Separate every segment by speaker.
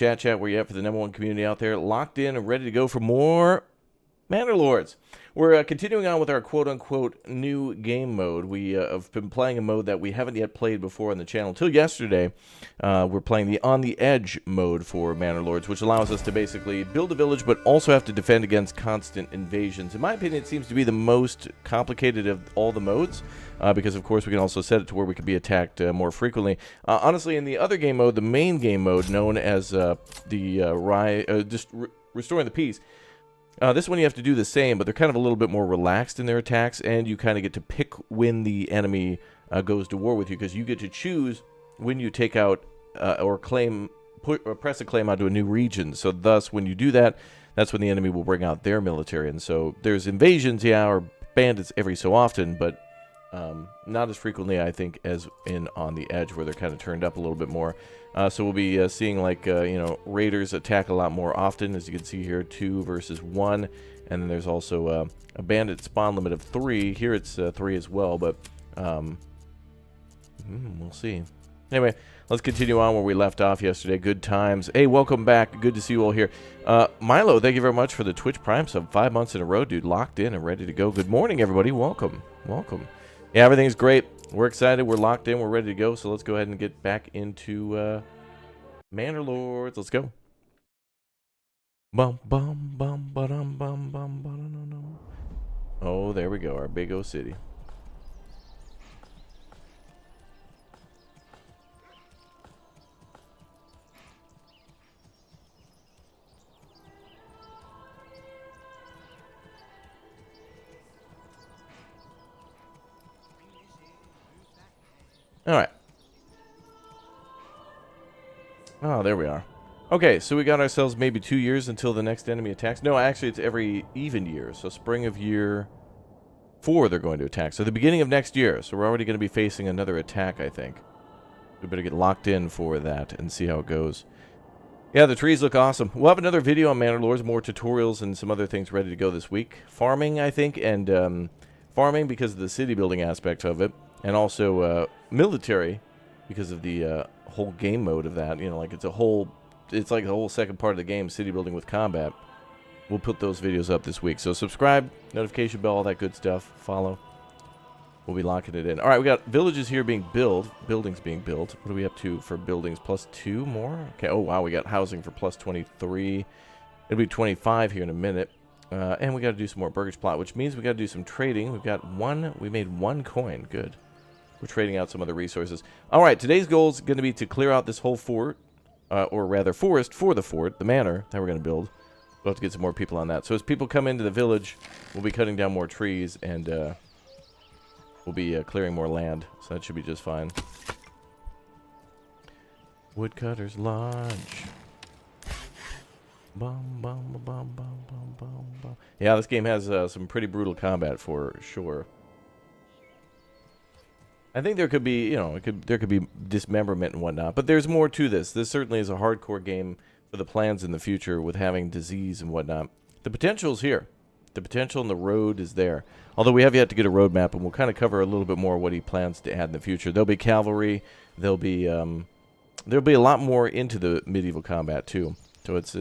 Speaker 1: Chat, where you at for the #1 community out there, locked in and ready to go for more Manor Lords. We're continuing on with our quote-unquote new game mode. We have been playing a mode that we haven't yet played before on the channel. Until yesterday, we're playing the On the Edge mode for Manor Lords, which allows us to basically build a village, but also have to defend against constant invasions. In my opinion, it seems to be the most complicated of all the modes, because, of course, we can also set it to where we can be attacked more frequently. Honestly, in the other game mode, the main game mode, known as Restoring the Peace, this one you have to do the same, but they're kind of a little bit more relaxed in their attacks, and you kind of get to pick when the enemy goes to war with you, because you get to choose when you take out or press a claim onto a new region. So thus, when you do that, that's when the enemy will bring out their military. And so there's invasions, yeah, or bandits every so often, but not as frequently, I think, as in On the Edge, where they're kind of turned up a little bit more. So we'll be seeing, like, raiders attack a lot more often, as you can see here, 2 versus 1. And then there's also a bandit spawn limit of 3. Here it's 3 as well, but we'll see. Anyway, let's continue on where we left off yesterday. Good times. Hey, welcome back. Good to see you all here. Milo, thank you very much for the Twitch Prime sub. 5 months in a row, dude. Locked in and ready to go. Good morning, everybody. Welcome. Welcome. Yeah, everything's great. We're excited. We're locked in. We're ready to go. So let's go ahead and get back into Manor Lords. Let's go. Bum bum bum ba-dum bum bum ba-dum. Oh, there we go. Our big O city. Alright. Oh, there we are. Okay, so we got ourselves maybe 2 years until the next enemy attacks. No, actually, it's every even year. So spring of year 4 they're going to attack. So the beginning of next year. So we're already going to be facing another attack, I think. We better get locked in for that and see how it goes. Yeah, the trees look awesome. We'll have another video on Manor Lords, more tutorials and some other things ready to go this week. Farming, I think, and farming because of the city building aspect of it. And also military, because of the whole game mode of that. You know, like it's like the whole second part of the game, city building with combat. We'll put those videos up this week. So subscribe, notification bell, all that good stuff. Follow. We'll be locking it in. All right, we got villages here being built, buildings being built. What are we up to for buildings? +2 more? Okay. Oh wow, we got housing for +23. It'll be 25 here in a minute. And we got to do some more burgage plot, which means we got to do some trading. We've got we made 1 coin. Good. We're trading out some other resources. All right, today's goal is going to be to clear out this whole fort, or rather forest for the fort, the manor that we're going to build. We'll have to get some more people on that. So as people come into the village, we'll be cutting down more trees, and we'll be clearing more land. So that should be just fine. Woodcutter's Lodge. Bum, bum, bum, bum, bum, bum, bum. Yeah, this game has some pretty brutal combat for sure. I think there could be, you know, there could be dismemberment and whatnot, but there's more to this. This certainly is a hardcore game for the plans in the future with having disease and whatnot. The potential's here. The potential and the road is there. Although we have yet to get a roadmap, and we'll kind of cover a little bit more what he plans to add in the future. There'll be cavalry. There'll be a lot more into the medieval combat too. So it's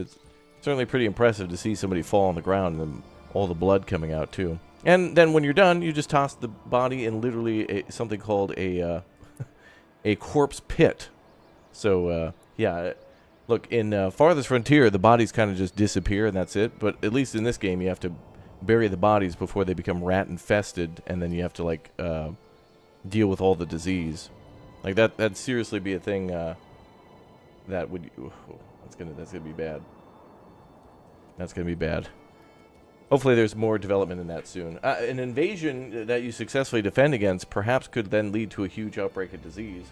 Speaker 1: certainly pretty impressive to see somebody fall on the ground and all the blood coming out too. And then when you're done, you just toss the body in literally something called a corpse pit. So, yeah, look, in Farthest Frontier, the bodies kind of just disappear and that's it. But at least in this game, you have to bury the bodies before they become rat-infested. And then you have to, like, deal with all the disease. Like, that'd seriously be a thing that would... Oh, that's gonna be bad. That's gonna be bad. Hopefully there's more development in that soon. An invasion that you successfully defend against perhaps could then lead to a huge outbreak of disease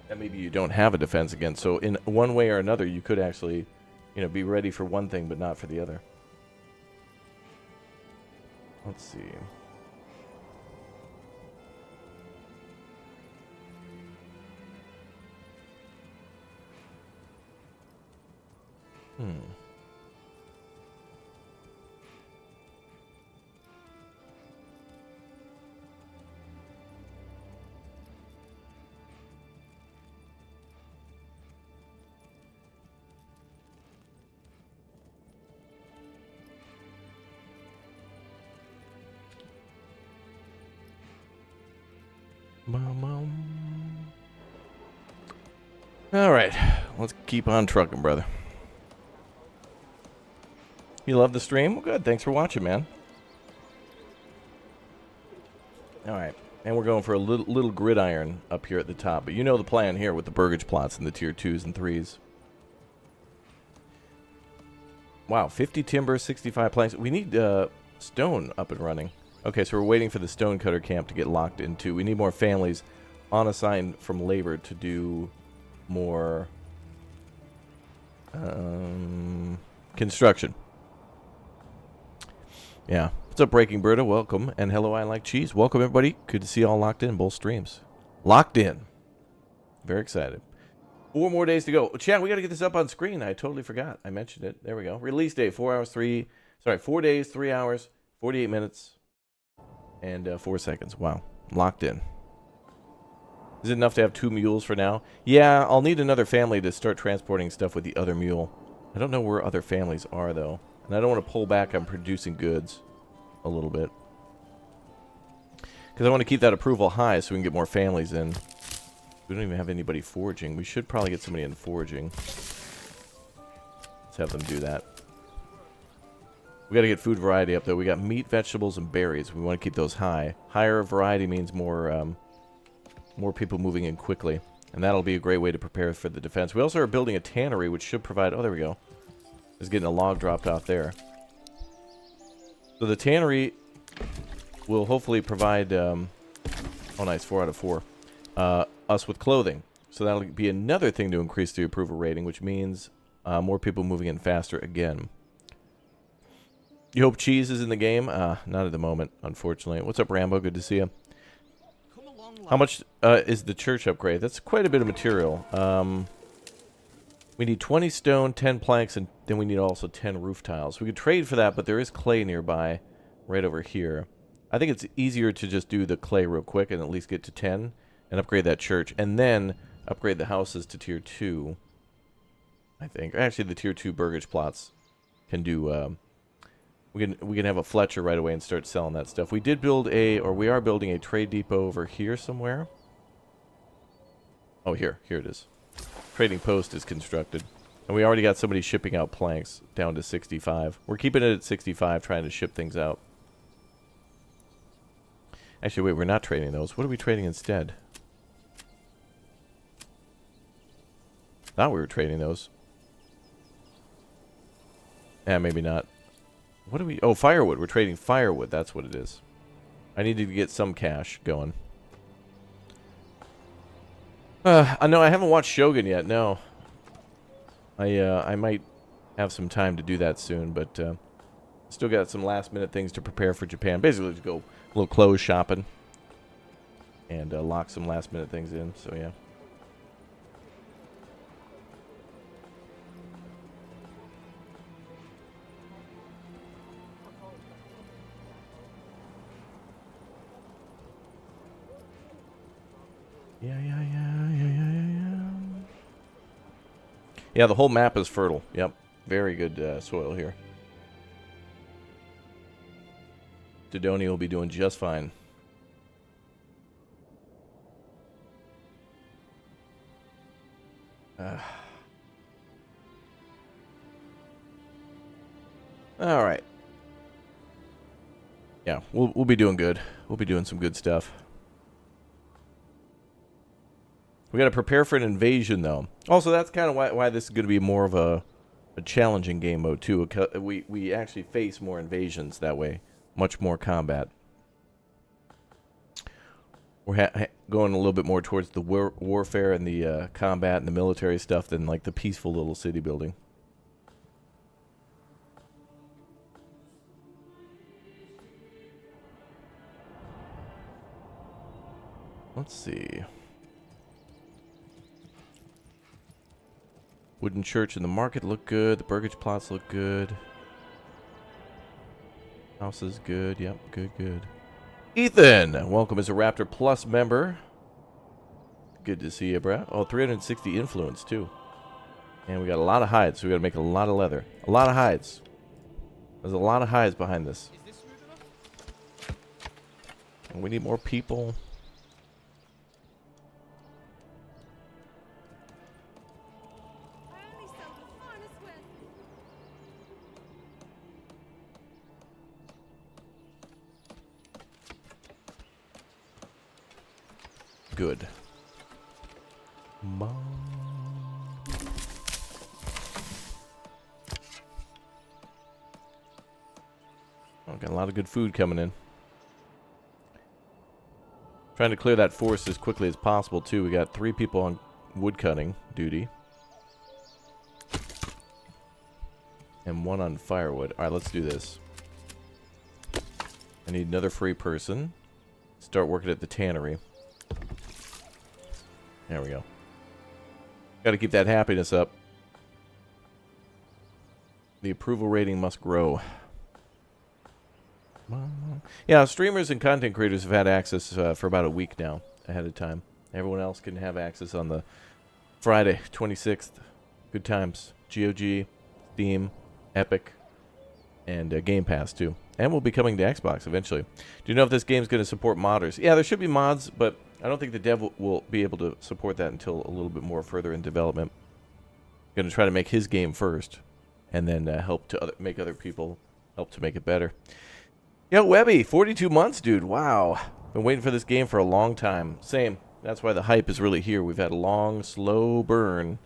Speaker 1: that maybe you don't have a defense against. So in one way or another, you could actually, you know, be ready for one thing but not for the other. Let's see. All right, let's keep on trucking, brother. You love the stream? Well, good. Thanks for watching, man. All right, and we're going for a little gridiron up here at the top. But you know the plan here with the burgage plots and the tier 2s and 3s. Wow, 50 timber, 65 planks. We need stone up and running. Okay, so we're waiting for the stonecutter camp to get locked into. We need more families on assigned from labor to do more construction. Yeah. What's up, Breaking Berta? Welcome. And hello, I Like Cheese. Welcome, everybody. Good to see you all locked in both streams. Locked in. Very excited. 4 more days to go. Chat, we got to get this up on screen. I totally forgot. I mentioned it. There we go. Release date, 4 days, 3 hours, 48 minutes, and 4 seconds. Wow. Locked in. Is it enough to have 2 mules for now? Yeah, I'll need another family to start transporting stuff with the other mule. I don't know where other families are, though. And I don't want to pull back on producing goods a little bit. Because I want to keep that approval high so we can get more families in. We don't even have anybody foraging. We should probably get somebody in foraging. Let's have them do that. We got to get food variety up, though. We got meat, vegetables, and berries. We want to keep those high. Higher variety means more people moving in quickly. And that'll be a great way to prepare for the defense. We also are building a tannery, which should provide... Oh, there we go. Is getting a log dropped off there. So the tannery will hopefully provide, oh nice, 4 out of 4, us with clothing. So that'll be another thing to increase the approval rating, which means more people moving in faster again. You hope cheese is in the game? Not at the moment, unfortunately. What's up, Rambo? Good to see you. How much is the church upgrade? That's quite a bit of material. We need 20 stone, 10 planks, and then we need also 10 roof tiles. We could trade for that, but there is clay nearby, right over here. I think it's easier to just do the clay real quick and at least get to 10 and upgrade that church, and then upgrade the houses to tier 2, I think. Actually, the tier 2 burgage plots can do... we can have a Fletcher right away and start selling that stuff. We did build we are building a trade depot over here somewhere. Oh, here it is. Trading post is constructed. And we already got somebody shipping out planks down to 65. We're keeping it at 65, trying to ship things out. Actually, wait, we're not trading those. What are we trading instead? Thought we were trading those. Yeah, maybe not. What do we... Oh, firewood. We're trading firewood. That's what it is. I needed to get some cash going. No, I haven't watched Shogun yet, no. I might have some time to do that soon, but still got some last-minute things to prepare for Japan. Basically, to go a little clothes shopping and lock some last-minute things in, so yeah. Yeah, the whole map is fertile. Yep. Very good soil here. Dodoni will be doing just fine. All right. Yeah, we'll be doing good. We'll be doing some good stuff. We got to prepare for an invasion, though. Also, that's kind of why this is going to be more of a challenging game mode, too. We actually face more invasions that way. Much more combat. We're going a little bit more towards the warfare and the combat and the military stuff than, like, the peaceful little city building. Let's see. Wooden church in the market look good. The burgage plots look good. House is good. Yep, good. Ethan, welcome as a Raptor Plus member. Good to see you, bro. Oh, 360 influence, too. And we got a lot of hides, so we got to make a lot of leather. A lot of hides. There's a lot of hides behind this. And we need more people. good. Oh, got a lot of good food coming in. Trying to clear that forest as quickly as possible, too. We got 3 people on woodcutting duty. And 1 on firewood. Alright, let's do this. I need another free person. Start working at the tannery. There we go. Gotta keep that happiness up. The approval rating must grow. Yeah, streamers and content creators have had access for about a week now ahead of time. Everyone else can have access on the Friday, 26th. Good times. GOG, Steam, Epic, and Gamepass too. And we'll be coming to Xbox eventually. Do you know if this game's going to support modders? Yeah, there should be mods, but I don't think the dev will be able to support that until a little bit more further in development. Going to try to make his game first, and then help to make other people help to make it better. Yo, Webby, 42 months, dude. Wow. Been waiting for this game for a long time. Same. That's why the hype is really here. We've had a long, slow burn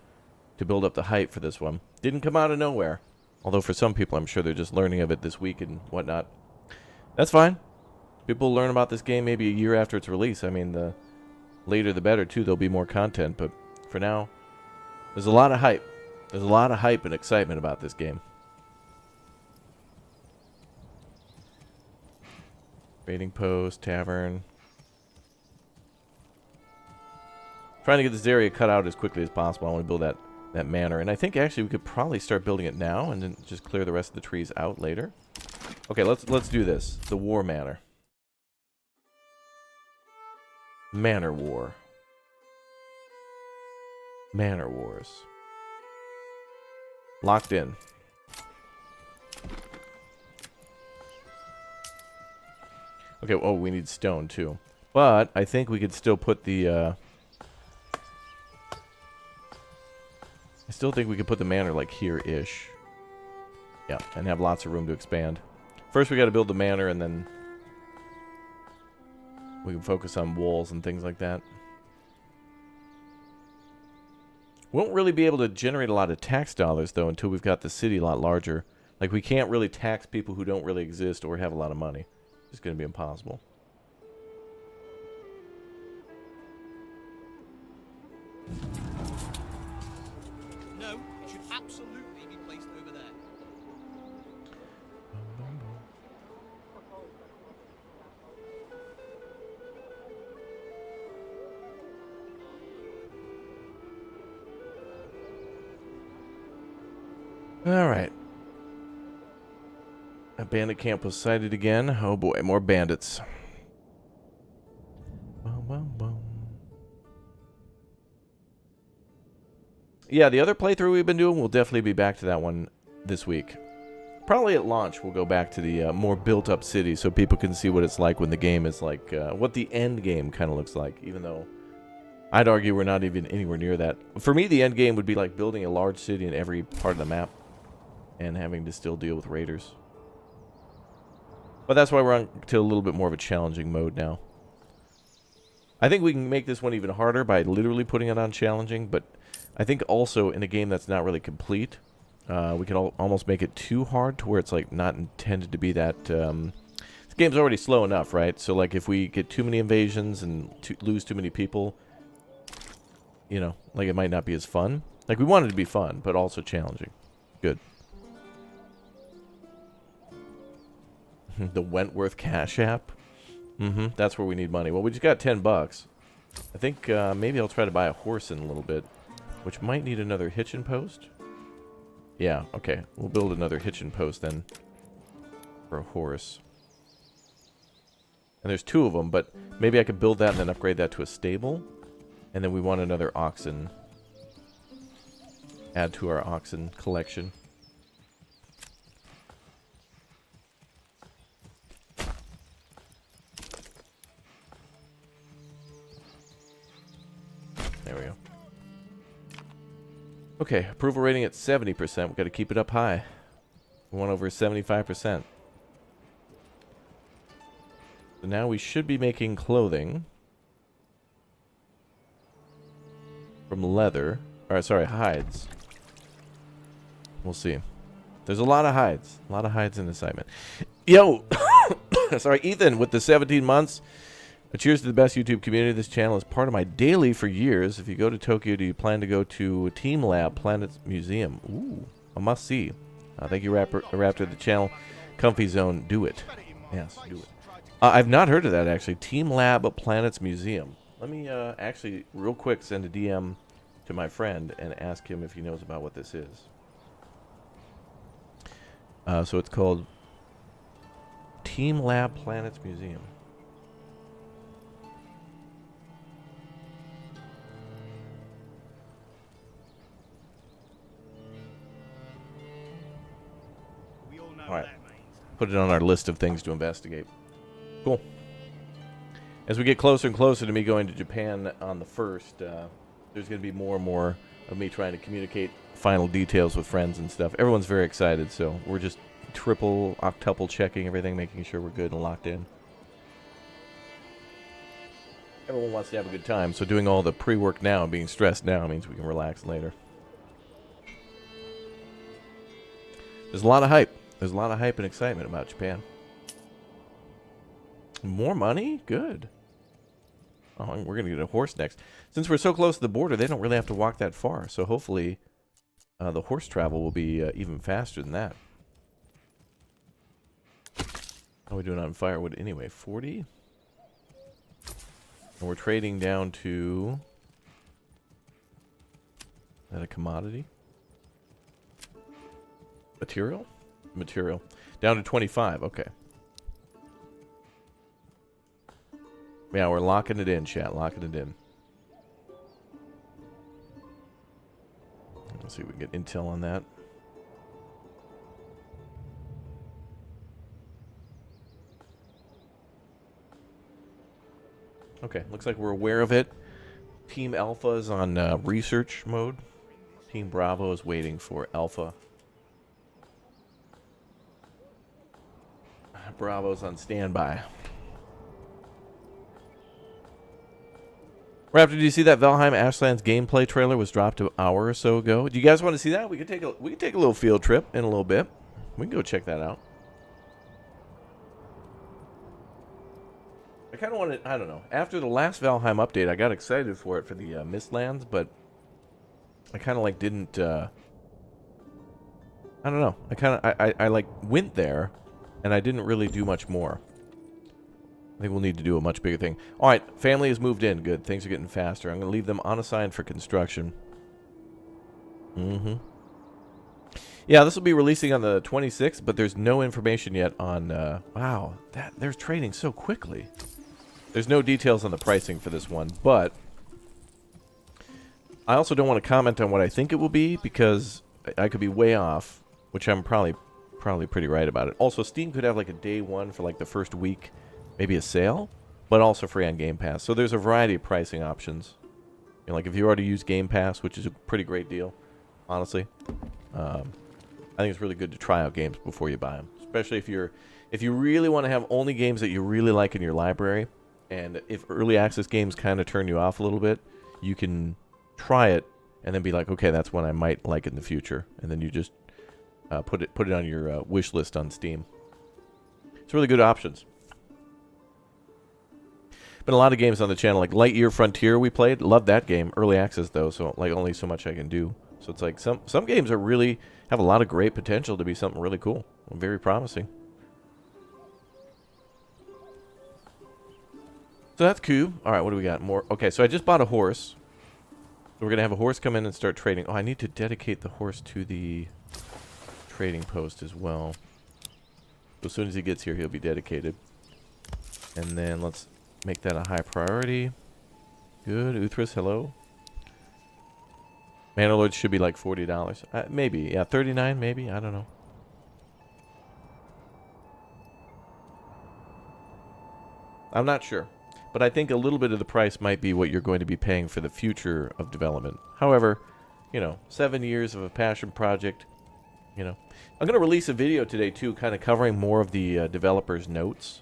Speaker 1: to build up the hype for this one. Didn't come out of nowhere. Although for some people, I'm sure they're just learning of it this week and whatnot. That's fine. People learn about this game maybe a year after its release. I mean, the later the better, too. There'll be more content. But for now, there's a lot of hype. There's a lot of hype and excitement about this game. Trading post, tavern. Trying to get this area cut out as quickly as possible. I want to build that manor. And I think actually we could probably start building it now and then just clear the rest of the trees out later. Okay, let's do this. The war manor. Manor war. Manor wars. Locked in. Okay, oh, we need stone, too. But I think we could still put the, I still think we could put the manor, like, here-ish. Yeah, and have lots of room to expand. First, we gotta build the manor, and then we can focus on walls and things like that. Won't really be able to generate a lot of tax dollars, though, until we've got the city a lot larger. Like, we can't really tax people who don't really exist or have a lot of money. It's going to be impossible.
Speaker 2: No, it should absolutely be placed over there.
Speaker 1: All right. A bandit camp was sighted again. Oh boy, more bandits. Yeah, the other playthrough we've been doing, we'll definitely be back to that one this week. Probably at launch, we'll go back to the more built-up city so people can see what it's like when the game is like, what the end game kind of looks like, even though I'd argue we're not even anywhere near that. For me, the end game would be like building a large city in every part of the map and having to still deal with raiders. But that's why we're on to a little bit more of a challenging mode now. I think we can make this one even harder by literally putting it on challenging, but I think also in a game that's not really complete, we can almost make it too hard to where it's like not intended to be that... this game's already slow enough, right? So like if we get too many invasions and lose too many people, you know, like it might not be as fun. Like we want it to be fun, but also challenging. Good. The Wentworth Cash App. That's where we need money. Well, we just got 10 bucks. I think maybe I'll try to buy a horse in a little bit, which might need another hitching post. Yeah, okay. We'll build another hitching post then for a horse. And there's 2 of them, but maybe I could build that and then upgrade that to a stable. And then we want another oxen. Add to our oxen collection. There we go. Okay, approval rating at 70%. We've got to keep it up high. We want over 75%. So now we should be making clothing. from leather. Or, sorry, hides. We'll see. There's a lot of hides. A lot of hides in this assignment. Yo! Sorry, Ethan, with the 17 months. Cheers to the best YouTube community. This channel is part of my daily for years. If you go to Tokyo, do you plan to go to Team Lab Planet's Museum? Ooh, a must-see. Thank you, Raptor, the channel. Comfy Zone, do it. Yes, do it. I've not heard of that, actually. Team Lab Planet's Museum. Let me actually, real quick, send a DM to my friend and ask him if he knows about what this is. So it's called Team Lab Planet's Museum. All right, put it on our list of things to investigate. Cool. As we get closer and closer to me going to Japan on the 1st, there's going to be more and more of me trying to communicate final details with friends and stuff. Everyone's very excited, so we're just triple, octuple checking everything, making sure we're good and locked in. Everyone wants to have a good time, so doing all the pre-work now and being stressed now means we can relax later. There's a lot of hype. There's a lot of hype and excitement about Japan. More money? Good. Oh, we're going to get a horse next. Since we're so close to the border, they don't really have to walk that far. So hopefully the horse travel will be even faster than that. How are we doing on firewood anyway? 40? And we're trading down to... Is that a commodity? Material? Material. Down to 25. Okay. Yeah, we're locking it in, chat. Locking it in. Let's see if we can get intel on that. Okay, looks like we're aware of it. Team Alpha is on research mode. Team Bravo is waiting for Alpha. Bravo's on standby. Raptor, did you see that Valheim Ashlands gameplay trailer was dropped an hour or so ago? Do you guys want to see that? We can take a little field trip in a little bit. We can go check that out. I kind of want to, I don't know. After the last Valheim update, I got excited for it for the Mistlands, but I kind of like didn't, I don't know. I like went there, and I didn't really do much more. I think we'll need to do a much bigger thing. All right, family has moved in. Good. Things are getting faster. I'm going to leave them unassigned for construction. Yeah, this will be releasing on the 26th, but there's no information yet on... wow, they're trading so quickly. There's no details on the pricing for this one, but... I also don't want to comment on what I think it will be, because I could be way off, which I'm probably pretty right about it. Also, Steam could have like a day one for like the first week... Maybe a sale, but also free on Gamepass. So there's a variety of pricing options. You know, like if you already use Gamepass, which is a pretty great deal, honestly. I think it's really good to try out games before you buy them, especially if you really want to have only games that you really like in your library. And if early access games kind of turn you off a little bit, you can try it and then be like, okay, that's one I might like in the future, and then you just put it on your wish list on Steam. It's really good options. Been a lot of games on the channel, like Lightyear Frontier we played. Loved that game. Early access though, so like only so much I can do. So it's like some games are really have a lot of great potential to be something really cool. Very promising. So that's cool. All right, what do we got? More. Okay, so I just bought a horse. So we're gonna have a horse come in and start trading. Oh, I need to dedicate the horse to the trading post as well. So as soon as he gets here, he'll be dedicated. And then let's make that a high priority. Good. Uthras, hello. Manor Lords should be like $40. Maybe. Yeah, $39 maybe. I don't know. I'm not sure. But I think a little bit of the price might be what you're going to be paying for the future of development. However, you know, 7 years of a passion project, you know. I'm going to release a video today, too, kind of covering more of the developer's notes.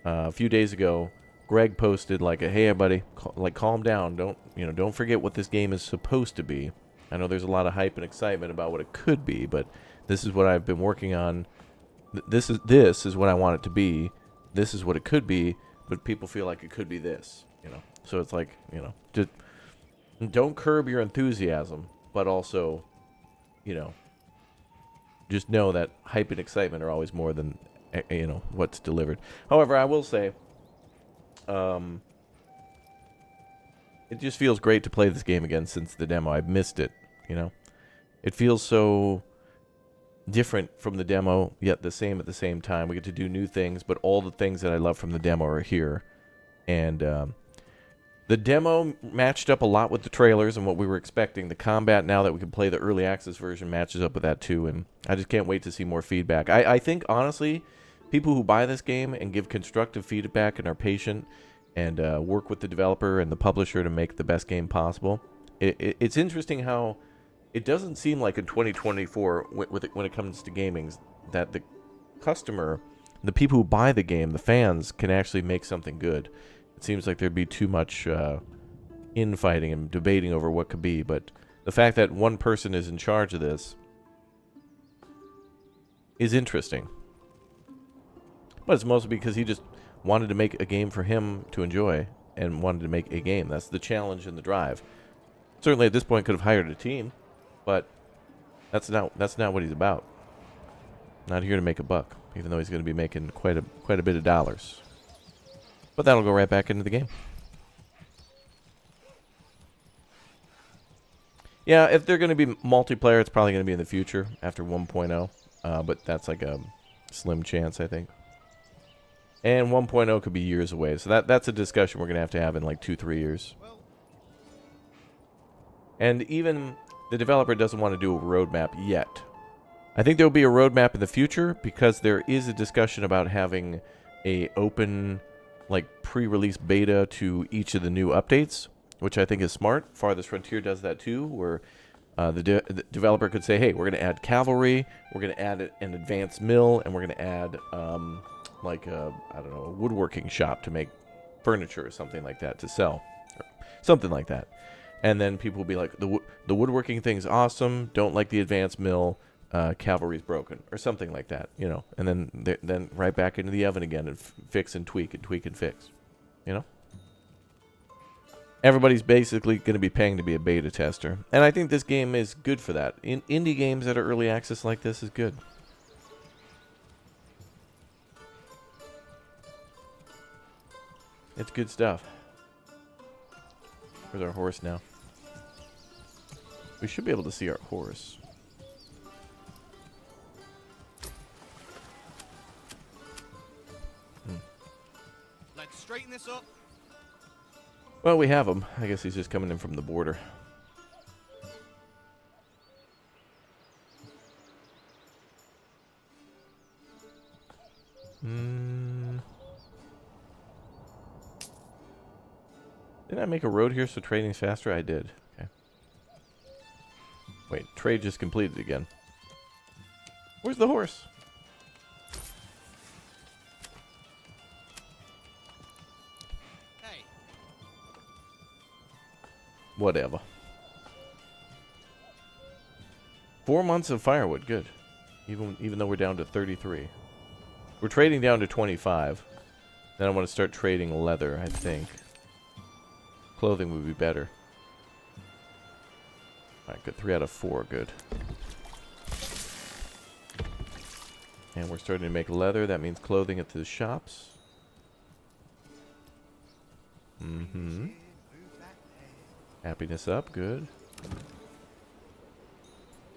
Speaker 1: A few days ago, Greg posted like, "Hey, everybody, calm down. Don't forget what this game is supposed to be. I know there's a lot of hype and excitement about what it could be, but this is what I've been working on. This is what I want it to be. This is what it could be, but people feel like it could be this, So it's like, just don't curb your enthusiasm, but also, just know that hype and excitement are always more than, what's delivered. However, I will say, it just feels great to play this game again since the demo. I've missed it, It feels so different from the demo, yet the same at the same time. We get to do new things, but all the things that I love from the demo are here. And the demo matched up a lot with the trailers and what we were expecting. The combat, now that we can play the early access version, matches up with that too. And I just can't wait to see more feedback. I think, honestly, people who buy this game and give constructive feedback and are patient and work with the developer and the publisher to make the best game possible. It's interesting how it doesn't seem like in 2024, when it comes to gaming, that the customer, the people who buy the game, the fans, can actually make something good. It seems like there'd be too much infighting and debating over what could be. But the fact that one person is in charge of this is interesting. But it's mostly because he just wanted to make a game for him to enjoy and wanted to make a game. That's the challenge and the drive. Certainly at this point could have hired a team, but that's not what he's about. Not here to make a buck, even though he's going to be making quite a bit of dollars. But that'll go right back into the game. Yeah, if they're going to be multiplayer, it's probably going to be in the future after 1.0. But that's like a slim chance, I think. And 1.0 could be years away. So that's a discussion we're going to have in like 2-3 years. And even the developer doesn't want to do a roadmap yet. I think there will be a roadmap in the future because there is a discussion about having a open, like, pre-release beta to each of the new updates, which I think is smart. Farthest Frontier does that too, where the developer could say, hey, we're going to add cavalry, we're going to add an advanced mill, and we're going to add, I don't know, a woodworking shop to make furniture or something like that to sell. Or something like that. And then people will be like, the woodworking thing's awesome, don't like the advanced mill, cavalry's broken, or something like that, and then right back into the oven again and fix and tweak and tweak and fix, Everybody's basically going to be paying to be a beta tester, and I think this game is good for that. Indie games that are early access like this is good. It's good stuff. Where's our horse now? We should be able to see our horse.
Speaker 2: Let's straighten this up.
Speaker 1: Well, we have him. I guess he's just coming in from the border. Didn't I make a road here so trading's faster? I did. Okay. Wait, trade just completed again. Where's the horse?
Speaker 2: Hey.
Speaker 1: Whatever. 4 months of firewood, good. Even though we're down to 33. We're trading down to 25. Then I want to start trading leather, I think. Clothing would be better. Alright, good. 3 out of 4, good. And we're starting to make leather. That means clothing at the shops. Mm-hmm. Happiness up, good.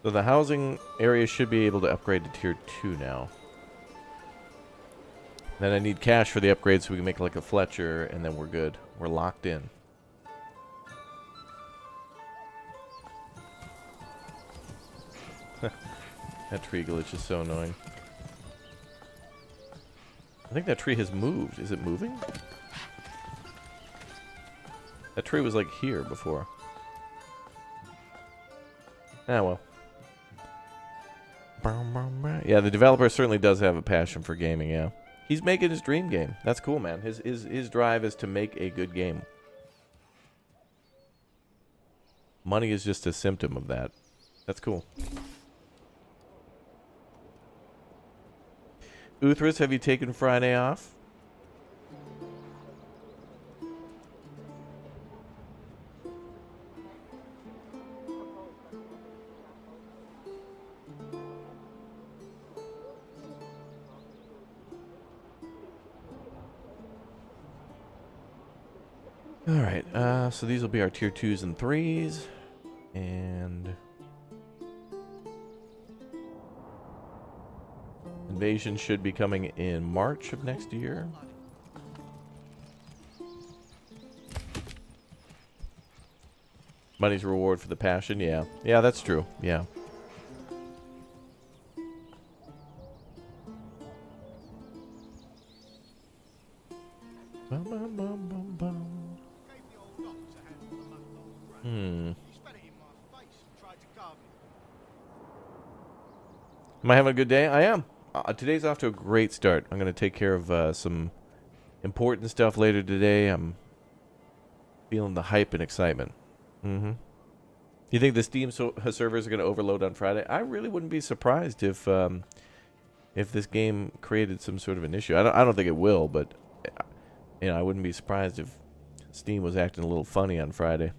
Speaker 1: So the housing area should be able to upgrade to tier 2 now. Then I need cash for the upgrade so we can make like a Fletcher, and then we're good. We're locked in. That tree glitch is so annoying. I think that tree has moved. Is it moving? That tree was like here before. Ah, well. Yeah, the developer certainly does have a passion for gaming, yeah. He's making his dream game. That's cool, man. His drive is to make a good game. Money is just a symptom of that. That's cool. Uthras, have you taken Friday off? Alright, so these will be our tier 2s and 3s. And invasion should be coming in March of next year. Money's reward for the passion, yeah. Yeah, that's true, yeah. Bum, bum, bum, bum, bum. Am I having a good day? I am. Today's off to a great start. I'm going to take care of some important stuff later today. I'm feeling the hype and excitement. You think the Steam servers are going to overload on Friday? I really wouldn't be surprised if this game created some sort of an issue. I don't think it will, but you know, I wouldn't be surprised if Steam was acting a little funny on Friday.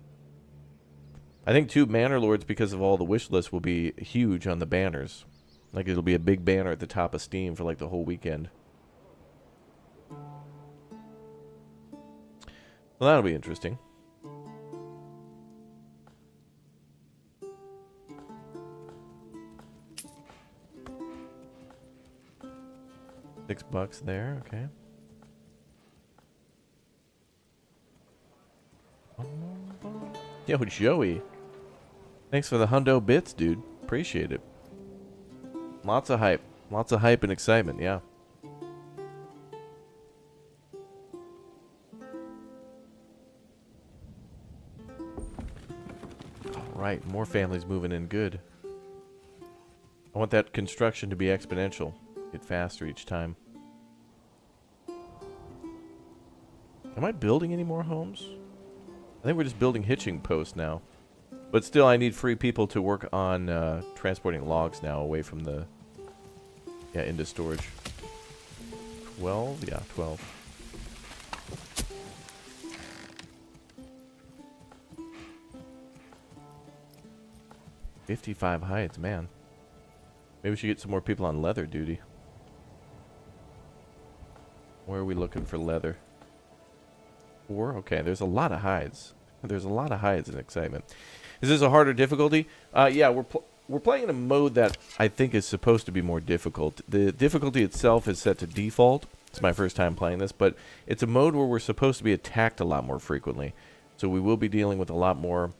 Speaker 1: I think too, Manor Lords, because of all the wish lists, will be huge on the banners. Like, it'll be a big banner at the top of Steam for like the whole weekend. Well, that'll be interesting. $6 there, okay. Yo, Joey. Thanks for the hundo bits, dude. Appreciate it. Lots of hype. Lots of hype and excitement, yeah. Alright, more families moving in. Good. I want that construction to be exponential. Get faster each time. Am I building any more homes? I think we're just building hitching posts now. But still, I need free people to work on transporting logs now away from the... Yeah, into storage. 12? Yeah, 12. $55 hides, man. Maybe we should get some more people on leather duty. Where are we looking for leather? 4? Okay, there's a lot of hides. There's a lot of hides and excitement. Is this a harder difficulty? Yeah, we're playing in a mode that I think is supposed to be more difficult. The difficulty itself is set to default. It's my first time playing this, but it's a mode where we're supposed to be attacked a lot more frequently. So we will be dealing with a lot more,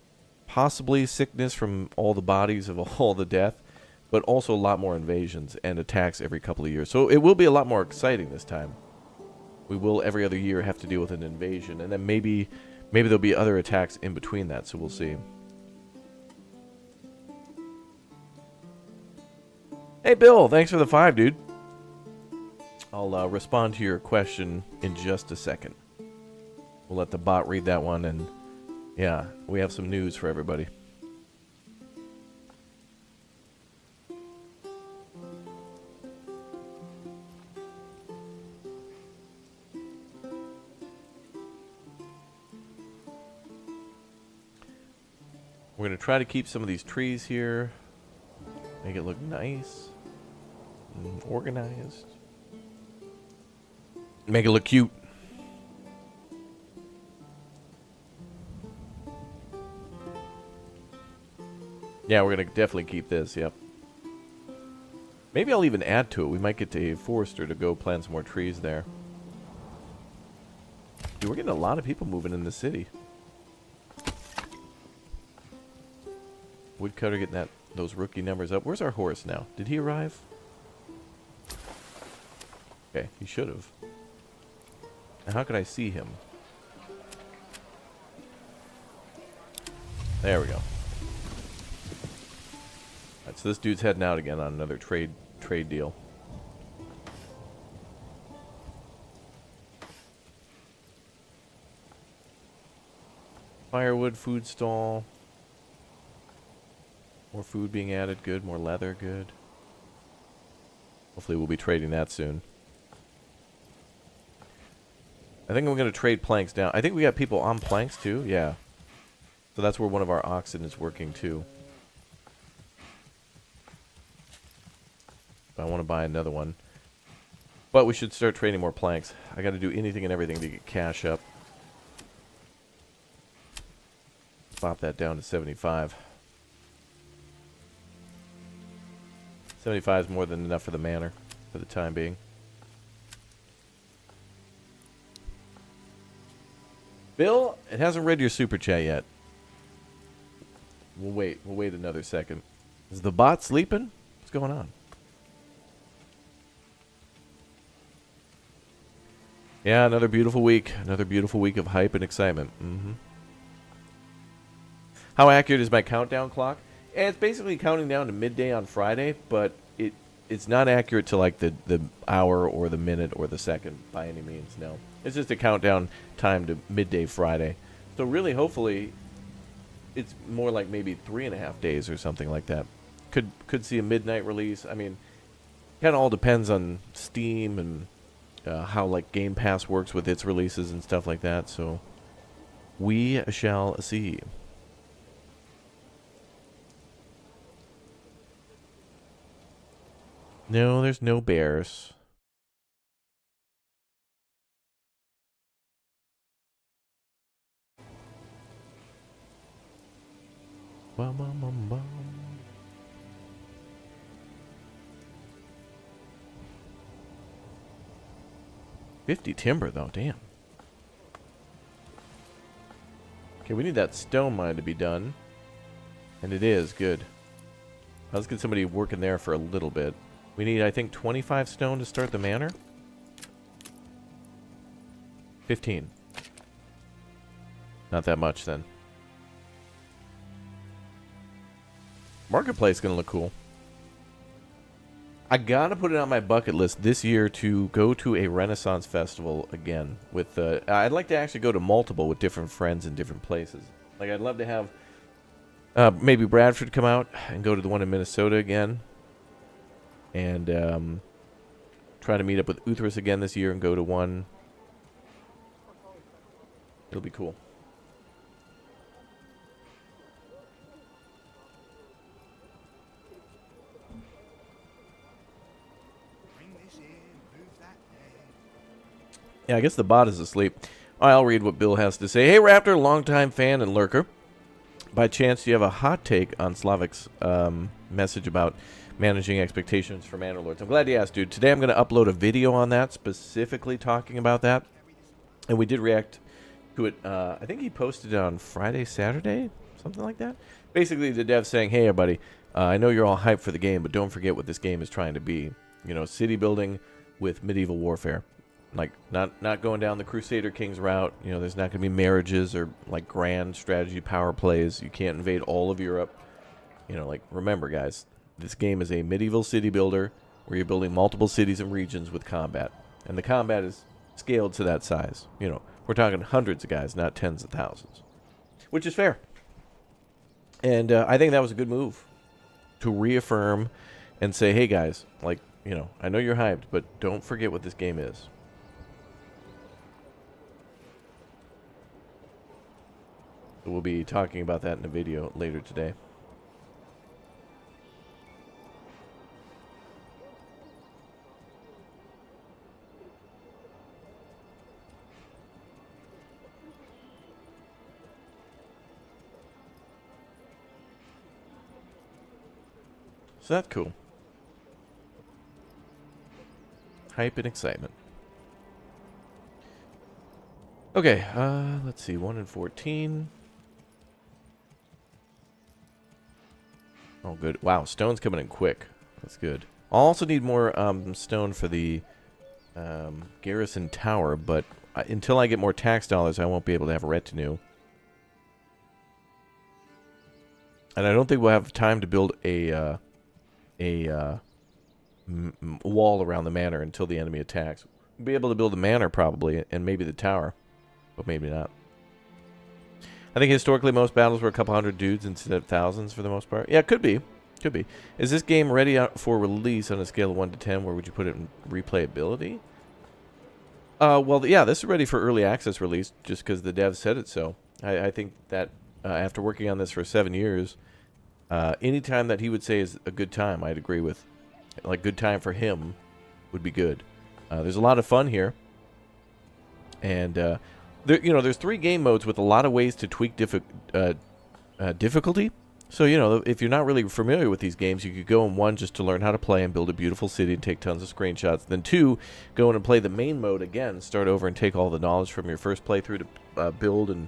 Speaker 1: possibly sickness from all the bodies of all the death, but also a lot more invasions and attacks every couple of years. So it will be a lot more exciting this time. We will every other year have to deal with an invasion, and then maybe there'll be other attacks in between that, so we'll see. Hey, Bill, thanks for the 5, dude. I'll respond to your question in just a second. We'll let the bot read that one, and yeah, we have some news for everybody. We're going to try to keep some of these trees here. Make it look nice. And organized. Make it look cute. Yeah, we're going to definitely keep this, yep. Maybe I'll even add to it. We might get to a forester to go plant some more trees there. Dude, we're getting a lot of people moving in the city. Woodcutter getting those rookie numbers up. Where's our horse now? Did he arrive? Okay, he should have. Now how could I see him? There we go. Alright, so this dude's heading out again on another trade deal. Firewood, food stall. More food being added, good. More leather, good. Hopefully we'll be trading that soon. I think I'm going to trade planks down. I think we got people on planks too, yeah. So that's where one of our oxen is working too. I want to buy another one. But we should start trading more planks. I got to do anything and everything to get cash up. Pop that down to 75. 75 is more than enough for the manor for the time being. Bill, it hasn't read your super chat yet. We'll wait. We'll wait another second. Is the bot sleeping? What's going on? Yeah, another beautiful week. Another beautiful week of hype and excitement. How accurate is my countdown clock? It's basically counting down to midday on Friday, but it's not accurate to like the hour or the minute or the second by any means, no. It's just a countdown time to midday Friday. So really, hopefully, it's more like maybe 3.5 days or something like that. Could see a midnight release. I mean, kind of all depends on Steam and how like Gamepass works with its releases and stuff like that. So we shall see. No, there's no bears. Bum, bum, bum, bum. $50 timber though, damn. Okay, we need that stone mine to be done. And it is, good. Let's get somebody working there for a little bit. We need, I think, 25 stone to start the manor. 15. Not that much, then. Marketplace is going to look cool. I got to put it on my bucket list this year to go to a Renaissance festival again. With I'd like to actually go to multiple with different friends in different places. Like, I'd love to have maybe Bradford come out and go to the one in Minnesota again. And try to meet up with Uthras again this year and go to one. It'll be cool. Yeah, I guess the bot is asleep. I'll read what Bill has to say. Hey, Raptor, longtime fan and lurker. By chance, do you have a hot take on Slavic's message about managing expectations for Manor Lords? I'm glad you asked, dude. Today I'm going to upload a video on that, specifically talking about that. And we did react to it. I think he posted it on Friday, Saturday, something like that. Basically, the dev saying, hey, everybody, I know you're all hyped for the game, but don't forget what this game is trying to be. You know, city building with medieval warfare. Like, not going down the Crusader Kings route. You know, there's not going to be marriages or, like, grand strategy power plays. You can't invade all of Europe. You know, like, remember, guys, this game is a medieval city builder where you're building multiple cities and regions with combat. And the combat is scaled to that size. You know, we're talking hundreds of guys, not tens of thousands. Which is fair. And I think that was a good move to reaffirm and say, hey, guys, like, you know, I know you're hyped, but don't forget what this game is. We'll be talking about that in a video later today. So that's cool. Hype and excitement. Okay, let's see. 1 in 14. Oh, good. Wow, stone's coming in quick. That's good. I'll also need more stone for the garrison tower, but until I get more tax dollars, I won't be able to have a retinue. And I don't think we'll have time to build a wall around the manor until the enemy attacks. We'll be able to build the manor probably, and maybe the tower, but maybe not. I think historically most battles were a couple hundred dudes instead of thousands for the most part. Yeah, it could be. Could be. Is this game ready for release on a scale of 1 to 10? Where would you put it in replayability? Well, yeah, this is ready for early access release just because the devs said it so. I think that after working on this for 7 years, any time that he would say is a good time, I'd agree with. Like, good time for him would be good. There's a lot of fun here. And, there's 3 game modes with a lot of ways to tweak difficulty. So, if you're not really familiar with these games, you could go in 1 just to learn how to play and build a beautiful city and take tons of screenshots. Then 2, go in and play the main mode again, start over and take all the knowledge from your first playthrough to build and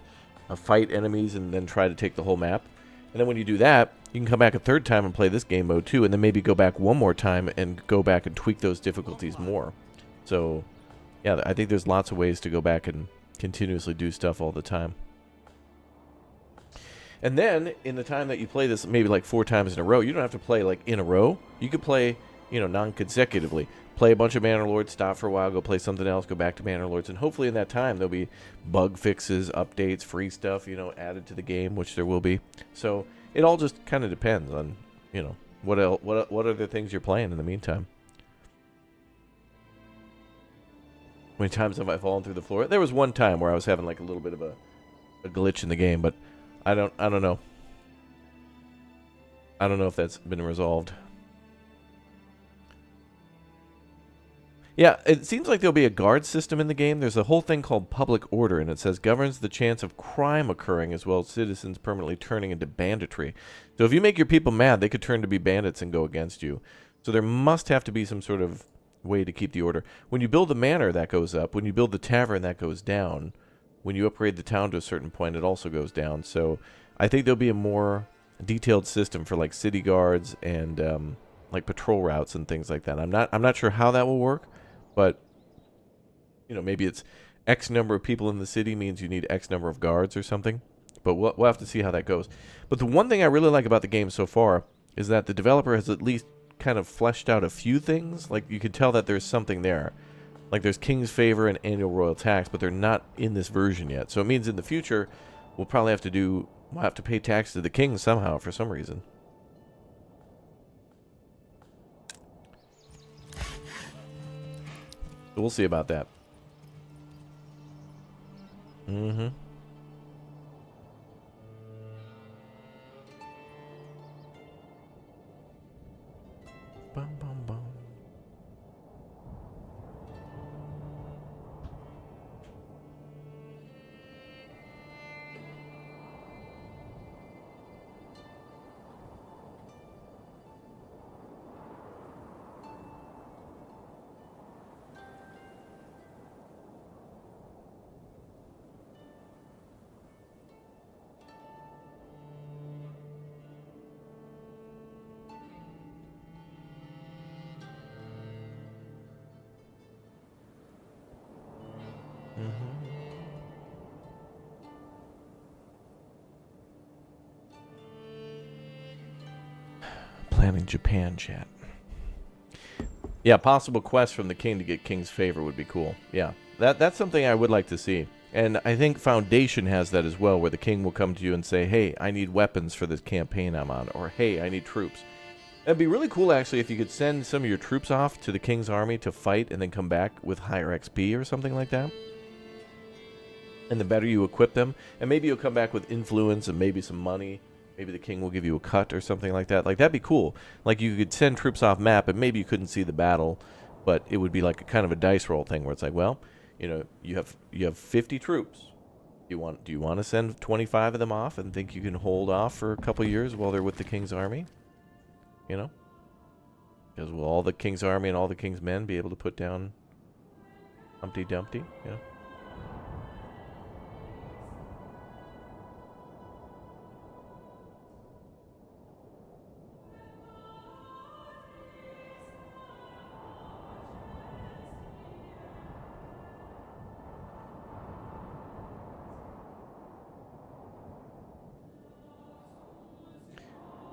Speaker 1: fight enemies and then try to take the whole map. And then when you do that, you can come back a 3rd time and play this game mode too, and then maybe go back 1 more time and go back and tweak those difficulties more. So, yeah, I think there's lots of ways to go back and continuously do stuff all the time. And then, in the time that you play this, maybe like 4 times in a row, you don't have to play like in a row. You could play, non-consecutively. Play a bunch of Manor Lords, stop for a while, go play something else, go back to Manor Lords, and hopefully in that time there'll be bug fixes, updates, free stuff, added to the game, which there will be. So it all just kind of depends on, what other things you're playing in the meantime. How many times have I fallen through the floor? There was one time where I was having like a little bit of a glitch in the game, but I don't know. I don't know if that's been resolved. Yeah, it seems like there'll be a guard system in the game. There's a whole thing called public order, and it says governs the chance of crime occurring as well as citizens permanently turning into banditry. So if you make your people mad, they could turn to be bandits and go against you. So there must have to be some sort of way to keep the order. When you build the manor, that goes up. When you build the tavern, that goes down. When you upgrade the town to a certain point, it also goes down. So I think there'll be a more detailed system for like city guards and like patrol routes and things like that. I'm not sure how that will work, but maybe it's X number of people in the city means you need X number of guards or something. But we'll have to see how that goes. But the one thing I really like about the game so far is that the developer has at least kind of fleshed out a few things. Like you can tell that there's something there. Like there's King's Favor and annual royal tax, but they're not in this version yet. So it means in the future we'll probably have to pay tax to the king somehow for some reason. So we'll see about that. Mm-hmm. Bum, bum, bum. Planning Japan chat. Yeah, possible quest from the king to get King's Favor would be cool. Yeah, that's something I would like to see. And I think Foundation has that as well, where the king will come to you and say, hey, I need weapons for this campaign I'm on, or hey, I need troops. It'd be really cool, actually, if you could send some of your troops off to the king's army to fight and then come back with higher XP or something like that. And the better you equip them, and maybe you'll come back with influence and maybe some money. Maybe the king will give you a cut or something like that. Like, that'd be cool. Like, you could send troops off map, and maybe you couldn't see the battle, but it would be like a kind of a dice roll thing where it's like, well, you have 50 troops. Do you want to send 25 of them off and think you can hold off for a couple years while they're with the king's army? Because will all the king's army and all the king's men be able to put down Humpty Dumpty?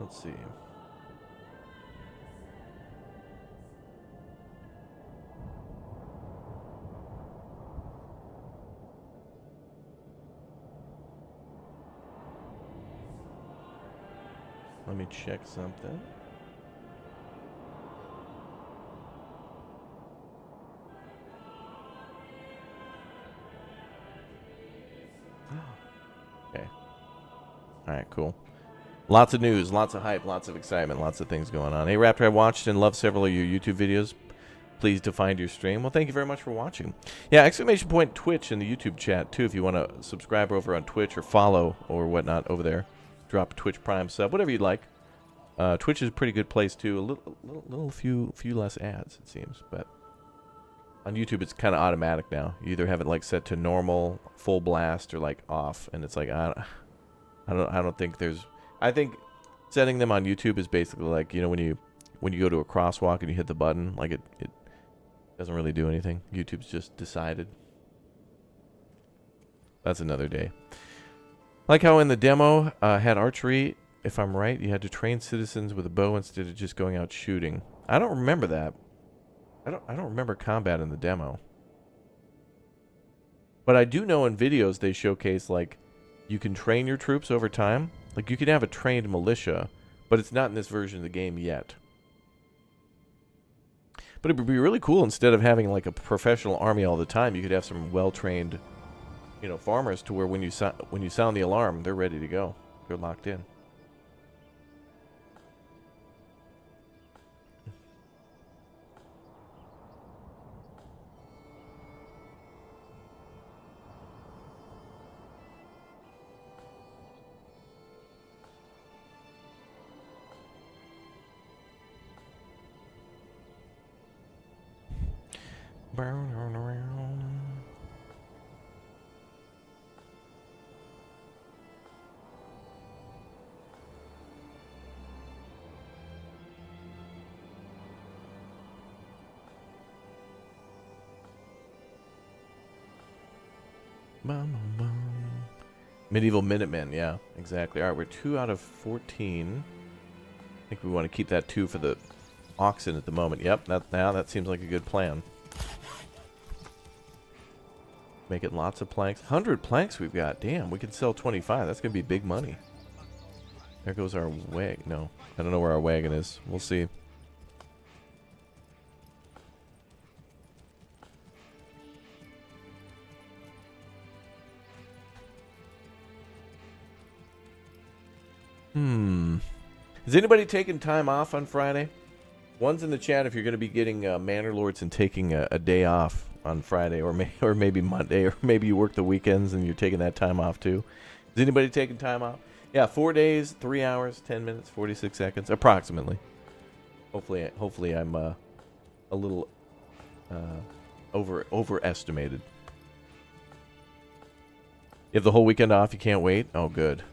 Speaker 1: Let's see. me check something. Okay. Alright, cool. Lots of news, lots of hype, lots of excitement, lots of things going on. Hey, Raptor, I watched and loved several of your YouTube videos. Pleased to find your stream. Well, thank you very much for watching. Yeah, exclamation point Twitch in the YouTube chat, too, if you want to subscribe over on Twitch or follow or whatnot over there. Drop a Twitch Prime sub, whatever you'd like. Twitch is a pretty good place, too. A few less ads, it seems. But on YouTube, it's kind of automatic now. You either have it, like, set to normal, full blast, or, like, off. And it's like, I don't think there's... I think setting them on YouTube is basically like, you know, when you go to a crosswalk and you hit the button, like it doesn't really do anything. YouTube's just decided. That's another day. Like how in the demo had archery, if I'm right, you had to train citizens with a bow instead of just going out shooting. I don't remember that. I don't remember combat in the demo. But I do know in videos they showcase like you can train your troops over time. Like, you can have a trained militia, but it's not in this version of the game yet. But it would be really cool, instead of having, like, a professional army all the time, you could have some well-trained, you know, farmers to where when you sound the alarm, they're ready to go. They're locked in. Medieval Minutemen, yeah, exactly. All right, we're 2 out of 14. I think we want to keep that 2 for the oxen at the moment. Yep, that seems like a good plan. Make it lots of planks. 100 planks we've got. Damn, we can sell 25. That's going to be big money. There goes our wagon. No, I don't know where our wagon is. We'll see. Is anybody taking time off on Friday? One's in the chat if you're going to be getting Manor Lords and taking a day off on Friday, or maybe Monday, or maybe you work the weekends and you're taking that time off too. Is anybody taking time off? Yeah, 4 days, 3 hours, 10 minutes, 46 seconds, approximately. Hopefully I'm a little overestimated. You have the whole weekend off. You can't wait. Oh, good.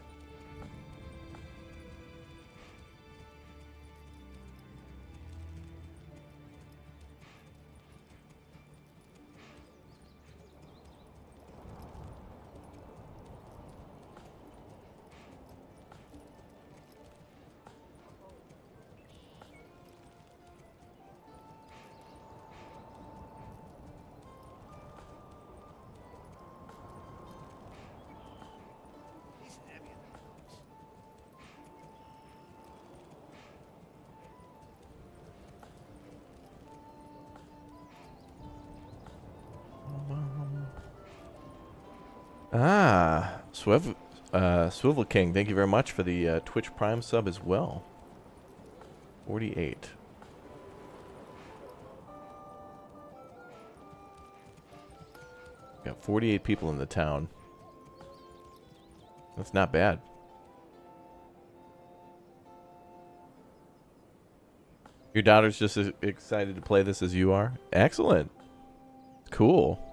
Speaker 1: Ah, Swivel King, thank you very much for the Twitch Prime sub as well. 48. Got 48 people in the town. That's not bad. Your daughter's just as excited to play this as you are? Excellent. Cool.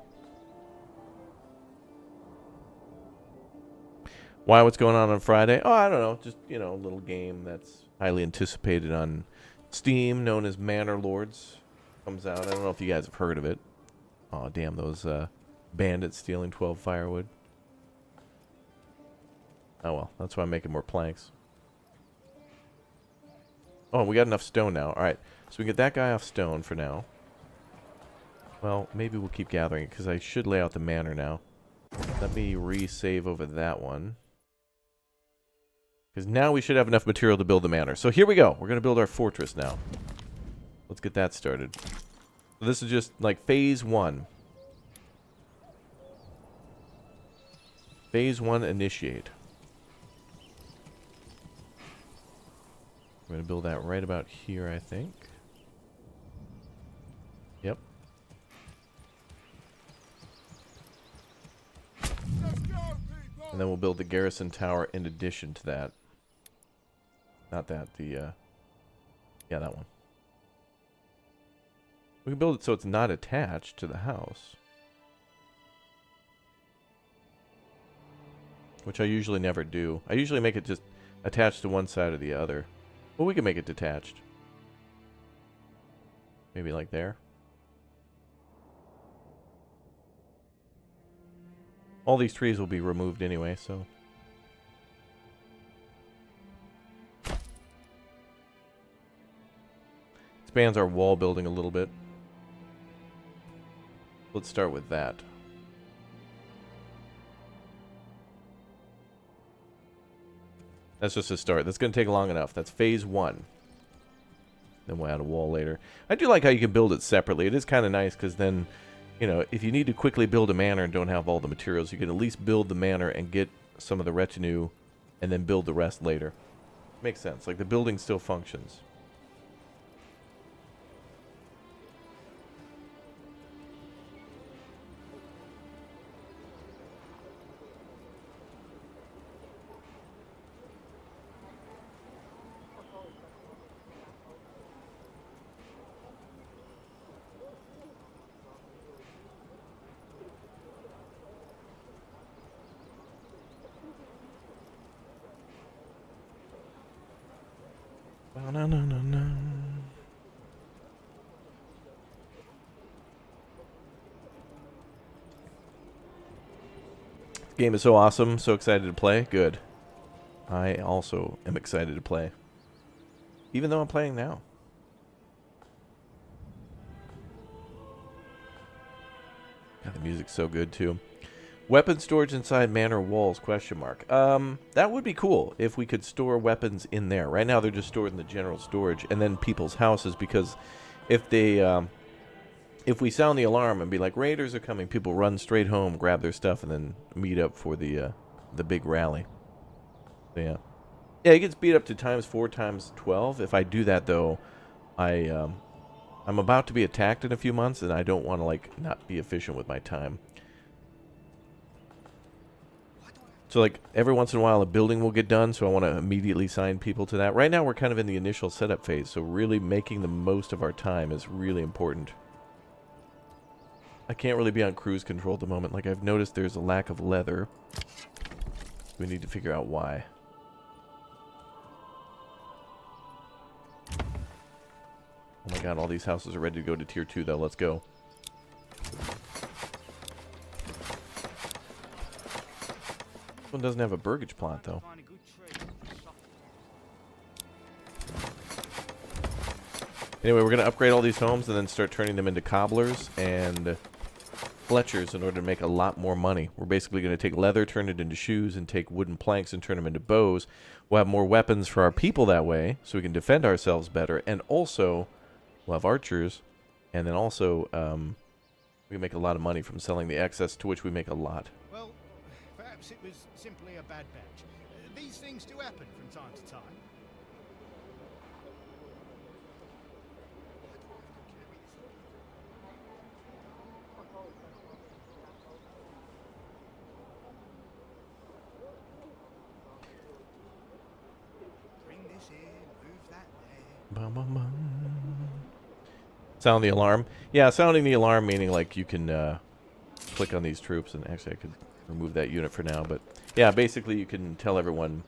Speaker 1: Why? What's going on Friday? Oh, I don't know. Just, you know, a little game that's highly anticipated on Steam, known as Manor Lords. Comes out. I don't know if you guys have heard of it. Oh, damn, those bandits stealing 12 firewood. Oh, well. That's why I'm making more planks. Oh, we got enough stone now. All right. So we get that guy off stone for now. Well, maybe we'll keep gathering it, because I should lay out the manor now. Let me re-save over that one. Because now we should have enough material to build the manor. So here we go. We're going to build our fortress now. Let's get that started. So this is just like phase 1. Phase 1 initiate. We're going to build that right about here, I think. Yep. And then we'll build the garrison tower in addition to that. Not that, yeah, that one. We can build it so it's not attached to the house. Which I usually never do. I usually make it just attached to one side or the other. Well, we can make it detached. Maybe like there. All these trees will be removed anyway, so... Expands our wall building a little bit. Let's start with that. That's just a start. That's going to take long enough. That's phase 1. Then we'll add a wall later. I do like how you can build it separately. It is kind of nice because then, you know, if you need to quickly build a manor and don't have all the materials, you can at least build the manor and get some of the retinue and then build the rest later. Makes sense. Like the building still functions. No, no, no, no. This game is so awesome. So excited to play. Good. I also am excited to play. Even though I'm playing now. God, the music's so good too. Weapon storage inside manor walls, question mark. That would be cool if we could store weapons in there. Right now they're just stored in the general storage and then people's houses, because if they if we sound the alarm and be like raiders are coming, people run straight home, grab their stuff, and then meet up for the big rally. So, yeah. Yeah, it gets beat up to ×4, ×12. If I do that though, I'm about to be attacked in a few months and I don't want to like not be efficient with my time. So, like, every once in a while, a building will get done, so I want to immediately sign people to that. Right now, we're kind of in the initial setup phase, so really making the most of our time is really important. I can't really be on cruise control at the moment. Like, I've noticed there's a lack of leather. We need to figure out why. Oh my god, all these houses are ready to go to tier 2, though. Let's go. One doesn't have a burgage plot though. Anyway, we're going to upgrade all these homes and then start turning them into cobblers and fletchers in order to make a lot more money. We're basically going to take leather, turn it into shoes, and take wooden planks and turn them into bows. We'll have more weapons for our people that way, so we can defend ourselves better. And also, we'll have archers. And then also, we can make a lot of money from selling the excess, to which we make a lot.
Speaker 2: Well, perhaps it was simply a bad batch. These things do happen from time to time. Bring this in, move that there.
Speaker 1: Bum, bum, bum. Sound the alarm. Yeah, sounding the alarm meaning like you can click on these troops, and actually I could remove that unit for now, but yeah, basically you can tell everyone,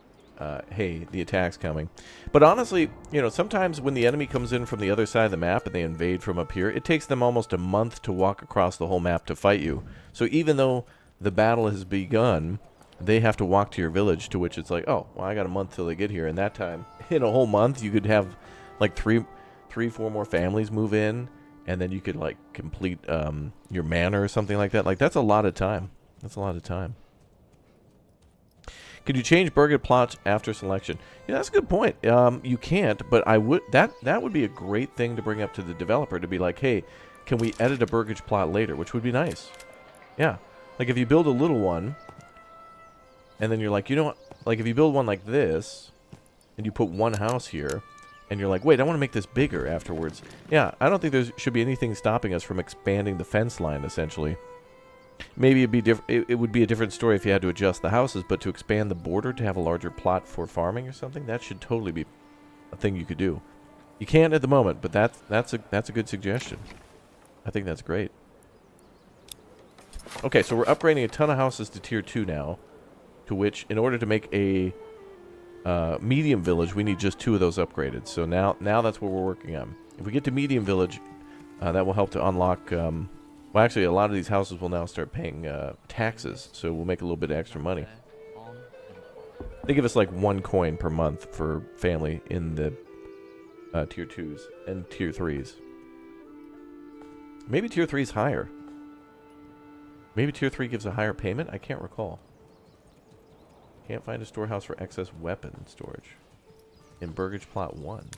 Speaker 1: hey, the attack's coming. But honestly, you know, sometimes when the enemy comes in from the other side of the map and they invade from up here, it takes them almost a month to walk across the whole map to fight you. So even though the battle has begun, they have to walk to your village, to which it's like, oh, well, I got a month till they get here, and that time, in a whole month, you could have like three, 4 more families move in, and then you could like complete your manor or something like that. Like, that's a lot of time. That's a lot of time. Could you change burgage plots after selection? Yeah, that's a good point. You can't, but I would. That would be a great thing to bring up to the developer to be like, hey, can we edit a burgage plot later? Which would be nice. Yeah, like if you build a little one, and then you're like, you know what? Like if you build one like this, and you put one house here, and you're like, wait, I want to make this bigger afterwards. Yeah, I don't think there should be anything stopping us from expanding the fence line, essentially. Maybe it'd be it would be a different story if you had to adjust the houses, but to expand the border to have a larger plot for farming or something, that should totally be a thing you could do. You can't at the moment, but that's a good suggestion. I think that's great. Okay, so we're upgrading a ton of houses to tier 2 now, to which, in order to make a medium village, we need just 2 of those upgraded. So now that's what we're working on. If we get to medium village, that will help to unlock... well, actually, a lot of these houses will now start paying taxes, so we'll make a little bit of extra money. They give us like 1 coin per month for family in the tier 2s and tier 3s. Maybe tier 3 is higher. Maybe tier 3 gives a higher payment? I can't recall. Can't find a storehouse for excess weapon storage. In Burgage Plot 1.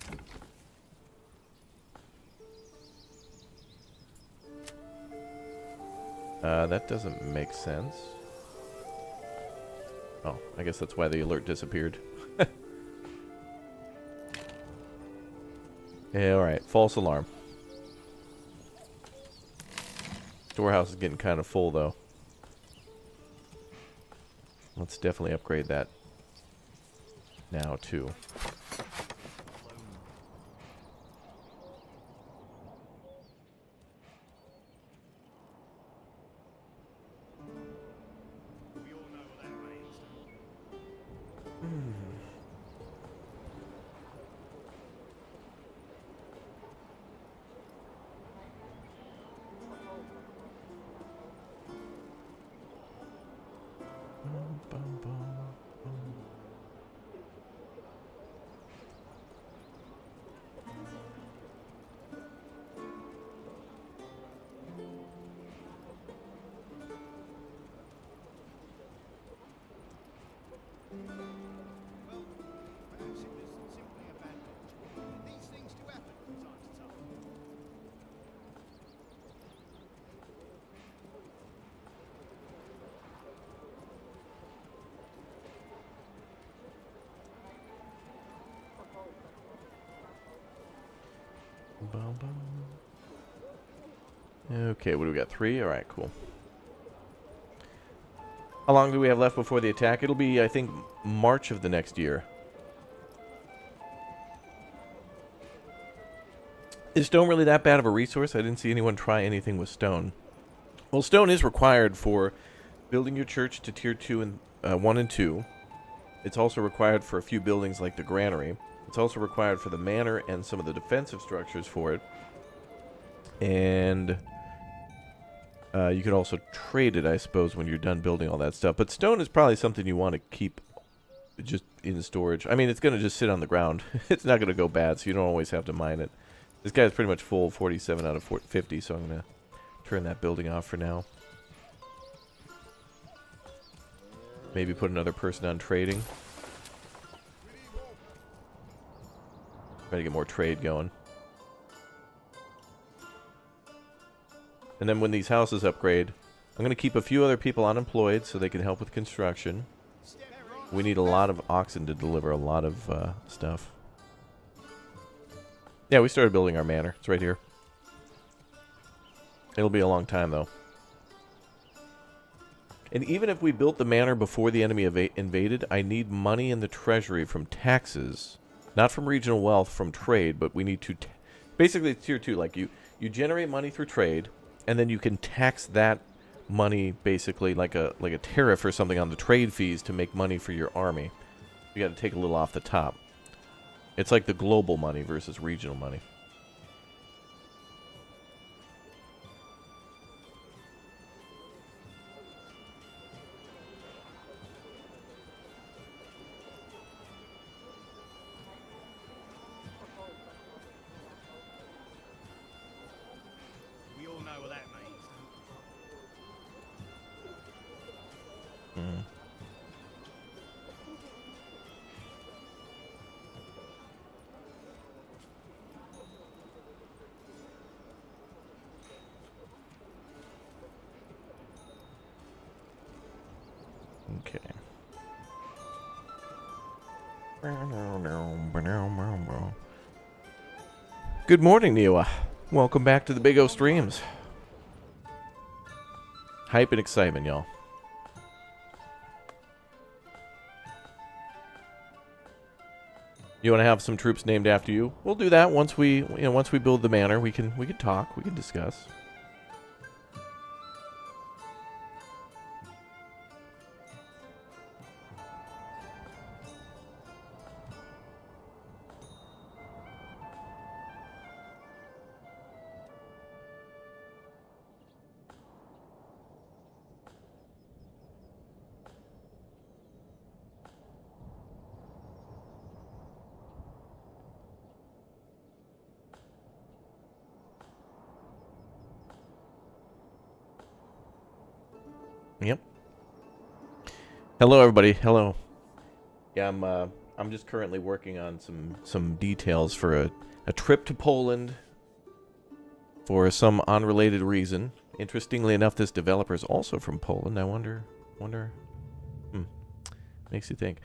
Speaker 1: That doesn't make sense. Oh, I guess that's why the alert disappeared. Yeah, alright. False alarm. Storehouse is getting kind of full, though. Let's definitely upgrade that now, too.
Speaker 2: Perhaps it was simply a bad batch. These things do happen from time to time.
Speaker 1: Okay, what do we got? 3? Alright, cool. How long do we have left before the attack? It'll be, I think, March of the next year. Is stone really that bad of a resource? I didn't see anyone try anything with stone. Well, stone is required for building your church to tier 2 and 1 and 2. It's also required for a few buildings like the granary. It's also required for the manor and some of the defensive structures for it. And you could also trade it, I suppose, when you're done building all that stuff. But stone is probably something you want to keep just in storage. I mean, it's going to just sit on the ground. It's not going to go bad, so you don't always have to mine it. This guy's pretty much full, 47 out of 50, so I'm going to turn that building off for now. Maybe put another person on trading. Try to get more trade going. And then when these houses upgrade, I'm going to keep a few other people unemployed so they can help with construction. We need a lot of oxen to deliver a lot of stuff. Yeah, we started building our manor. It's right here. It'll be a long time, though. And even if we built the manor before the enemy invaded, I need money in the treasury from taxes. Not from regional wealth, from trade, but we need to... Basically, it's tier 2. Like, you generate money through trade, and then you can tax that money, basically, like a tariff or something on the trade fees to make money for your army. You got to take a little off the top. It's like the global money versus regional money.
Speaker 2: We all know what that means.
Speaker 1: Okay. Good morning, Niwa. Welcome back to the Big O streams. Hype and excitement, y'all. You want to have some troops named after you? We'll do that once we, once we build the manor. We can talk. We can discuss. Yep. Hello, everybody. Hello. Yeah, I'm just currently working on some details for a trip to Poland for some unrelated reason. Interestingly enough, this developer is also from Poland. I wonder. Makes you think.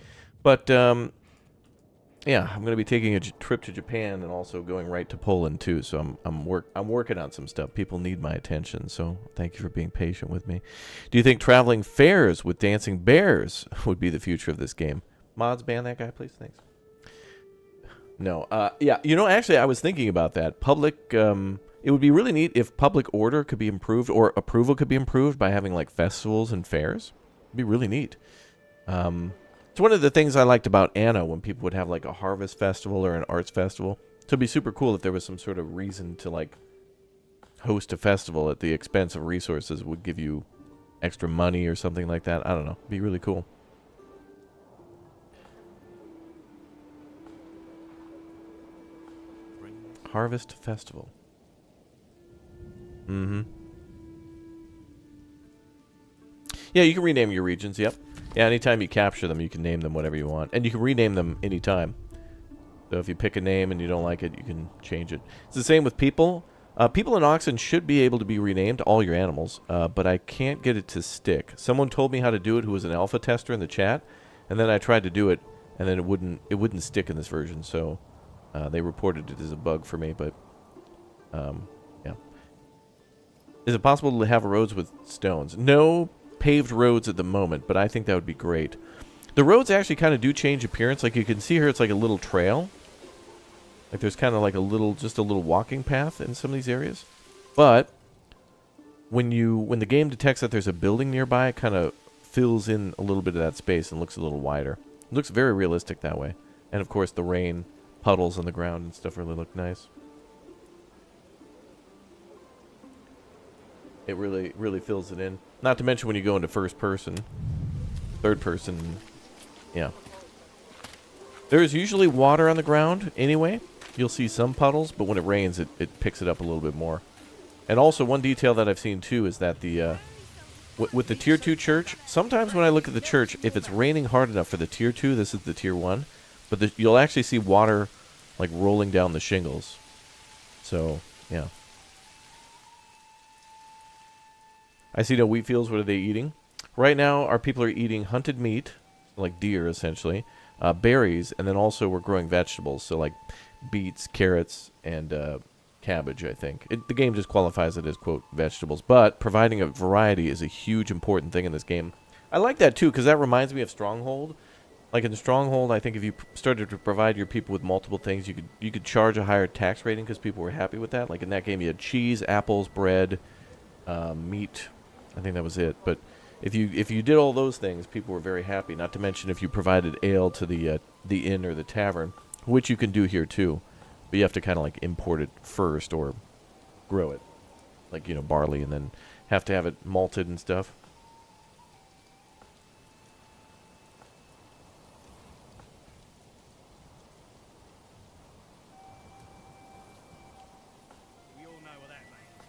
Speaker 1: But yeah, I'm going to be taking a trip to Japan and also going right to Poland too. So I'm working on some stuff. People need my attention. So thank you for being patient with me. Do you think traveling fairs with dancing bears would be the future of this game? Mods, ban that guy, please. Thanks. No. Yeah. Actually, I was thinking about that. Public. It would be really neat if public order could be improved or approval could be improved by having like festivals and fairs. It'd be really neat. It's one of the things I liked about Anna when people would have like a harvest festival or an arts festival. So it'd be super cool if there was some sort of reason to like host a festival at the expense of resources would give you extra money or something like that. I don't know. It'd be really cool. Harvest festival. Mm-hmm. Yeah, you can rename your regions, yep. Yeah, anytime you capture them, you can name them whatever you want. And you can rename them anytime. So if you pick a name and you don't like it, you can change it. It's the same with people. People and oxen should be able to be renamed, all your animals, but I can't get it to stick. Someone told me how to do it who was an alpha tester in the chat, and then I tried to do it, and then it wouldn't stick in this version, so they reported it as a bug for me, but yeah. Is it possible to have roads with stones? No paved roads at the moment, but I think that would be great. The roads actually kind of do change appearance. Like you can see here, it's like a little trail. Like there's kind of like just a little walking path in some of these areas. But when the game detects that there's a building nearby, it kind of fills in a little bit of that space and looks a little wider. It looks very realistic that way. And of course the rain, puddles on the ground and stuff really look nice. It really fills it in. Not to mention when you go into first person, third person, yeah. There's usually water on the ground anyway. You'll see some puddles, but when it rains, it picks it up a little bit more. And also one detail that I've seen too is that the with the tier 2 church, sometimes when I look at the church, if it's raining hard enough for the tier 2, this is the tier 1, but you'll actually see water like rolling down the shingles. So, yeah. I see no wheat fields. What are they eating? Right now, our people are eating hunted meat, like deer, essentially, berries, and then also we're growing vegetables, so like beets, carrots, and cabbage, I think. The game just qualifies it as, quote, vegetables, but providing a variety is a huge important thing in this game. I like that, too, because that reminds me of Stronghold. Like in Stronghold, I think if you started to provide your people with multiple things, you could charge a higher tax rating because people were happy with that. Like in that game, you had cheese, apples, bread, meat. I think that was it. But if you did all those things, people were very happy. Not to mention if you provided ale to the inn or the tavern, which you can do here too, but you have to kind of like import it first or grow it, like barley, and then have to have it malted and stuff.
Speaker 2: We all know what that means.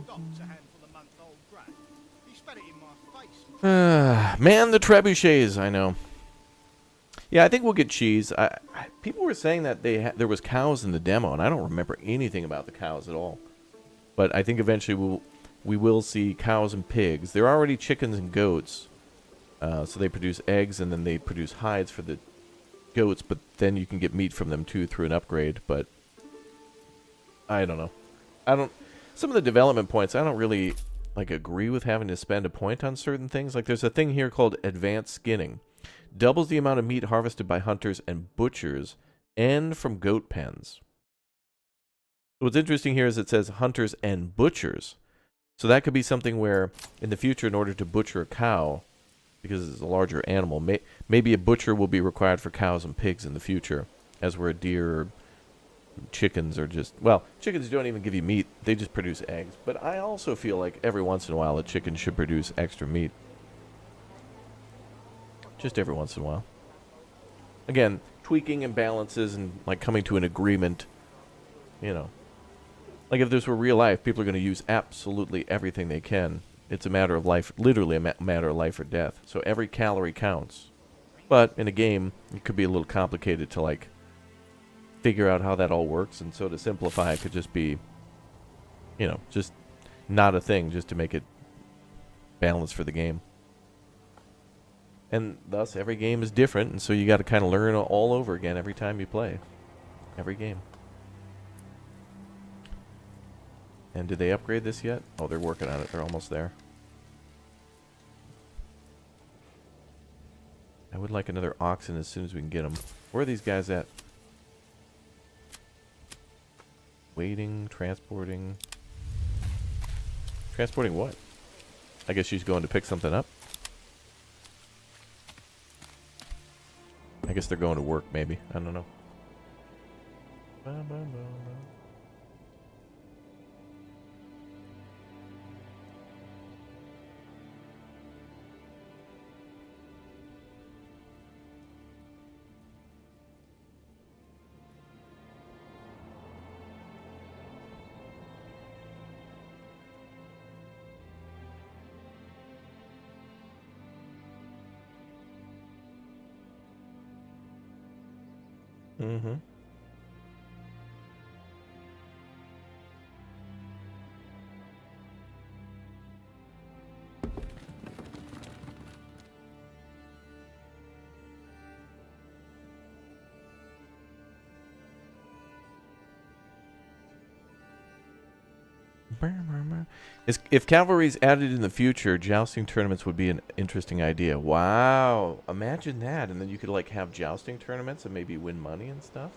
Speaker 2: Doc's a handful of month-old brat. He spat it in my face.
Speaker 1: Man, the trebuchets, I know. Yeah, I think we'll get cheese. People were saying that there was cows in the demo, and I don't remember anything about the cows at all. But I think eventually we will see cows and pigs. There are already chickens and goats. So they produce eggs, and then they produce hides for the goats, but then you can get meat from them too through an upgrade. But I don't know. Some of the development points, I don't really agree with having to spend a point on certain things. Like there's a thing here called advanced skinning. Doubles the amount of meat harvested by hunters and butchers and from goat pens. What's interesting here is it says hunters and butchers. So that could be something where in the future, in order to butcher a cow, because it's a larger animal, maybe a butcher will be required for cows and pigs in the future, as where deer or chickens are just, well, chickens don't even give you meat, they just produce eggs. But I also feel like every once in a while a chicken should produce extra meat. Just every once in a while. Again, tweaking imbalances and coming to an agreement, you know. Like if this were real life, people are going to use absolutely everything they can. It's a matter of life, literally a matter of life or death. So every calorie counts. But in a game, it could be a little complicated to figure out how that all works. And so to simplify, it could just be, you know, just not a thing, just to make it balanced for the game. And thus, every game is different, and so you got to kind of learn all over again every time you play. Every game. And did they upgrade this yet? Oh, they're working on it. They're almost there. I would like another oxen as soon as we can get them. Where are these guys at? Waiting, transporting. Transporting what? I guess she's going to pick something up. I guess they're going to work, maybe. I don't know. Mm-hmm. If cavalry's added in the future, jousting tournaments would be an interesting idea. Wow. Imagine that. And then you could have jousting tournaments and maybe win money and stuff.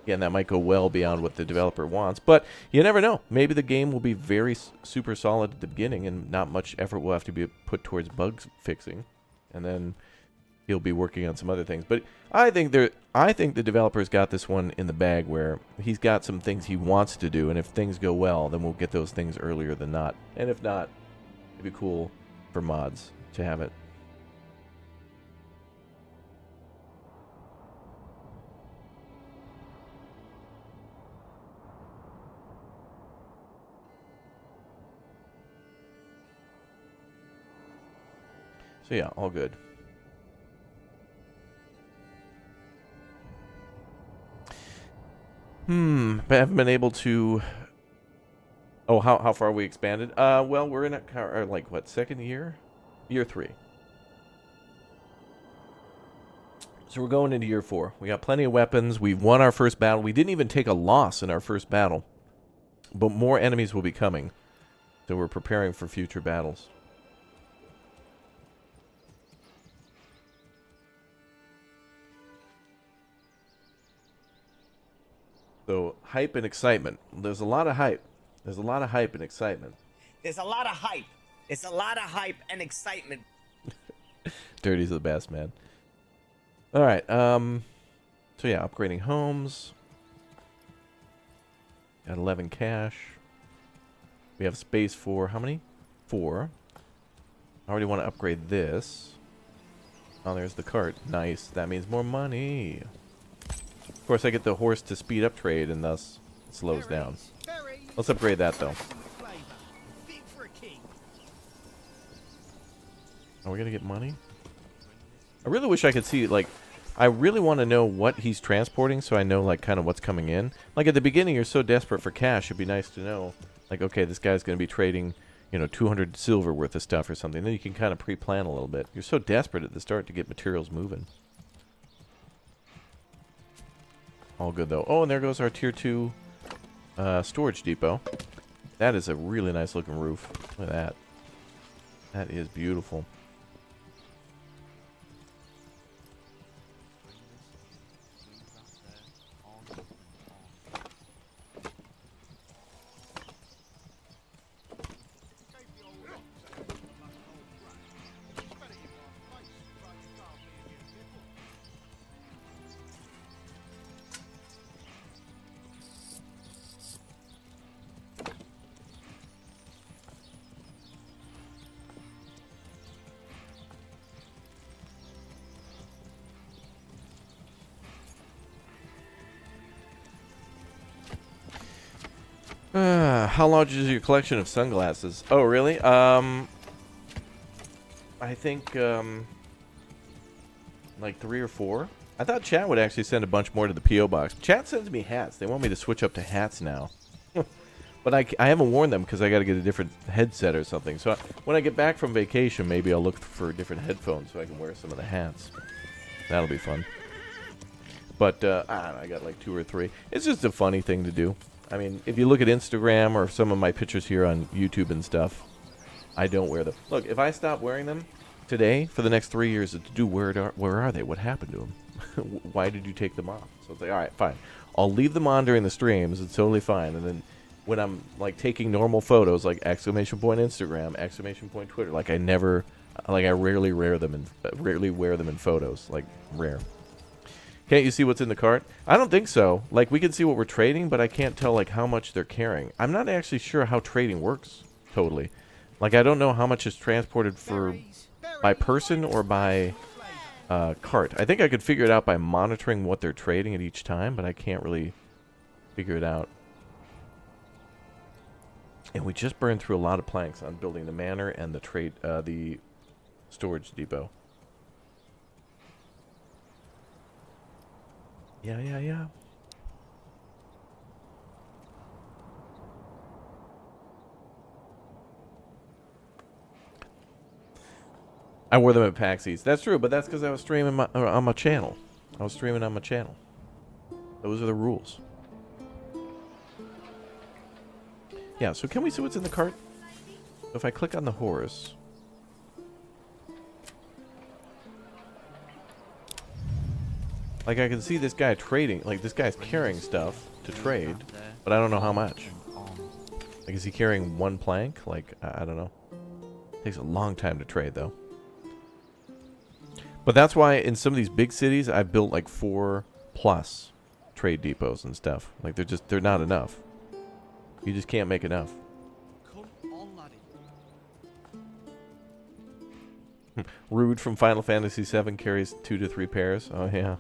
Speaker 1: Again, that might go well beyond what the developer wants. But you never know. Maybe the game will be very super solid at the beginning and not much effort will have to be put towards bug fixing. And then he'll be working on some other things. But I think the developer's got this one in the bag where he's got some things he wants to do, and if things go well, then we'll get those things earlier than not. And if not, it'd be cool for mods to have it. So yeah, all good. But I haven't been able to... Oh, how far we expanded? Well, we're in what, second year? Year 3. So we're going into year 4. We got plenty of weapons. We've won our first battle. We didn't even take a loss in our first battle. But more enemies will be coming. So we're preparing for future battles. So, hype and excitement. There's a lot of hype. There's a lot of hype and excitement.
Speaker 3: There's a lot of hype. It's a lot of hype and excitement.
Speaker 1: Dirty's the best, man. Alright, so yeah, upgrading homes. Got 11 cash. We have space for how many? 4. I already want to upgrade this. Oh, there's the cart. Nice. That means more money. Of course, I get the horse to speed up trade, and thus it slows down. Let's upgrade that, though. Are we gonna get money? I really wish I could see, like, I really want to know what he's transporting so I know, like, kind of what's coming in. Like, at the beginning, you're so desperate for cash, it'd be nice to know, like, okay, this guy's going to be trading, you know, 200 silver worth of stuff or something. Then you can kind of pre-plan a little bit. You're so desperate at the start to get materials moving. All good, though. Oh, and there goes our Tier 2 storage depot. That is a really nice looking roof. Look at that. That is beautiful. How large is your collection of sunglasses? Oh, really? I think, like 3 or 4. I thought chat would actually send a bunch more to the P.O. box. Chat sends me hats. They want me to switch up to hats now. But I haven't worn them because I got to get a different headset or something. So when I get back from vacation, maybe I'll look for different headphones so I can wear some of the hats. That'll be fun. But, I don't know, I got like 2 or 3. It's just a funny thing to do. I mean, if you look at Instagram or some of my pictures here on YouTube and stuff, I don't wear them. Look, if I stop wearing them today for the next 3 years, where are they? What happened to them? Why did you take them off? So it's like, all right, fine. I'll leave them on during the streams. It's totally fine. And then when I'm like taking normal photos, like exclamation point Instagram, exclamation point Twitter, like I rarely wear them in photos, like rare. Can't you see what's in the cart? I don't think so. Like, we can see what we're trading, but I can't tell, like, how much they're carrying. I'm not actually sure how trading works, totally. Like, I don't know how much is transported by person or by cart. I think I could figure it out by monitoring what they're trading at each time, but I can't really figure it out. And we just burned through a lot of planks on building the manor and the storage depot. Yeah. I wore them at PAX East. That's true, but that's because I was streaming on my channel. I was streaming on my channel. Those are the rules. Yeah, so can we see what's in the cart? If I click on the horse... Like, I can see this guy trading. Like, this guy's carrying stuff to trade, but I don't know how much. Like, is he carrying 1 plank? Like, I don't know. Takes a long time to trade, though. But that's why in some of these big cities, I've built, like, 4+ trade depots and stuff. Like, they're not enough. You just can't make enough. Rude from Final Fantasy VII carries 2 to 3 pairs. Oh, yeah.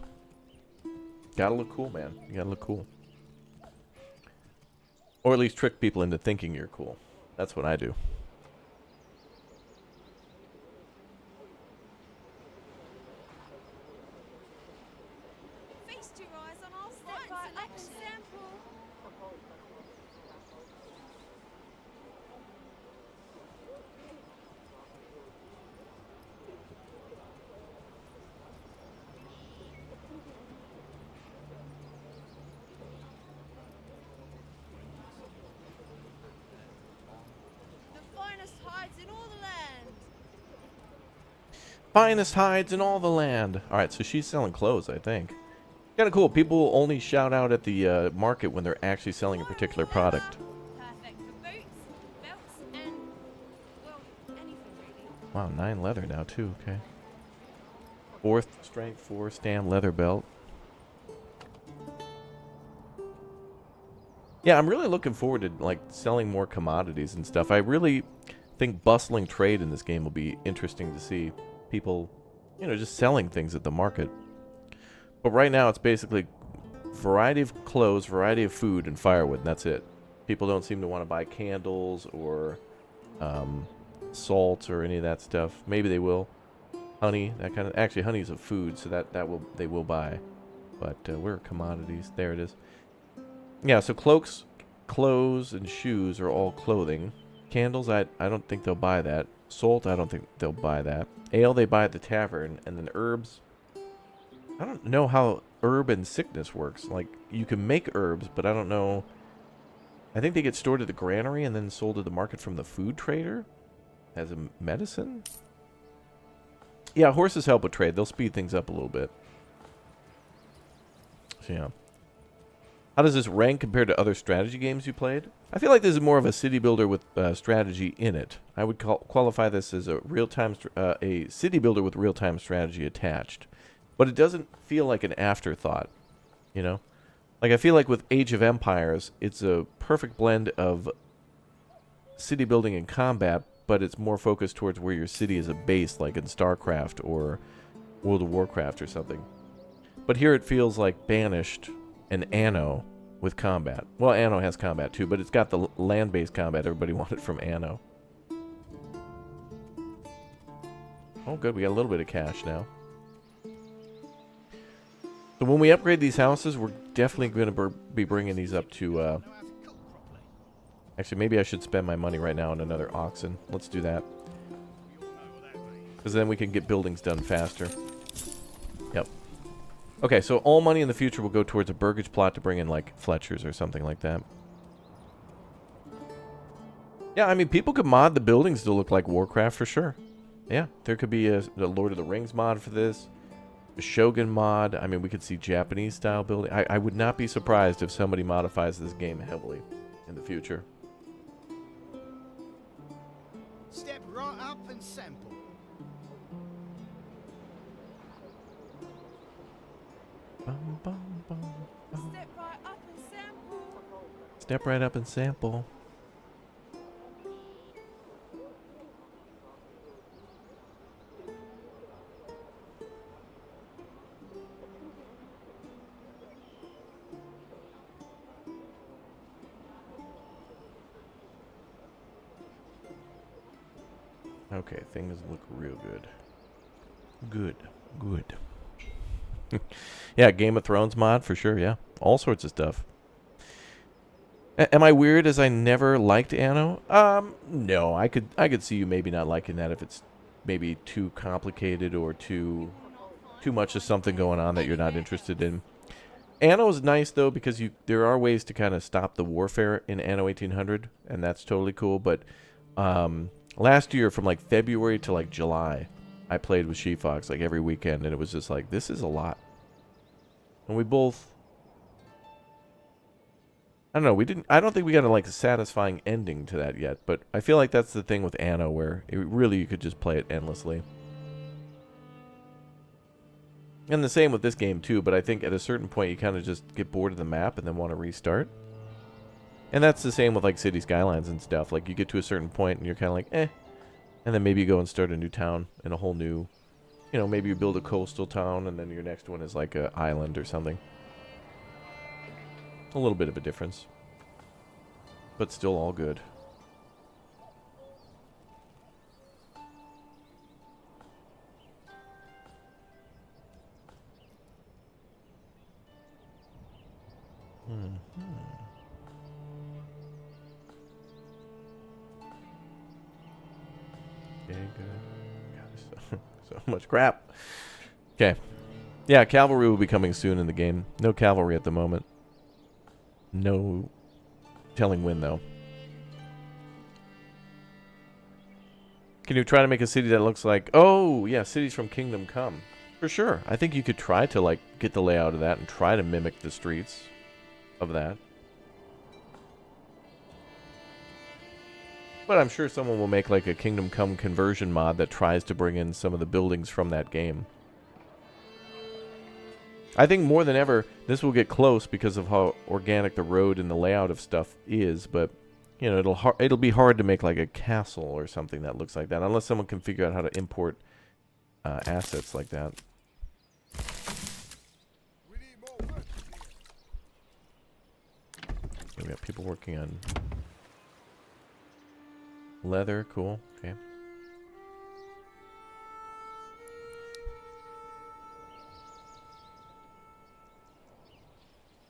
Speaker 1: Gotta look cool, man. You gotta look cool. Or at least trick people into thinking you're cool. That's what I do.
Speaker 4: Feast your eyes on our fine selection. Sample.
Speaker 1: Finest hides in all the land. Alright, so she's selling clothes, I think. Kind of cool. People only shout out at the market when they're actually selling a particular product.
Speaker 4: Perfect for boots, belts, and, well, anything really.
Speaker 1: Wow, 9 leather now, too. Okay. 4th strength, 4 stam leather belt. Yeah, I'm really looking forward to, like, selling more commodities and stuff. I really think bustling trade in this game will be interesting to see. People, you know, just selling things at the market. But right now it's basically variety of clothes, variety of food, and firewood, and that's it. People don't seem to want to buy candles or salt or any of that stuff. Maybe they will. Honey, that kind of... Actually, honey is a food, so they will buy. But where are commodities? There it is. Yeah, so cloaks, clothes, and shoes are all clothing. Candles, I don't think they'll buy that. Salt, I don't think they'll buy that. Ale, they buy at the tavern. And then herbs... I don't know how herb and sickness works. Like, you can make herbs, but I don't know... I think they get stored at the granary and then sold at the market from the food trader as a medicine. Yeah, horses help with trade. They'll speed things up a little bit. So, yeah. How does this rank compared to other strategy games you played? I feel like this is more of a city builder with strategy in it. I would qualify this as a a city builder with real-time strategy attached. But it doesn't feel like an afterthought, you know? Like, I feel like with Age of Empires, it's a perfect blend of city building and combat, but it's more focused towards where your city is a base, like in StarCraft or World of Warcraft or something. But here it feels like Banished and Anno with combat. Well, Anno has combat too, but it's got the land-based combat everybody wanted from Anno. Oh, good. We got a little bit of cash now. So when we upgrade these houses, we're definitely going to be bringing these up to...
Speaker 2: Know how to cook properly.
Speaker 1: Actually, maybe I should spend my money right now on another oxen. Let's do that.
Speaker 2: You all know what that means.
Speaker 1: Because then we can get buildings done faster. Yep. Okay, so all money in the future will go towards a burgage plot to bring in, like, Fletchers or something like that. Yeah, I mean, people could mod the buildings to look like Warcraft for sure. Yeah, there could be a Lord of the Rings mod for this. A Shogun mod. I mean, we could see Japanese style building. I would not be surprised if somebody modifies this game heavily in the future.
Speaker 2: Step right up and sample.
Speaker 1: Bum, bum, bum, bum.
Speaker 4: Step right up and sample.
Speaker 1: Step right up and sample. Okay, things look real good. Good. Yeah, Game of Thrones mod for sure, yeah. All sorts of stuff. Am I weird as I never liked Anno? No, I could see you maybe not liking that if it's maybe too complicated or too much of something going on that you're not interested in. Anno is nice though because there are ways to kind of stop the warfare in Anno 1800, and that's totally cool, but last year, from like February to like July, I played with Sheefox like every weekend, and it was just like, this is a lot. And we both, I don't know, I don't think we got a like a satisfying ending to that yet, but I feel like that's the thing with Anno, where you could just play it endlessly. And the same with this game too, but I think at a certain point you kind of just get bored of the map and then want to restart. And that's the same with like City Skylines and stuff. Like you get to a certain point and you're kind of like, eh. And then maybe you go and start a new town in a whole new, you know, maybe you build a coastal town and then your next one is like an island or something. A little bit of a difference. But still all good. Okay, good. God, so much crap. Okay. Yeah, cavalry will be coming soon in the game. No cavalry at the moment. No telling when, though. Can you try to make a city that looks like... Oh, yeah, cities from Kingdom Come. For sure. I think you could try to, like, get the layout of that and try to mimic the streets of that. But I'm sure someone will make like a Kingdom Come conversion mod that tries to bring in some of the buildings from that game. I think more than ever, this will get close because of how organic the road and the layout of stuff is. But, you know, it'll be hard to make like a castle or something that looks like that. Unless someone can figure out how to import assets like that.
Speaker 2: We need more work here.
Speaker 1: We got people working on leather. Cool. Okay.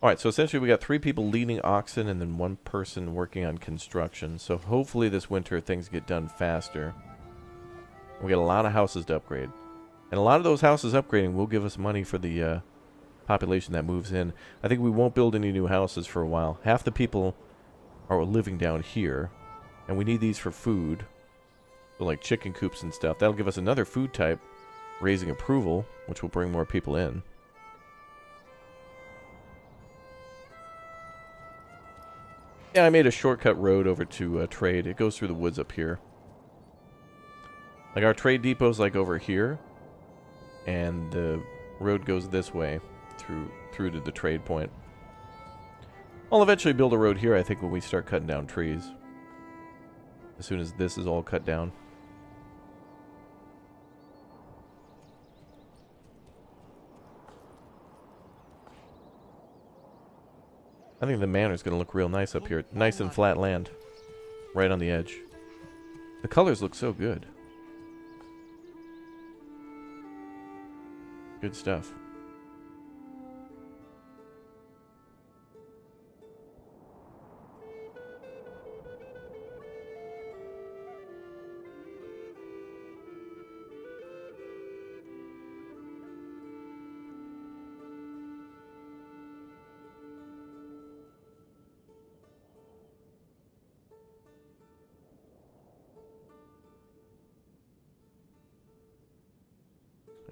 Speaker 1: Alright, so essentially we got 3 people leading oxen and then 1 person working on construction. So hopefully this winter things get done faster. We got a lot of houses to upgrade. And a lot of those houses upgrading will give us money for the population that moves in. I think we won't build any new houses for a while. Half the people are living down here. And we need these for food. So like chicken coops and stuff. That'll give us another food type, raising approval, which will bring more people in. Yeah, I made a shortcut road over to trade. It goes through the woods up here. Like our trade depot's like over here. And the road goes this way through to the trade point. I'll eventually build a road here, I think, when we start cutting down trees. As soon as this is all cut down. I think the manor's going to look real nice up here. Nice and flat land. Right on the edge. The colors look so good. Good stuff.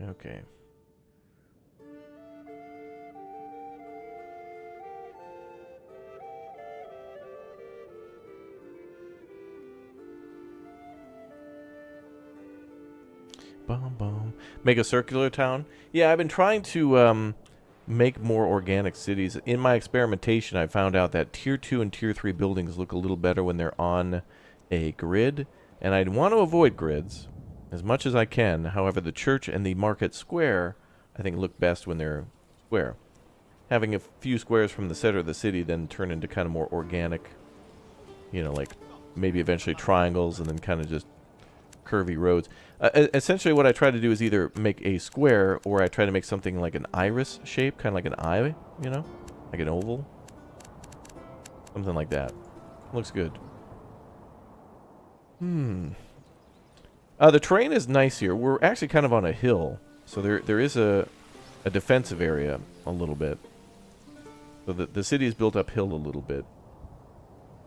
Speaker 1: Okay. Bum, bum. Make a circular town? Yeah, I've been trying to make more organic cities. In my experimentation, I found out that Tier 2 and Tier 3 buildings look a little better when they're on a grid, and I'd want to avoid grids as much as I can. However, the church and the market square, I think, look best when they're square. Having a few squares from the center of the city then turn into kind of more organic, you know, like maybe eventually triangles and then kind of just curvy roads. Essentially what I try to do is either make a square or I try to make something like an iris shape, kind of like an eye, you know, like an oval. Something like that. Looks good. The terrain is nice here. We're actually kind of on a hill, so there is a defensive area a little bit. So the city is built uphill a little bit.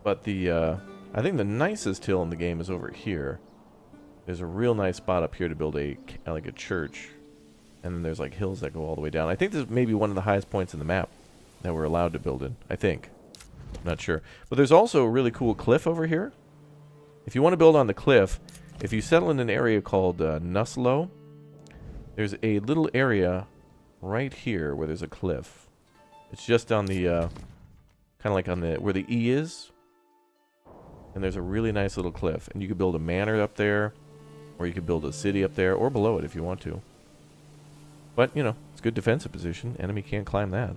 Speaker 1: But I think the nicest hill in the game is over here. There's a real nice spot up here to build like a church. And then there's like hills that go all the way down. I think this is maybe one of the highest points in the map that we're allowed to build in. I think. I'm not sure. But there's also a really cool cliff over here. If you want to build on the cliff, if you settle in an area called Nuslo, there's a little area right here where there's a cliff. It's just on the, kind of like on the, where the E is. And there's a really nice little cliff. And you could build a manor up there. Or you could build a city up there, or below it if you want to. But, you know, it's a good defensive position. Enemy can't climb that.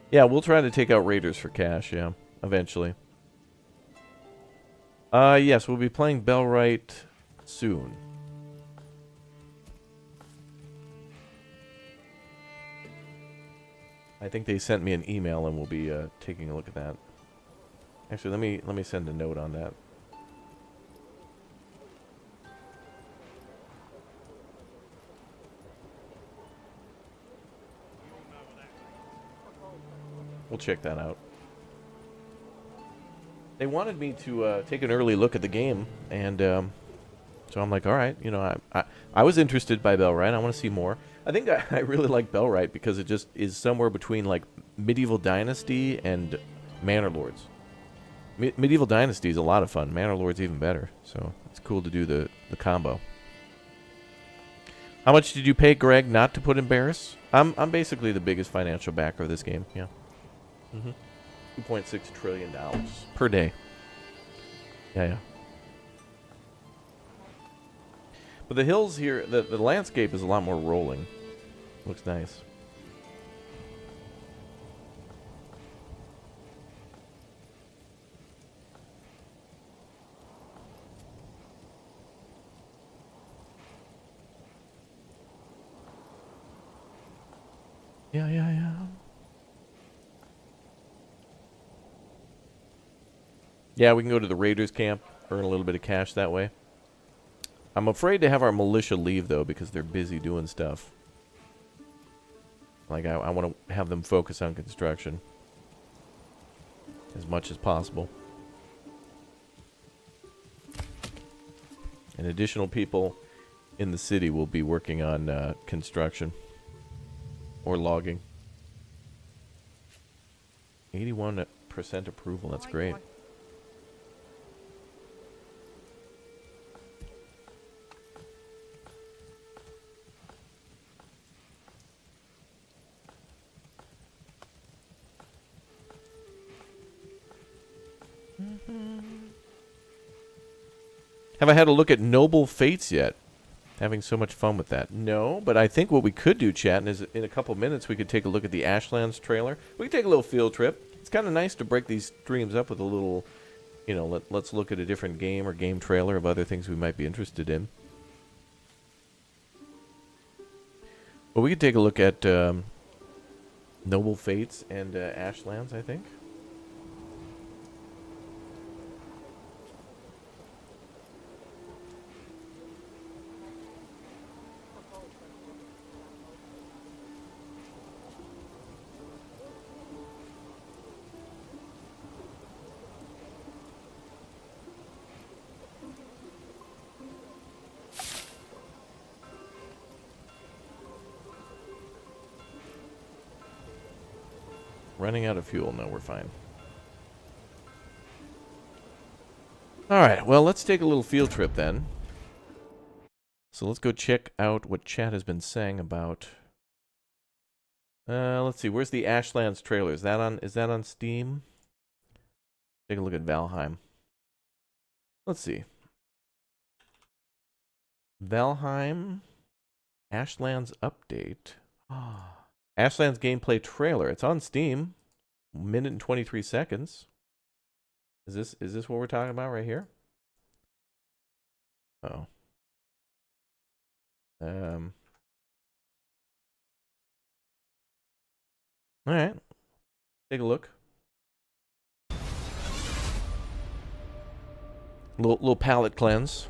Speaker 1: Yeah, we'll try to take out raiders for cash, yeah, eventually. Yes, we'll be playing Bellwright soon. I think they sent me an email and we'll be taking a look at that. Actually, let me send a note on that. We'll check that out. They wanted me to take an early look at the game, and so I'm like, all right, you know, I was interested by Bellwright. I want to see more. I think I really like Bellwright because it just is somewhere between like Medieval Dynasty and Manor Lords. Medieval Dynasty is a lot of fun. Manor Lords even better. So it's cool to do the combo. How much did you pay Greg not to put in Barris? I'm basically the biggest financial backer of this game. Yeah. $2.6 trillion per day. Yeah. But the hills here, the landscape is a lot more rolling. Looks nice. Yeah. Yeah, we can go to the Raiders camp, earn a little bit of cash that way. I'm afraid to have our militia leave, though, because they're busy doing stuff. Like, I want to have them focus on construction as much as possible. And additional people in the city will be working on construction or logging. 81% approval, that's great. Have I had a look at Noble Fates yet? Having so much fun with that. No, but I think what we could do, chat, is in a couple minutes we could take a look at the Ashlands trailer. We could take a little field trip. It's kind of nice to break these streams up with a little, you know, let's look at a different game or game trailer of other things we might be interested in. But we could take a look at Noble Fates and Ashlands, I think. Running out of fuel. No, we're fine. Alright, well, let's take a little field trip then. So let's go check out what chat has been saying about... let's see, where's the Ashlands trailer? Is that on Steam? Take a look at Valheim. Let's see. Valheim Ashlands update. Ashlands gameplay trailer. It's on Steam. Minute and 23 seconds. Is this what we're talking about right here? Oh. All right. Take a look. Little palate cleanse.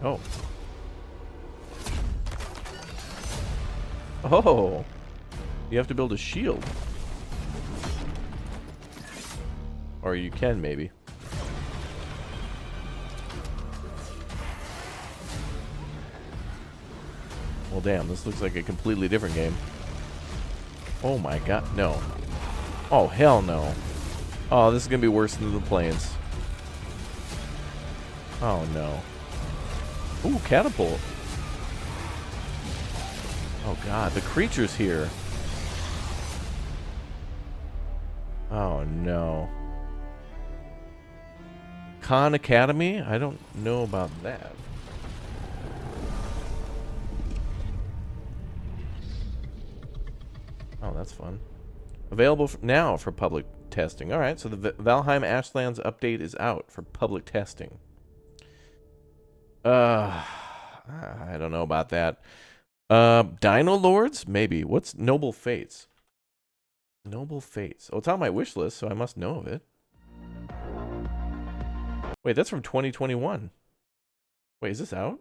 Speaker 1: Oh. Oh. You have to build a shield. Or you can, maybe. Well, damn, this looks like a completely different game. Oh my god, no. Oh, hell no. Oh, this is gonna be worse than the planes. Oh, no. Ooh, catapult. Oh god, the creature's here. Oh no. Khan Academy? I don't know about that. Oh, that's fun. Available now for public testing. Alright, so the Valheim Ashlands update is out for public testing. I don't know about that. Dino Lords? Maybe. What's Noble Fates? Noble Fates. Oh, it's on my wish list, so I must know of it. Wait, that's from 2021. Wait, is this out?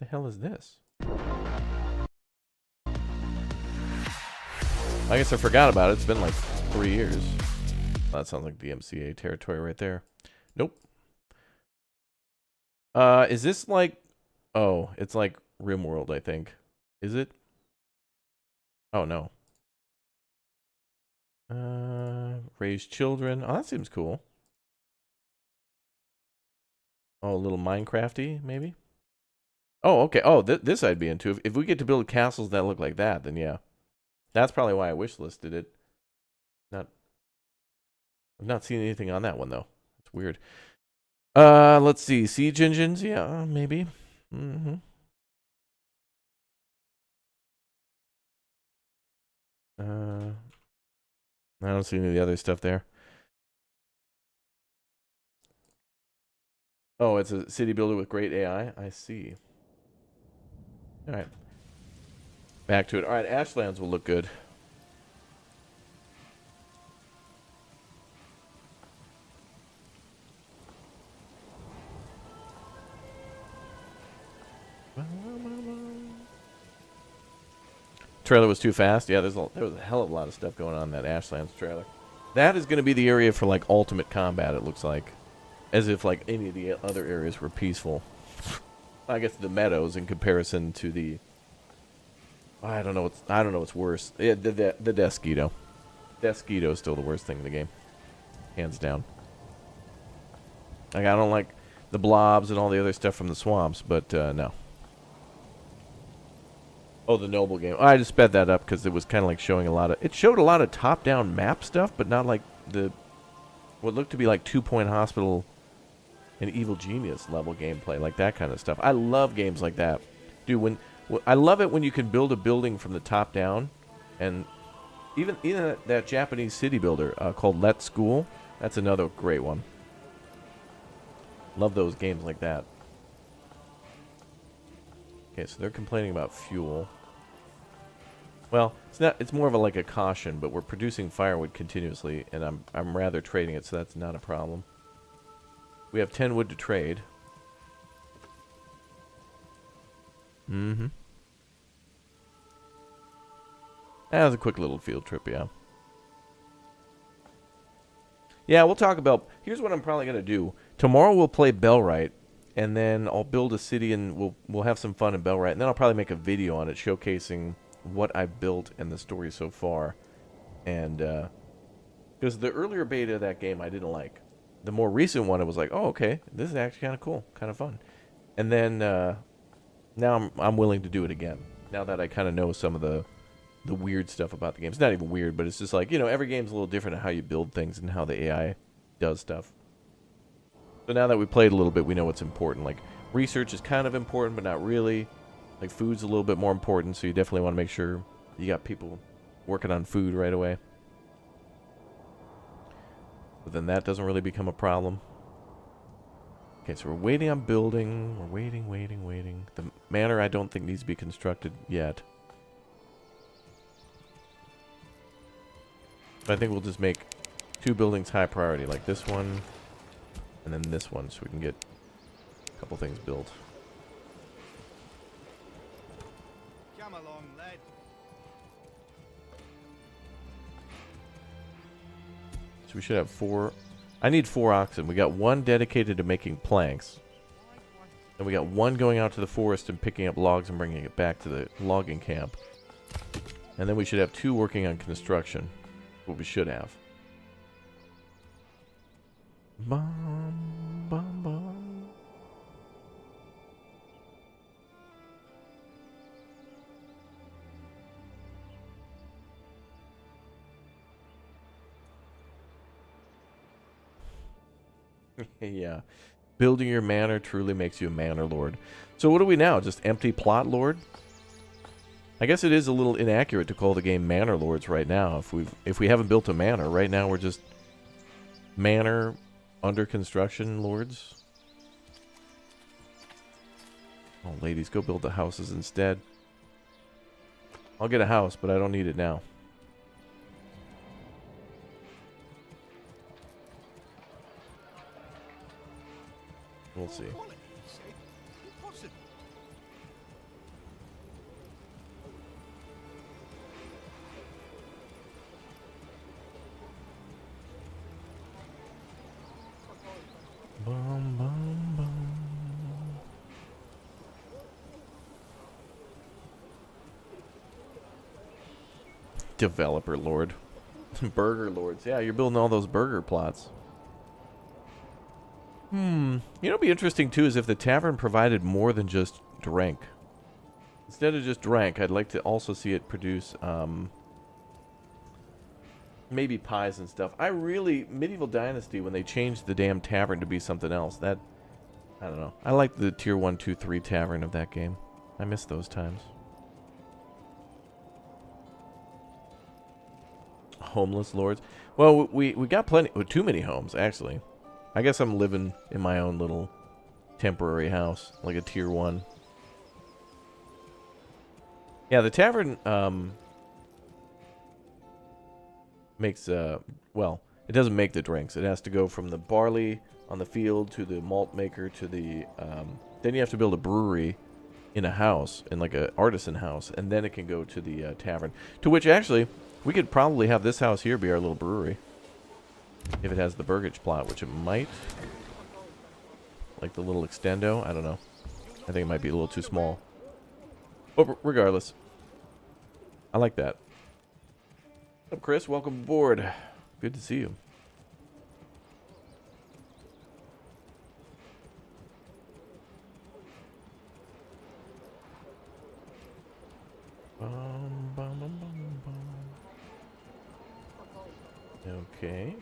Speaker 1: The hell is this? I guess I forgot about it. It's been like 3 years. Well, that sounds like DMCA territory right there. Nope. Is this like... Oh, it's like RimWorld, I think. Is it? Oh, no. Raise children. Oh, that seems cool. Oh, a little Minecrafty, maybe? Oh, okay. Oh, this I'd be into. If we get to build castles that look like that, then yeah. That's probably why I wishlisted it. I've not seen anything on that one, though. It's weird. Let's see. Siege engines? Yeah, maybe. Mm-hmm. I don't see any of the other stuff there. Oh, it's a city builder with great AI? I see. Alright. Back to it. Alright, Ashlands will look good. Trailer was too fast. Yeah, there was a hell of a lot of stuff going on in that Ashlands trailer. That is going to be the area for like ultimate combat. It looks like, as if like any of the other areas were peaceful. I guess the meadows in comparison to the. I don't know what's worse. Yeah, the Desquito. Desquito is still the worst thing in the game, hands down. Like I don't like the blobs and all the other stuff from the swamps, but no. Oh, the Noble game. I just sped that up because it was kind of like showing a lot of... It showed a lot of top-down map stuff, but not like the... What looked to be like 2 Point Hospital and Evil Genius level gameplay. Like that kind of stuff. I love games like that. Dude, I love it when you can build a building from the top down. And even that Japanese city builder called Let's School. That's another great one. Love those games like that. Okay, so they're complaining about fuel. Well, it's not. It's more of like a caution, but we're producing firewood continuously, and I'm rather trading it, so that's not a problem. We have 10 wood to trade. Mm-hmm. That was a quick little field trip, yeah. Yeah, we'll talk about... Here's what I'm probably going to do. Tomorrow we'll play Bellwright, and then I'll build a city, and we'll have some fun in Bellwright, and then I'll probably make a video on it showcasing what I've built and the story so far. And, because the earlier beta of that game I didn't like. The more recent one, it was like, oh, okay, this is actually kind of cool, kind of fun. And then, now I'm willing to do it again. Now that I kind of know some of the weird stuff about the game. It's not even weird, but it's just like, you know, every game's a little different in how you build things and how the AI does stuff. So now that we played a little bit, we know what's important. Like, research is kind of important, but not really. Like, food's a little bit more important, so you definitely want to make sure you got people working on food right away. But then that doesn't really become a problem. Okay, so we're waiting on building. We're waiting. The manor I don't think needs to be constructed yet. But I think we'll just make 2 buildings high priority, like this one and then this one, so we can get a couple things built.
Speaker 2: Come along, lad.
Speaker 1: So we should have 4. I need 4 oxen. We got 1 dedicated to making planks. And we got 1 going out to the forest and picking up logs and bringing it back to the logging camp. And then we should have 2 working on construction. What we should have. Bum, bum, bum. Yeah. Building your manor truly makes you a manor lord. So what are we now? Just empty plot lord? I guess it is a little inaccurate to call the game Manor Lords right now. If we haven't built a manor, right now we're just manor under construction lords. Oh, ladies, go build the houses instead. I'll get a house, but I don't need it now. We'll see.
Speaker 2: Quality, you say? Impossible.
Speaker 1: Bum, bum, bum. Developer lord. Burger lords. Yeah, you're building all those burger plots. You know what'd be interesting too is if the tavern provided more than just drink. Instead of just drink, I'd like to also see it produce maybe pies and stuff. Medieval Dynasty, when they changed the damn tavern to be something else, I don't know. I like the tier 1, 2, 3 tavern of that game. I miss those times. homeless lords. Well, we got plenty, too many homes, actually. I guess I'm living in my own little temporary house, like a tier 1. Yeah, the tavern makes, well, it doesn't make the drinks. It has to go from the barley on the field to the malt maker to the, then you have to build a brewery in a house, in like a artisan house, and then it can go to the tavern. To which, actually, we could probably have this house here be our little brewery. If it has the burgage plot, which it might. Like the little extendo, I don't know. I think it might be a little too small. But regardless, I like that. What's up, Chris? Welcome aboard. Good to see you. Okay.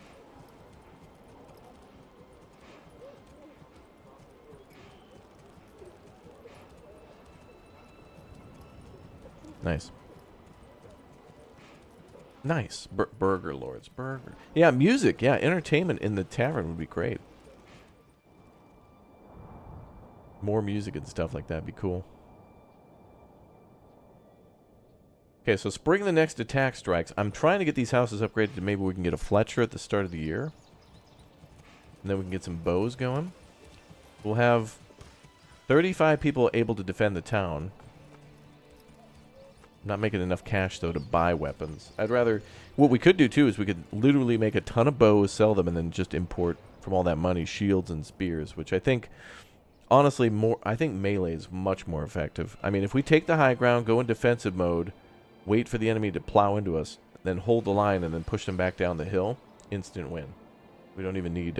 Speaker 1: Nice. Nice. Burger Lords. Burger. Yeah, music. Yeah, entertainment in the tavern would be great. More music and stuff like that would be cool. Okay, so spring the next attack strikes. I'm trying to get these houses upgraded to maybe we can get a Fletcher at the start of the year. And then we can get some bows going. We'll have 35 people able to defend the town. I'm not making enough cash, though, to buy weapons. I'd rather... What we could do, too, is we could literally make a ton of bows, sell them, and then just import from all that money shields and spears, which I think... Honestly, I think melee is much more effective. I mean, if we take the high ground, go in defensive mode... Wait for the enemy to plow into us, then hold the line, and then push them back down the hill. Instant win. We don't even need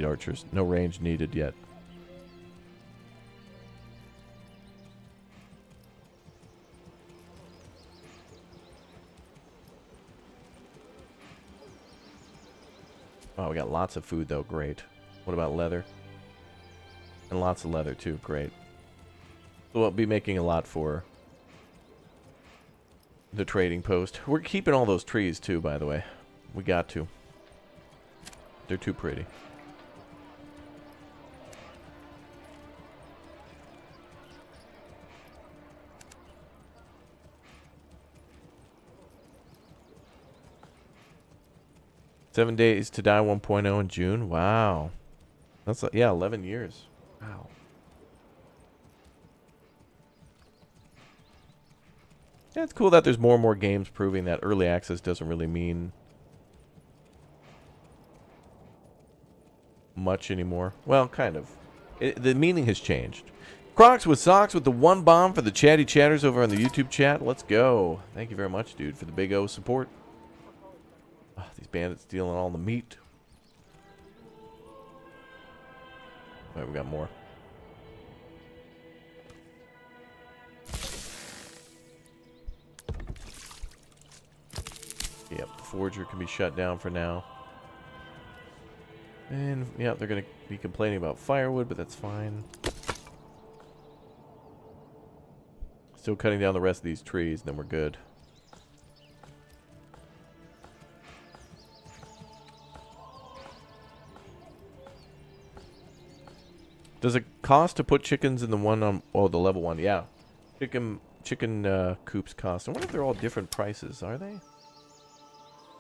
Speaker 1: archers. No range needed yet. Oh, we got lots of food though. Great. What about leather? And lots of leather too. Great. So we'll be making a lot for the trading post. We're keeping all those trees too, by the way. We got to. They're too pretty. Seven days to die 1.0 in June. Wow. That's like, yeah, 11 years. Wow. Yeah, it's cool that there's more and more games proving that early access doesn't really mean much anymore. Well, kind of. The meaning has changed. Crocs with socks with the one bomb for the chatty chatters over on the YouTube chat. Let's go. Thank you very much, dude, for the big O support. Oh, these bandits stealing all the meat. All right, we got more. Yep, the forger can be shut down for now. And, yeah, they're going to be complaining about firewood, but that's fine. Still cutting down the rest of these trees, and then we're good. Does it cost to put chickens in the one on... Oh, the level one, yeah. Chicken coops cost. I wonder if they're all different prices, are they?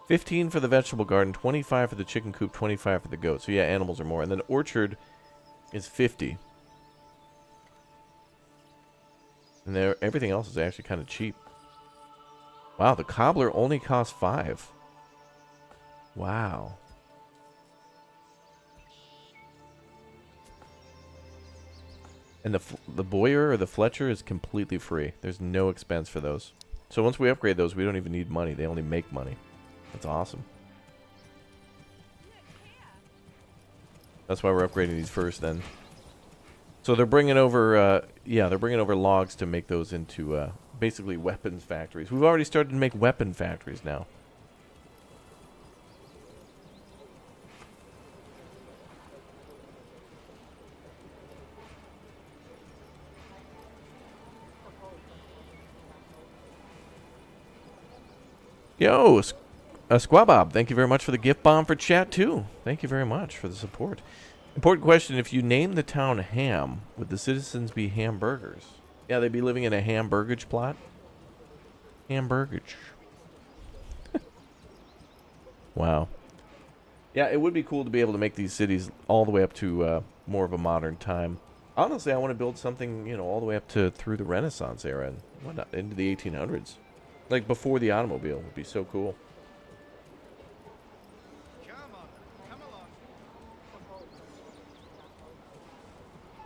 Speaker 1: 15 for the vegetable garden, 25 for the chicken coop, 25 for the goat. So yeah, animals are more. And then orchard is 50. And there, everything else is actually kind of cheap. Wow, the cobbler only costs 5. Wow. And the boyer or the Fletcher is completely free. There's no expense for those. So once we upgrade those, we don't even need money. They only make money. That's awesome. That's why we're upgrading these first then. So they're bringing over, yeah, they're bringing over logs to make those into basically weapons factories. We've already started to make weapon factories now. Yo, Squabob, thank you very much for the gift bomb for chat, too. Thank you very much for the support. Important question. If you name the town Ham, would the citizens be hamburgers? Yeah, they'd be living in a hamburgage plot. Hamburgage. Wow. Yeah, it would be cool to be able to make these cities all the way up to more of a modern time. Honestly, I want to build something, you know, all the way up to through the Renaissance era and whatnot, into the 1800s. Like before the automobile would be so cool.
Speaker 2: Come on, come along.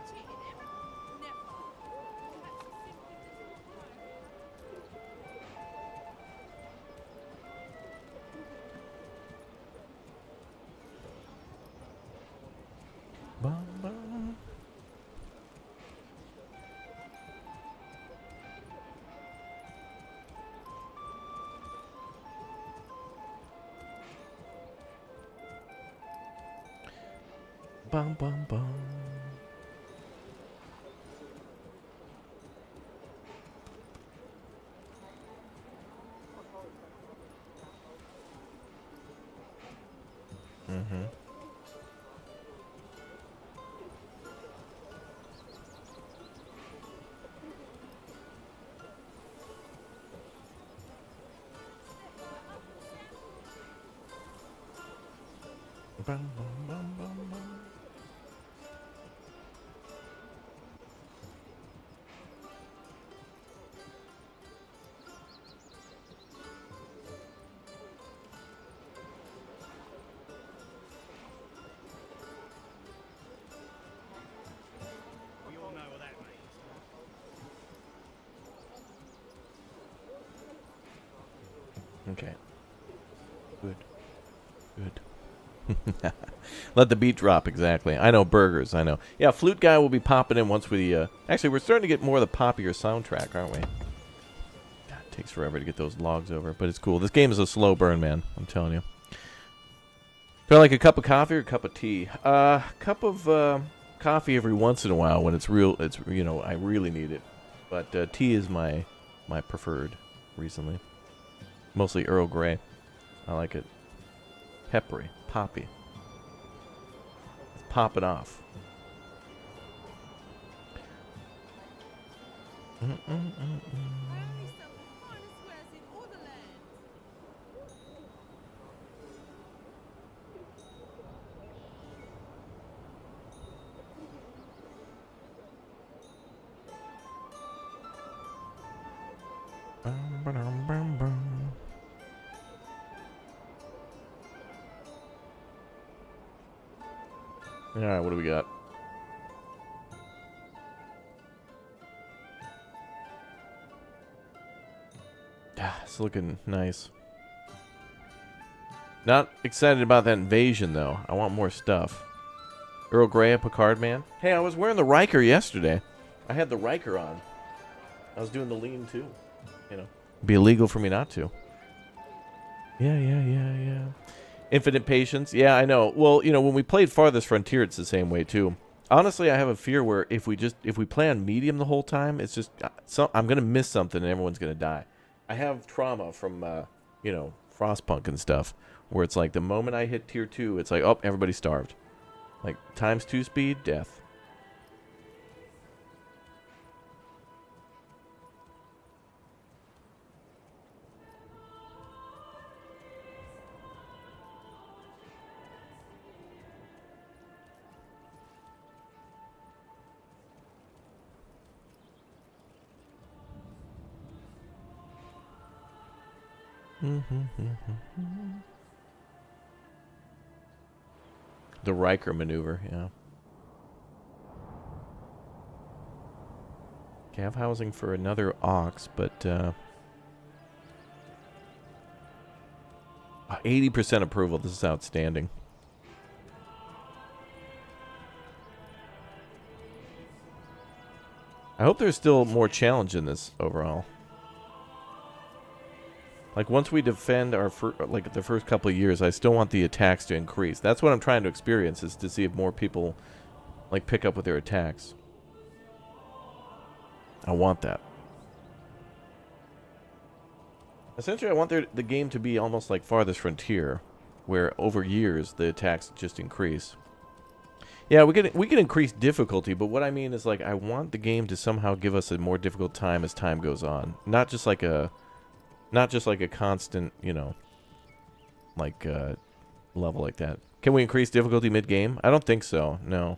Speaker 4: Cheating him? Never. Perhaps he simply
Speaker 1: Bum, bum. Bum, bum, bum. Mm-hmm. Bum, bum, bum, bum, bum.
Speaker 2: We all know what that means.
Speaker 1: Okay. Good. Good. Let the beat drop, exactly. I know, burgers, I know. Yeah, Flute Guy will be popping in once we... Actually, we're starting to get more of the poppier soundtrack, aren't we? God, it takes forever to get those logs over, but it's cool. This game is a slow burn, man. I'm telling you. Do I like a cup of coffee or a cup of tea? Cup of coffee every once in a while when it's real... you know, I really need it. But tea is my preferred recently. Mostly Earl Grey. I like it. Peppery. Poppy. Pop it off.
Speaker 4: Buy yourself the finest wares in all the land.
Speaker 1: Bum, ba-dum, bum, bum. Alright, what do we got? Ah, it's looking nice. Not excited about that invasion, though. I want more stuff. Earl Grey, a Picard man. Hey, I was wearing the Riker yesterday. I had the Riker on. I was doing the lean, too. You know, it'd be illegal for me not to. Yeah. Infinite patience. Yeah, I know. Well, you know, when we played Farthest Frontier, it's the same way, too. Honestly, I have a fear where if we play on medium the whole time, it's just... I'm going to miss something and everyone's going to die. I have trauma from, you know, Frostpunk and stuff, where it's like the moment I hit tier 2, it's like, oh, everybody's starved. Like, times 2 speed, death. The Riker maneuver, yeah. Cav housing for another Ox, but 80% approval. This is outstanding. I hope there's still more challenge in this overall. Like, once we defend our like the first couple of years, I still want the attacks to increase. That's what I'm trying to experience, is to see if more people, like, pick up with their attacks. I want that. Essentially, I want the game to be almost like Farthest Frontier, where over years the attacks just increase. Yeah, we can increase difficulty, but what I mean is like I want the game to somehow give us a more difficult time as time goes on, not just like a constant, you know, like level like that. Can we increase difficulty mid-game? I don't think so. No.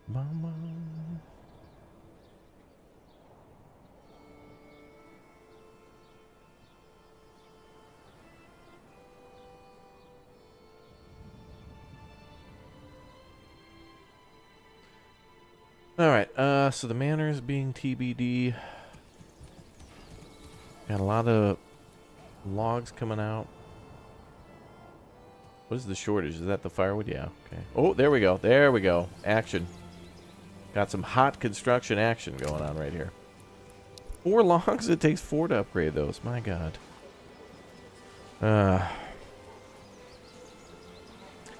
Speaker 1: Mama. Alright, so the manor is being TBD. Got a lot of logs coming out. What is the shortage? Is that the firewood? Yeah, okay. Oh, there we go. There we go. Action. Got some hot construction action going on right here. 4 logs? It takes 4 to upgrade those. My god. Has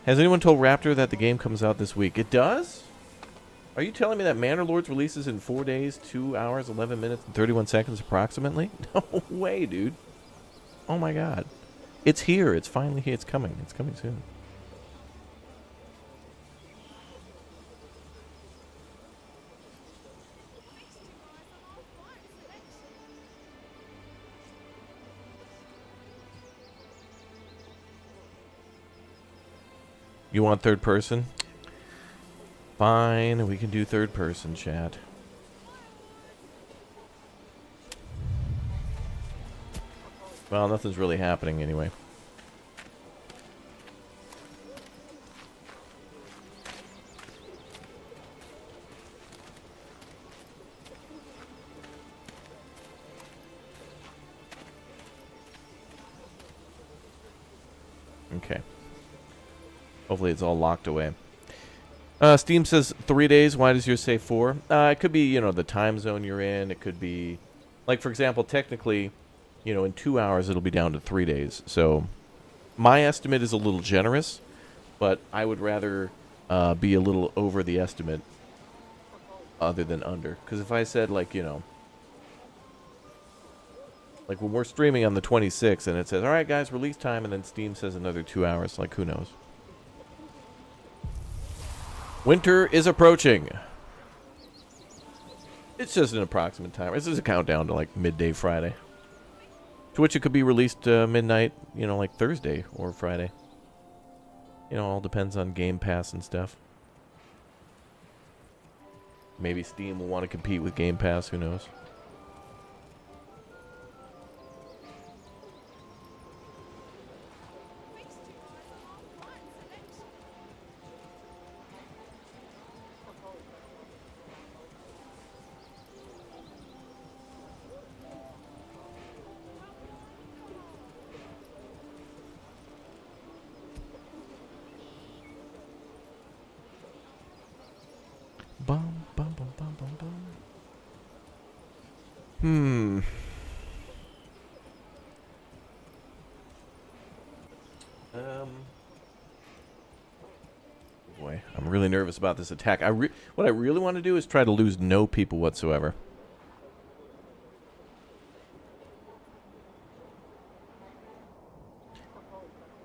Speaker 1: anyone told Raptor that the game comes out this week? It does? Are you telling me that Manor Lords releases in 4 days, 2 hours, 11 minutes, and 31 seconds approximately? No way, dude. Oh my god. It's here. It's finally here. It's coming. It's coming soon. You want third person? Fine, we can do third person, chat. Well, nothing's really happening anyway. Okay. Hopefully it's all locked away. Steam says 3 days. Why does yours say 4? It could be, you know, the time zone you're in. It could be, like, for example, technically, you know, in 2 hours it'll be down to 3 days. So my estimate is a little generous, but I would rather be a little over the estimate other than under. Because if I said, like, you know, like when we're streaming on the 26th and it says, all right, guys, release time, and then Steam says another 2 hours, like, who knows? Winter is approaching. It's just an approximate time. This is a countdown to like midday Friday. To which it could be released midnight, you know, like Thursday or Friday. You know, all depends on Gamepass and stuff. Maybe Steam will want to compete with Gamepass, who knows? Bum, bum, bum, bum, bum, bum. Boy, I'm really nervous about this attack. What I really want to do is try to lose no people whatsoever.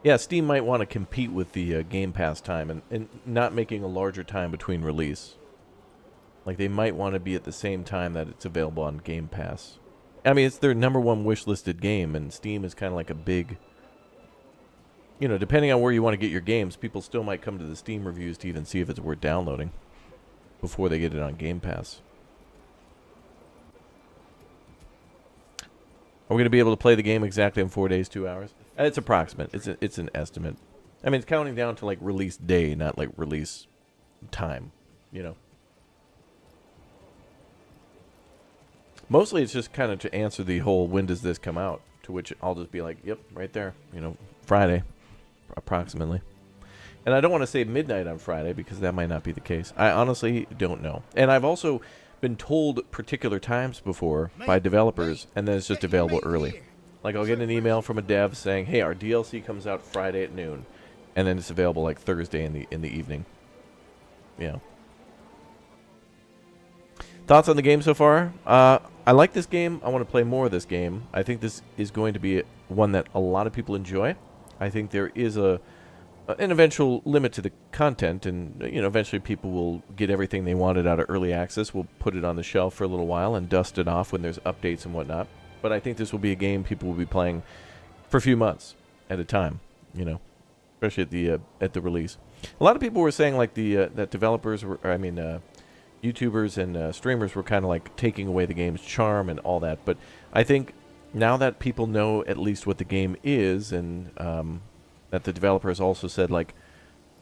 Speaker 1: Yeah, Steam might want to compete with the Game Pass time and not making a larger time between release. Like, they might want to be at the same time that it's available on Game Pass. I mean, it's their #1 wish-listed game, and Steam is kind of like a big... You know, depending on where you want to get your games, people still might come to the Steam reviews to even see if it's worth downloading before they get it on Game Pass. Are we going to be able to play the game exactly in 4 days, 2 hours? It's approximate. It's an estimate. I mean, it's counting down to, like, release day, not, like, release time, you know. Mostly it's just kind of to answer the whole when does this come out, to which I'll just be like, yep, right there, you know, Friday, approximately. And I don't want to say midnight on Friday because that might not be the case. I honestly don't know. And I've also been told particular times before by developers, and then it's just available early. Like I'll get an email from a dev saying, hey, our DLC comes out Friday at noon, and then it's available like Thursday in the evening. Yeah. Thoughts on the game so far? I like this game. I want to play more of this game. I think this is going to be one that a lot of people enjoy. I think there is an eventual limit to the content, and you know, eventually people will get everything they wanted out of early access. We'll put it on the shelf for a little while and dust it off when there's updates and whatnot. But I think this will be a game people will be playing for a few months at a time, you know, especially at the release. A lot of people were saying like that developers were, YouTubers and streamers were kind of like taking away the game's charm and all that. But I think now that people know at least what the game is, and that the developers also said, like,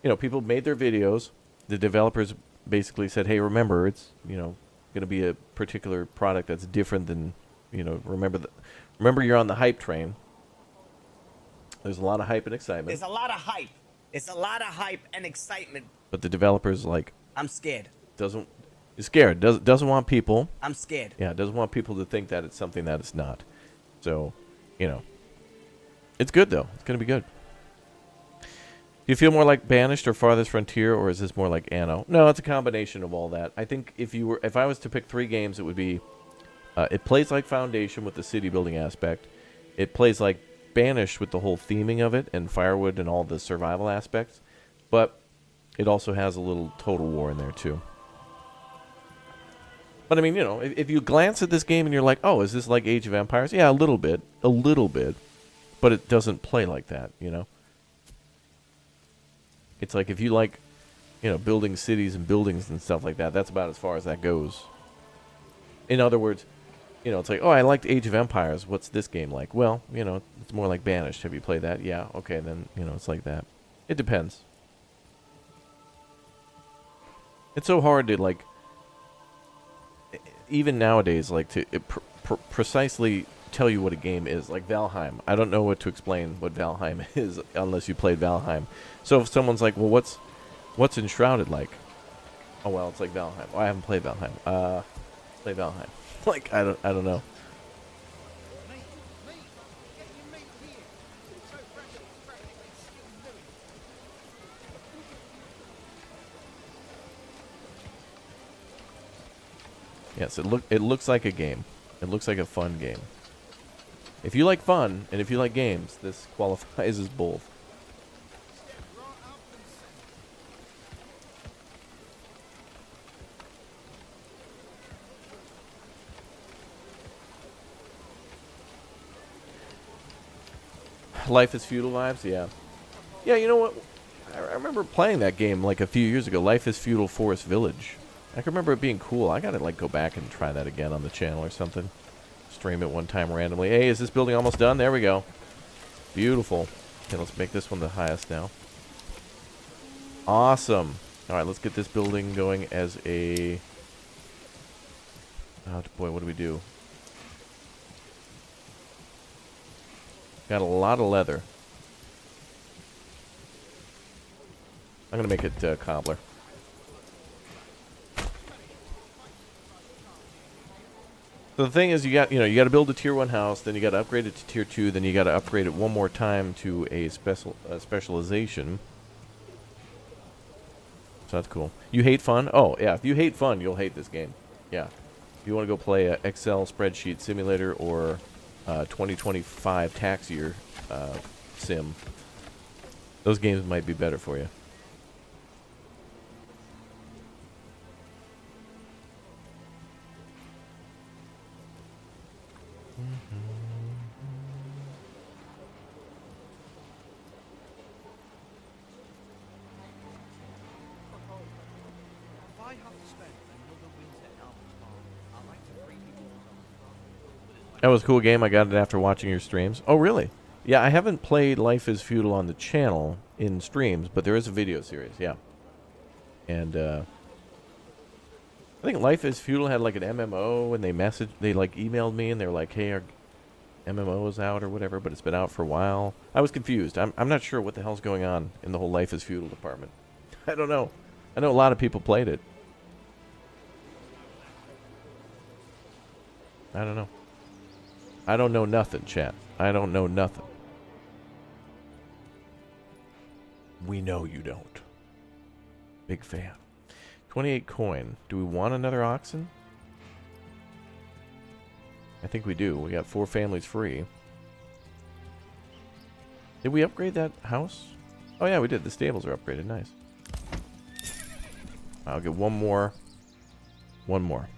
Speaker 1: you know, people made their videos. The developers basically said, hey, remember, it's, you know, going to be a particular product that's different than, you know, remember you're on the hype train. There's a lot of hype and excitement.
Speaker 3: There's a lot of hype. It's a lot of hype and excitement.
Speaker 1: But the developers, like,
Speaker 3: I'm scared.
Speaker 1: Is scared. Doesn't want people.
Speaker 3: I'm scared.
Speaker 1: Yeah, doesn't want people to think that it's something that it's not. So, you know, it's good though. It's gonna be good. Do you feel more like Banished or Farthest Frontier, or is this more like Anno? No, it's a combination of all that. I think if I was to pick 3 games, it would be, it plays like Foundation with the city building aspect. It plays like Banished with the whole theming of it and Firewood and all the survival aspects, but it also has a little Total War in there too. But I mean, you know, if you glance at this game and you're like, oh, is this like Age of Empires? Yeah, a little bit, but it doesn't play like that, you know? It's like if you like, you know, building cities and buildings and stuff like that, that's about as far as that goes. In other words, you know, it's like, oh, I liked Age of Empires. What's this game like? Well, you know, it's more like Banished. Have you played that? Yeah, okay, then, you know, it's like that. It depends. It's so hard to, like, even nowadays, like, to precisely tell you what a game is. Like Valheim. I don't know what to explain what Valheim is unless you played Valheim. So if someone's like, well, what's Enshrouded like? Oh, well, it's like Valheim. Oh, I haven't played Valheim. Play Valheim. Like, I don't know. Yes, it looks like a game. It looks like a fun game. If you like fun, and if you like games, this qualifies as both. Life is Feudal vibes, yeah. Yeah, you know what? I remember playing that game like a few years ago. Life is Feudal Forest Village. I can remember it being cool. I gotta like go back and try that again on the channel or something. Stream it one time randomly. Hey, is this building almost done? There we go. Beautiful. Okay, let's make this one the highest now. Awesome. Alright, let's get this building going as a... Oh boy, what do we do? Got a lot of leather. I'm gonna make it cobbler. So the thing is, you got to build a tier 1 house, then you got to upgrade it to tier 2, then you got to upgrade it one more time to a specialization. So that's cool. You hate fun? Oh yeah, if you hate fun, you'll hate this game. Yeah. If you want to go play a Excel spreadsheet simulator or 2025 tax year sim, those games might be better for you. That was a cool game. I got it after watching your streams. Oh, really? Yeah, I haven't played Life is Feudal on the channel in streams, but there is a video series, yeah. And I think Life is Feudal had like an MMO, and they like emailed me, and they were like, "Hey, our MMO is out or whatever," but it's been out for a while. I was confused. I'm not sure what the hell's going on in the whole Life is Feudal department. I don't know. I know a lot of people played it. I don't know. I don't know nothing, chat. I don't know nothing. We know you don't. Big fan. 28 coin. Do we want another oxen? I think we do. We got 4 families free. Did we upgrade that house? Oh yeah, we did. The stables are upgraded. Nice. I'll get one more. One more.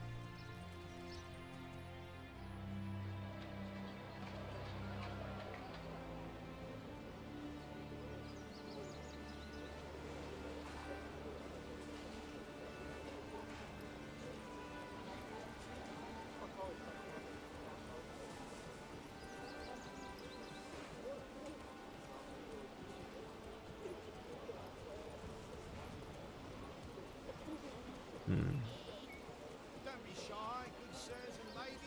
Speaker 2: Don't be shy, good sirs and ladies.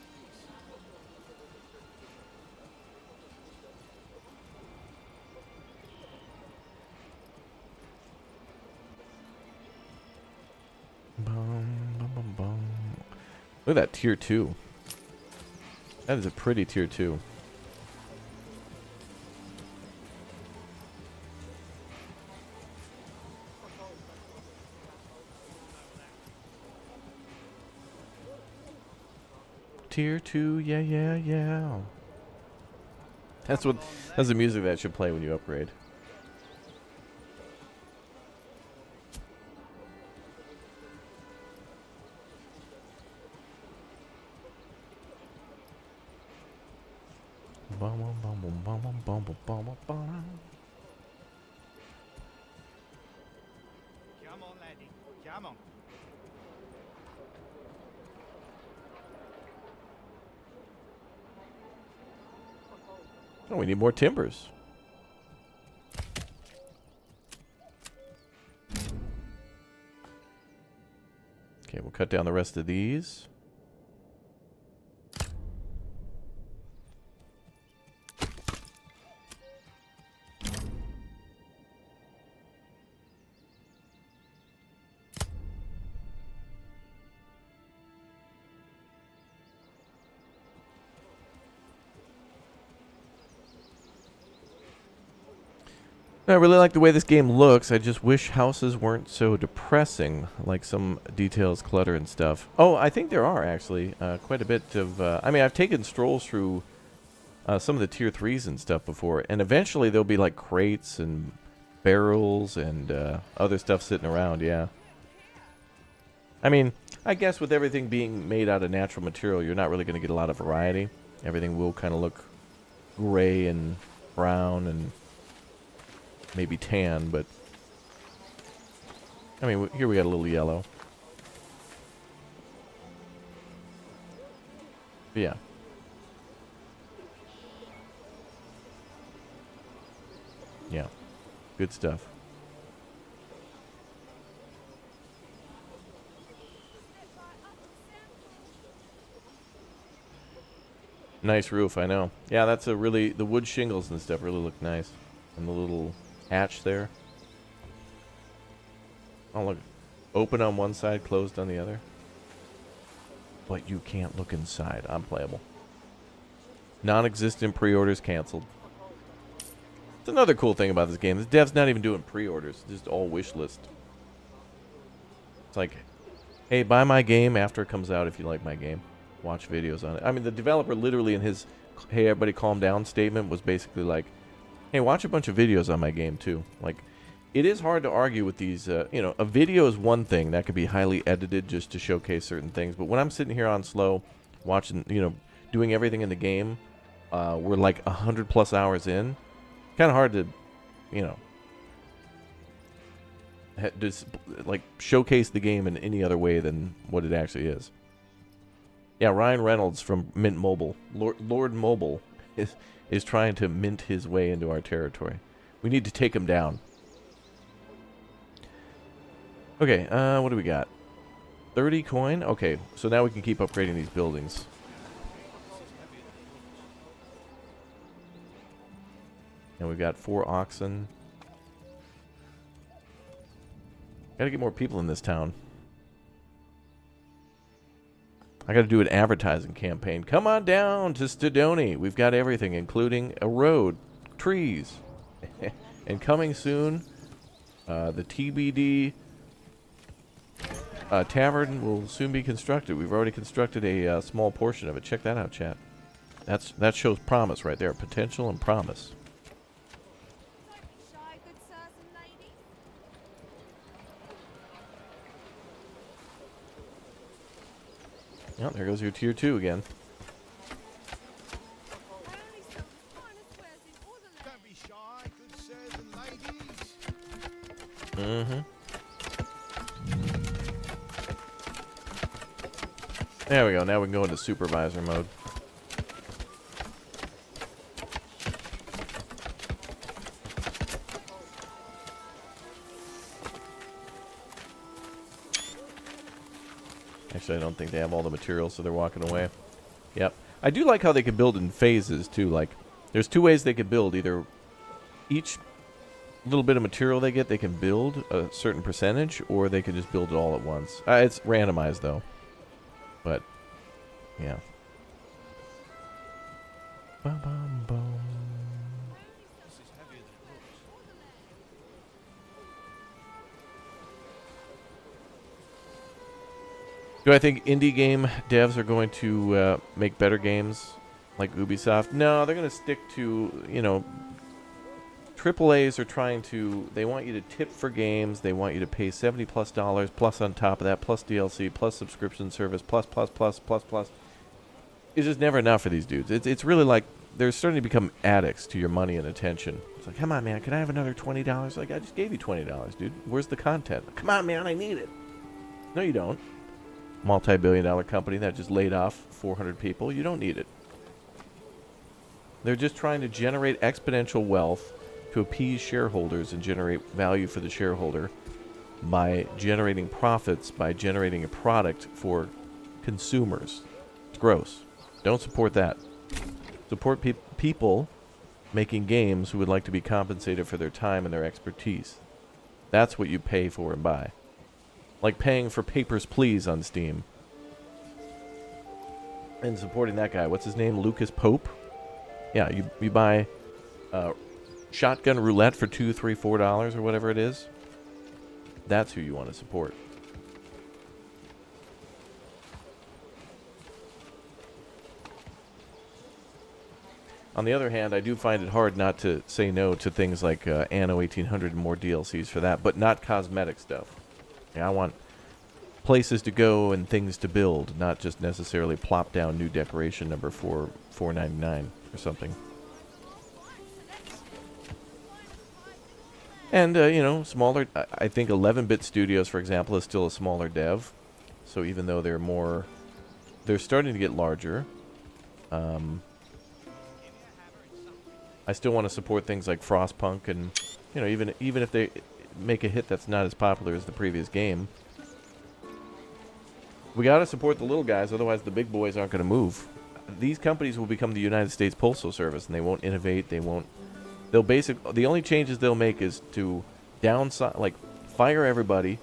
Speaker 1: Look at that tier 2. That is a pretty tier 2. Tier 2, yeah, yeah, yeah. That's the music that should play when you upgrade.
Speaker 2: Come on, laddie. Come on.
Speaker 1: Oh, we need more timbers. Okay, we'll cut down the rest of these. I really like the way this game looks. I just wish houses weren't so depressing, like some details, clutter, and stuff. Oh, I think there are, actually, quite a bit of... I mean, I've taken strolls through some of the tier 3s and stuff before, and eventually there'll be, like, crates and barrels and other stuff sitting around, yeah. I mean, I guess with everything being made out of natural material, you're not really going to get a lot of variety. Everything will kind of look gray and brown and... maybe tan, but I mean, here we got a little yellow. But yeah. Yeah. Good stuff. Nice roof, I know. Yeah, that's a really... the wood shingles and stuff really look nice. And the little... hatch there. Oh, look. Open on one side, closed on the other. But you can't look inside. Unplayable. Non-existent pre-orders canceled. It's another cool thing about this game. This dev's not even doing pre-orders. It's just all wish list. It's like, hey, buy my game after it comes out if you like my game. Watch videos on it. I mean, the developer literally in his, hey, everybody calm down statement was basically like, hey, watch a bunch of videos on my game, too. Like, it is hard to argue with these, you know, a video is one thing that could be highly edited just to showcase certain things. But when I'm sitting here on slow, watching, you know, doing everything in the game, we're like 100+ hours in. Kind of hard to, you know, just, like, showcase the game in any other way than what it actually is. Yeah, Ryan Reynolds from Mint Mobile, Lord Mobile, is trying to mint his way into our territory. We need to take him down. Okay, what do we got? 30 coin? Okay, so now we can keep upgrading these buildings. And we've got 4 oxen. Gotta get more people in this town. I gotta do an advertising campaign. Come on down to Stodoni. We've got everything, including a road, trees. And coming soon, the TBD tavern will soon be constructed. We've already constructed a small portion of it. Check that out, chat. That shows promise right there. Potential and promise.
Speaker 4: Don't be shy, good sirs and ladies.
Speaker 1: Oh, there goes your tier 2 again.
Speaker 4: I only sell the finest wares in all the land.
Speaker 2: Don't be shy, good sirs and ladies.
Speaker 1: Mm-hmm. There we go. Now we can go into supervisor mode. Actually, I don't think they have all the materials, so they're walking away. Yep. I do like how they can build in phases, too. Like, there's 2 ways they can build. Either each little bit of material they get, they can build a certain percentage, or they can just build it all at once. It's randomized, though. But, yeah. Bum, bum, bum. Do I think indie game devs are going to make better games like Ubisoft? No, they're going to stick to, you know, AAAs are trying to, they want you to tip for games, they want you to pay $70+ plus on top of that, plus DLC, plus subscription service, plus. It's just never enough for these dudes. It's really like, they're starting to become addicts to your money and attention. It's like, come on, man, can I have another $20? Like, I just gave you $20, dude. Where's the content? Come on, man, I need it. No, you don't. Multi-billion-dollar company that just laid off 400 people. You don't need it. They're just trying to generate exponential wealth to appease shareholders and generate value for the shareholder by generating profits, by generating a product for consumers. It's gross. Don't support that. Support people making games who would like to be compensated for their time and their expertise. That's what you pay for and buy. Like paying for Papers, Please on Steam. And supporting that guy. What's his name? Lucas Pope? Yeah, you buy Shotgun Roulette for $2, $3, $4 or whatever it is. That's who you want to support. On the other hand, I do find it hard not to say no to things like Anno 1800 and more DLCs for that, but not cosmetic stuff. Yeah, I want places to go and things to build, not just necessarily plop down new decoration number $4.99 or something. And, you know, smaller, I think 11-bit studios, for example, is still a smaller dev. So even though they're starting to get larger, I still want to support things like Frostpunk and, you know, even if they make a hit that's not as popular as the previous game. We got to support the little guys, otherwise the big boys aren't going to move. These companies will become the United States Postal Service, and they won't innovate, the only changes they'll make is to downsize, like fire everybody,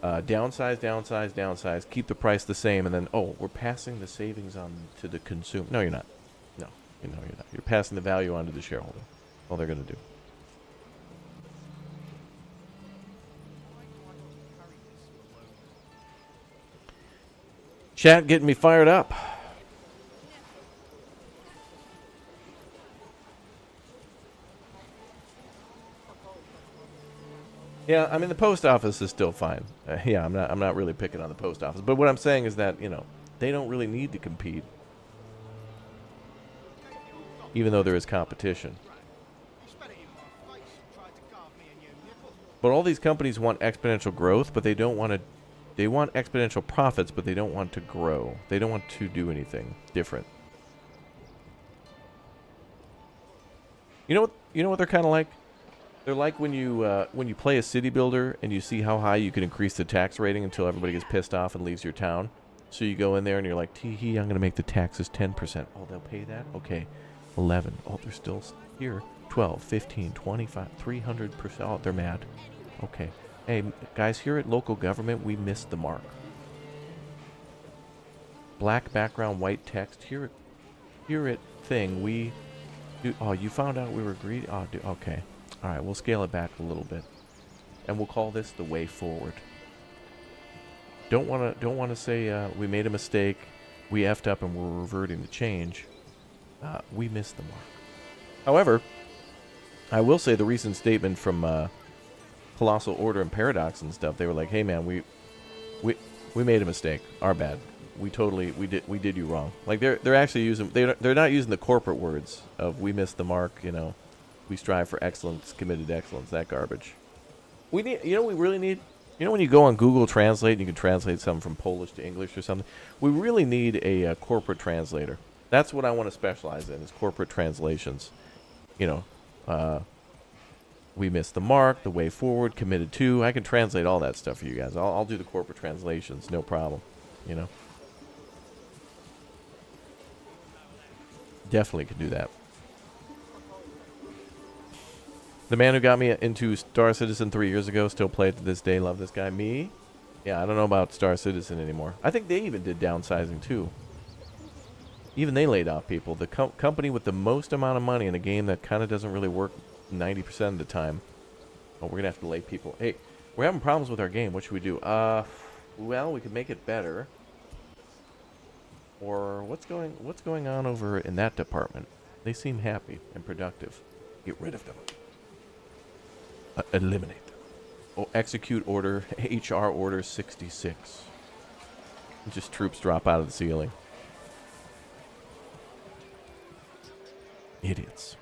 Speaker 1: downsize, keep the price the same, and then, oh, we're passing the savings on to the consumer. No, you're not. No, you're not. You're passing the value on to the shareholder. All they're going to do. Chat getting me fired up. Yeah, I mean the post office is still fine. Yeah, I'm not really picking on the post office, but what I'm saying is that, you know, they don't really need to compete, even though there is competition. But all these companies want exponential growth, but they don't want to. They want exponential profits, but they don't want to grow. They don't want to do anything different. You know what they're kind of like? They're like when you play a city builder and you see how high you can increase the tax rating until everybody gets pissed off and leaves your town. So you go in there and you're like, tee-hee, I'm going to make the taxes 10%. Oh, they'll pay that? Okay. 11. Oh, they're still here. 12, 15, 25, 300%. Oh, they're mad. Okay. Hey, guys, here at local government, we missed the mark. Black background, white text. Here at thing, we do. Oh, you found out we were greedy? Oh, okay. All right, we'll scale it back a little bit. And we'll call this the way forward. Don't want to say we made a mistake, we effed up and we're reverting the change. We missed the mark. However, I will say the recent statement from Colossal Order and Paradox and stuff, they were like, "Hey man, we made a mistake. Our bad. We did you wrong." Like they're actually using they're not using the corporate words of "we missed the mark," you know. We strive for excellence, committed to excellence, that garbage. We need, we really need, when you go on Google Translate and you can translate something from Polish to English or something, we really need a corporate translator. That's what I want to specialize in, is corporate translations. We missed the mark, the way forward, committed to. I can translate all that stuff for you guys. I'll do the corporate translations, no problem, Definitely could do that. The man who got me into Star Citizen 3 years ago, still play it to this day, love this guy. Me? Yeah, I don't know about Star Citizen anymore. I think they even did downsizing too. Even they laid off people. The company with the most amount of money in a game that kind of doesn't really work 90% of the time. Oh, we're going to have to lay people. Hey, we're having problems with our game. What should we do? Well, we could make it better. Or what's going on over in that department? They seem happy and productive. Get rid of them. Eliminate them. Oh, execute order, HR order 66. Just troops drop out of the ceiling. Idiots.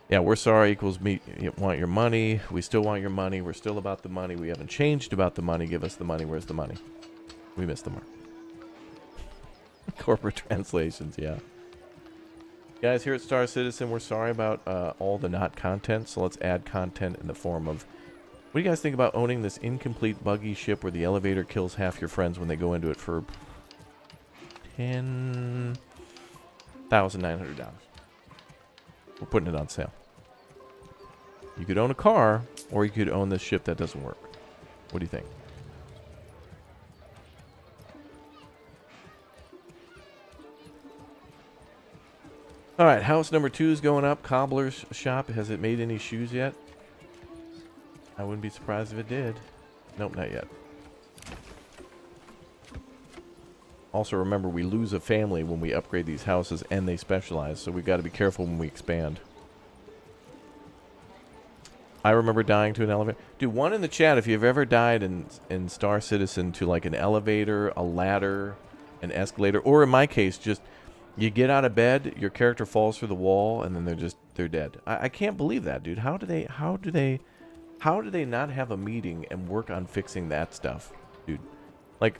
Speaker 1: Yeah, we're sorry equals me. You want your money. We still want your money. We're still about the money. We haven't changed about the money. Give us the money. Where's the money? We missed the mark. Corporate translations, yeah. Guys, here at Star Citizen, we're sorry about all the not content, so let's add content in the form of... What do you guys think about owning this incomplete buggy ship where the elevator kills half your friends when they go into it for $10,900? We're putting it on sale. You could own a car, or you could own this ship that doesn't work. What do you think? All right, house number 2 is going up. Cobbler's shop. Has it made any shoes yet? I wouldn't be surprised if it did. Nope, not yet. Also, remember, we lose a family when we upgrade these houses, and they specialize, so we've got to be careful when we expand. I remember dying to an elevator. Dude, one in the chat, if you've ever died in Star Citizen to, like, an elevator, a ladder, an escalator, or in my case, just... You get out of bed, your character falls through the wall, and then they're dead. I can't believe that, dude. How do they not have a meeting and work on fixing that stuff, dude? Like,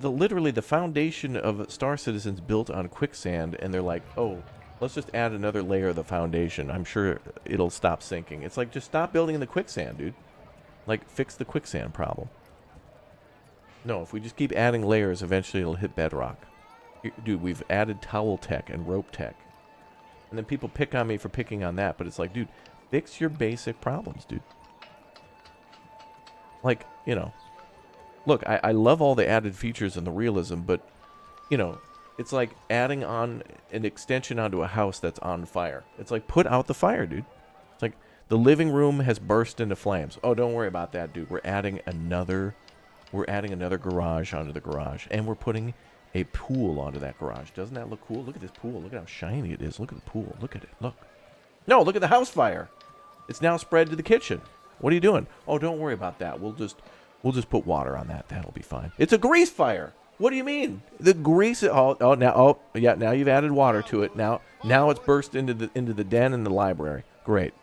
Speaker 1: literally the foundation of Star Citizen's built on quicksand, and they're like, oh, let's just add another layer of the foundation. I'm sure it'll stop sinking. It's like, just stop building in the quicksand, dude. Like, fix the quicksand problem. No, if we just keep adding layers, eventually it'll hit bedrock. Dude, we've added towel tech and rope tech. And then people pick on me for picking on that, but it's like, dude, fix your basic problems, dude. Like, look, I love all the added features and the realism, but, it's like adding on an extension onto a house that's on fire. It's like, put out the fire, dude. It's like, the living room has burst into flames. Oh, don't worry about that, dude. We're adding another garage onto the garage, and we're putting a pool onto that garage. Doesn't that look cool? Look at this pool. Look at how shiny it is. Look at the pool. Look at it. Look. No, look at the house fire. It's now spread to the kitchen. What are you doing? Oh, don't worry about that. We'll just put water on that. That'll be fine. It's a grease fire. What do you mean? The grease. Now you've added water to it. Now it's burst into the den and the library. Great.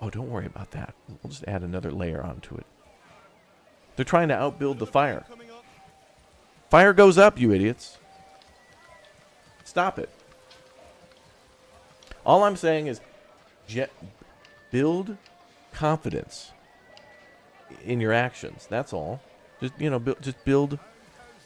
Speaker 1: Oh, don't worry about that. We'll just add another layer onto it. They're trying to outbuild the fire. Fire goes up, you idiots. Stop it. All I'm saying is build confidence in your actions. That's all. Just, you know, just build.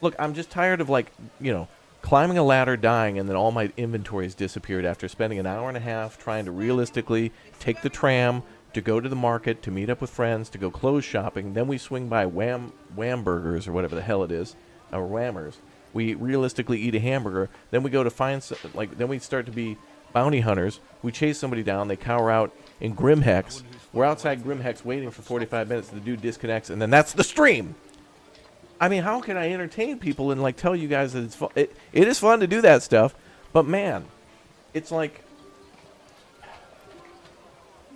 Speaker 1: Look, I'm just tired of, like, you know, climbing a ladder, dying, and then all my inventories disappeared after spending an hour and a half trying to realistically take the tram to go to the market, to meet up with friends, to go clothes shopping. Then we swing by Wham Burgers or whatever the hell it is, or Whammers. We realistically eat a hamburger. Then we go to find, then we start to be bounty hunters. We chase somebody down. They cower out in Grimhex. We're outside Grimhex waiting for 45 minutes. The dude disconnects, and then that's the stream. I mean, how can I entertain people and, like, tell you guys that it's fun? It is fun to do that stuff, but man, it's like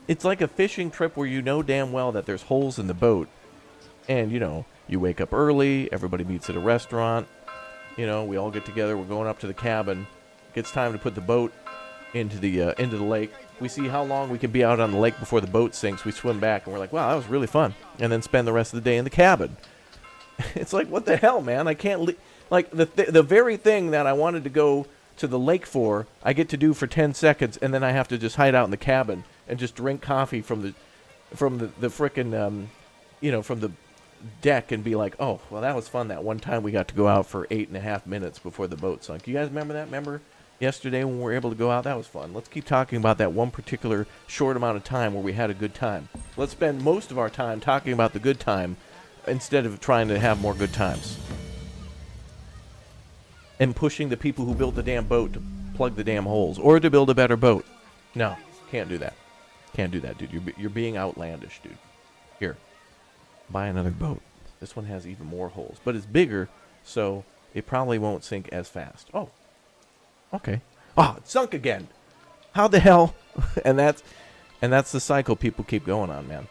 Speaker 1: a fishing trip where you know damn well that there's holes in the boat, and, you know, you wake up early, everybody meets at a restaurant, you know, we all get together, we're going up to the cabin, it's time to put the boat into the lake. We see how long we can be out on the lake before the boat sinks. We swim back, and we're like, wow, that was really fun, and then spend the rest of the day in the cabin. It's like, what the hell, man? I can't like the very thing that I wanted to go to the lake for, I get to do for 10 seconds, and then I have to just hide out in the cabin and just drink coffee from the frickin' you know, from the deck and be like, oh, well, that was fun. That one time we got to go out for 8.5 minutes before the boat sunk. You guys remember that? Remember yesterday when we were able to go out? That was fun. Let's keep talking about that one particular short amount of time where we had a good time. Let's spend most of our time talking about the good time instead of trying to have more good times. And pushing the people who built the damn boat to plug the damn holes or to build a better boat. No, can't do that. Can't do that, dude. You're being outlandish, dude. Here, buy another boat. This one has even more holes, but it's bigger, so it probably won't sink as fast. Oh, okay. Oh, it sunk again. How the hell? and that's the cycle people keep going on, man.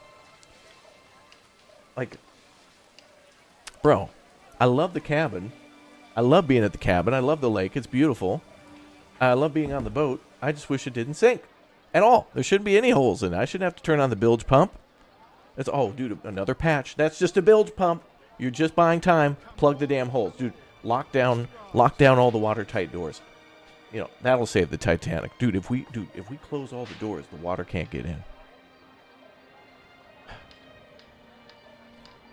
Speaker 1: Like, bro, I love the cabin. I love being at the cabin. I love the lake. It's beautiful. I love being on the boat. I just wish it didn't sink at all. There shouldn't be any holes in it. I shouldn't have to turn on the bilge pump. It's, oh, dude, another patch. That's just a bilge pump. You're just buying time. Plug the damn holes. Dude, lock down all the watertight doors. You know, that'll save the Titanic. Dude, if we close all the doors, the water can't get in.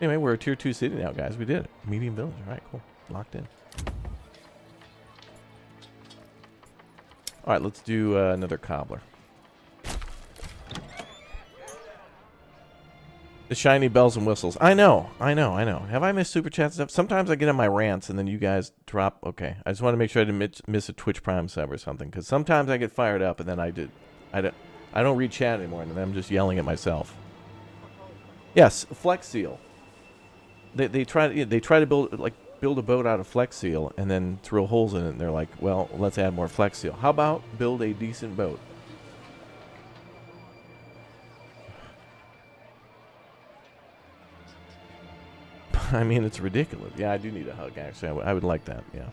Speaker 1: Anyway, we're a tier 2 city now, guys. We did it. Medium village. All right, cool. Locked in. All right, let's do another cobbler. The shiny bells and whistles. I know. Have I missed super chat stuff? Sometimes I get on my rants and then you guys drop. Okay, I just want to make sure I didn't miss a Twitch Prime sub or something, because sometimes I get fired up and then I don't read chat anymore and then I'm just yelling at myself. Yes, Flex Seal. They try to build a boat out of Flex Seal and then throw holes in it, and they're like, well, let's add more Flex Seal. How about build a decent boat? I mean, it's ridiculous. Yeah, I do need a hug, actually. I would like that, yeah.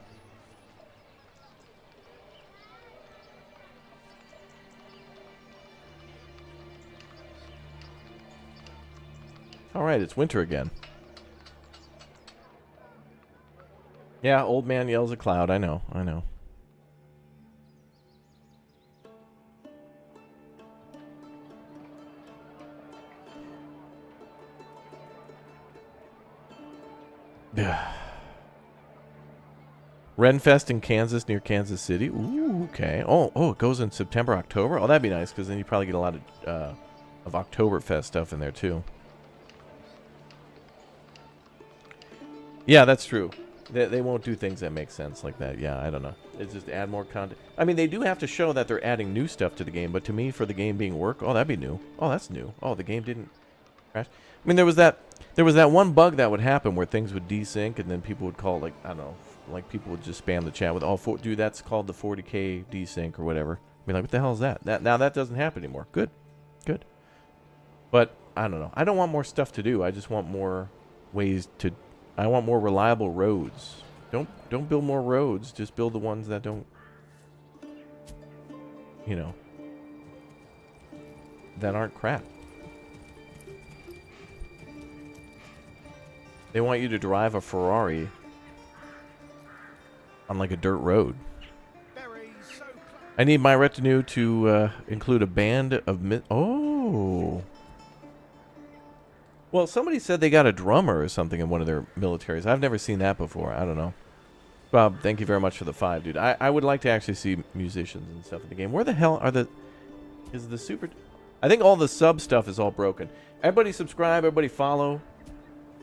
Speaker 1: All right, it's winter again. Yeah, old man yells at cloud. I know. Renfest in Kansas, near Kansas City. Ooh, okay. Oh, it goes in September, October. Oh, that'd be nice, because then you probably get a lot of Oktoberfest stuff in there too. Yeah, that's true. They won't do things that make sense like that. Yeah, I don't know. It's just add more content. I mean, they do have to show that they're adding new stuff to the game, but to me, for the game being work, oh, that'd be new. Oh, that's new. Oh, the game didn't crash. I mean, there was that one bug that would happen where things would desync, and then people would call, like, I don't know, like people would just spam the chat with, oh, dude, that's called the 40K desync or whatever. Be like, what the hell is that? Now that doesn't happen anymore. Good. But I don't know. I don't want more stuff to do. I just want more ways to. I want more reliable roads. Don't build more roads. Just build the ones that don't, you know, that aren't crap. They want you to drive a Ferrari on like a dirt road.
Speaker 2: Berries so
Speaker 1: I need my retinue to include a band of oh. Well, somebody said they got a drummer or something in one of their militaries. I've never seen that before. I don't know. Bob, thank you very much for the 5, dude. I would like to actually see musicians and stuff in the game. Where the hell are the... Is the super... I think all the sub stuff is all broken. Everybody subscribe. Everybody follow.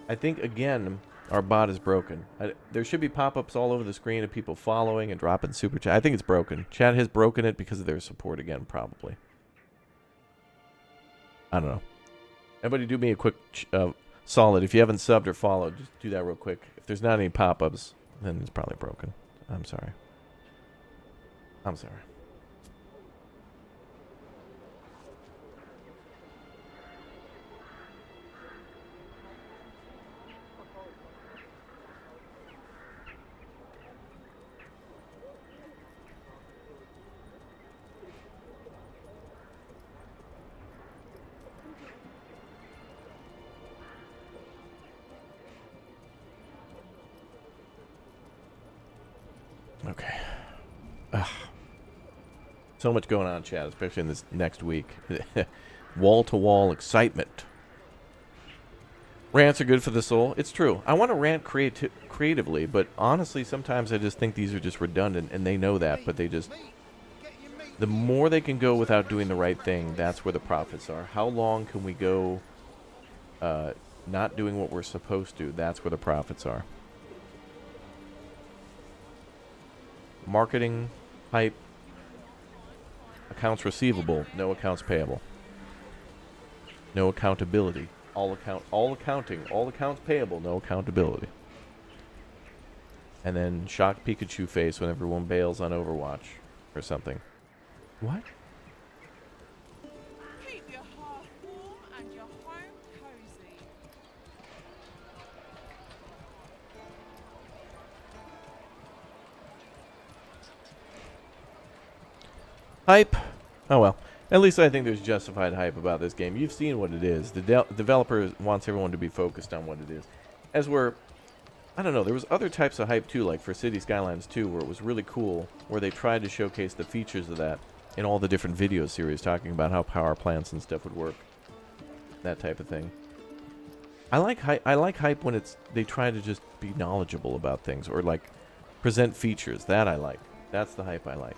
Speaker 1: I think, again, our bot is broken. There should be pop-ups all over the screen of people following and dropping super chat. I think it's broken. Chat has broken it because of their support again, probably. I don't know. Everybody do me a quick solid. If you haven't subbed or followed, just do that real quick. If there's not any pop-ups, then it's probably broken. I'm sorry. I'm sorry. Okay. Ugh. So much going on, chat, especially in this next week. Wall-to-wall excitement. Rants are good for the soul. It's true. I want to rant creatively, but honestly, sometimes I just think these are just redundant, and they know that, but they just... The more they can go without doing the right thing, that's where the profits are. How long can we go not doing what we're supposed to? That's where the profits are. Marketing, hype, accounts receivable, no accounts payable. No accountability. All accounting, all accounts payable, no accountability. And then shocked Pikachu face when everyone bails on Overwatch or something. What?
Speaker 4: Keep your heart warm and your home cozy.
Speaker 1: Hype. Oh well. At least I think there's justified hype about this game. You've seen what it is. The developer wants everyone to be focused on what it is. As we're... I don't know, there was other types of hype too, like for City Skylines 2, where it was really cool, where they tried to showcase the features of that in all the different video series, talking about how power plants and stuff would work. That type of thing. I like hype when they try to just be knowledgeable about things, or like present features. That I like. That's the hype I like.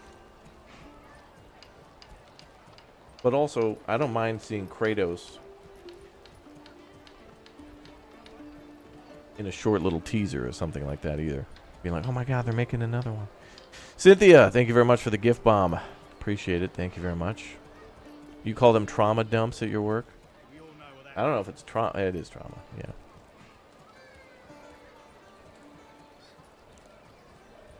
Speaker 1: But also, I don't mind seeing Kratos in a short little teaser or something like that either. Being like, oh my god, they're making another one. Cynthia, thank you very much for the gift bomb. Appreciate it. Thank you very much. You call them trauma dumps at your work? I don't know if it's trauma. It is trauma, yeah.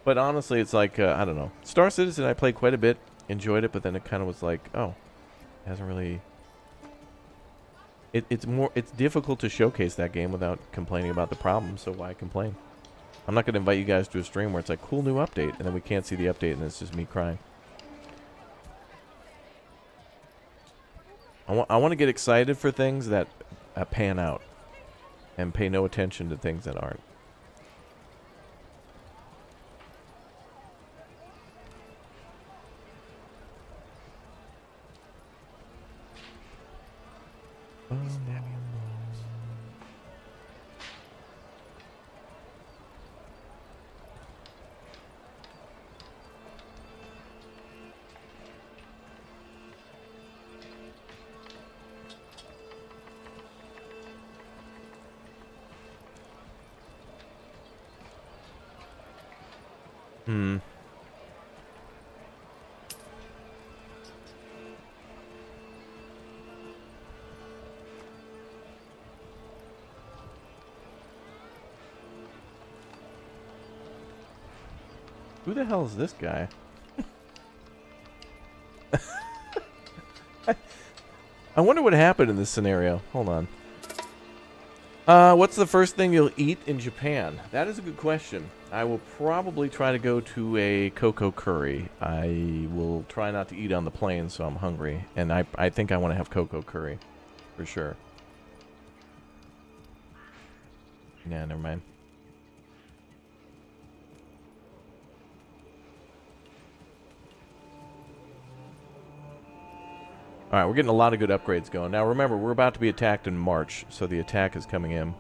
Speaker 1: But honestly, it's like, I don't know. Star Citizen, I played quite a bit. Enjoyed it, but then it kind of was like, oh. Hasn't really... It's difficult to showcase that game without complaining about the problems, so why complain? I'm not going to invite you guys to a stream where it's like, cool new update, and then we can't see the update and it's just me crying. I want to get excited for things that pan out and pay no attention to things that aren't. Who the hell is this guy? I wonder what happened in this scenario. Hold on. What's the first thing you'll eat in Japan? That is a good question. I will probably try to go to a cocoa curry. I will try not to eat on the plane, so I'm hungry. And I think I want to have cocoa curry. For sure. Nah, never mind. All right, we're getting a lot of good upgrades going. Now, remember, we're about to be attacked in March, so the attack is coming in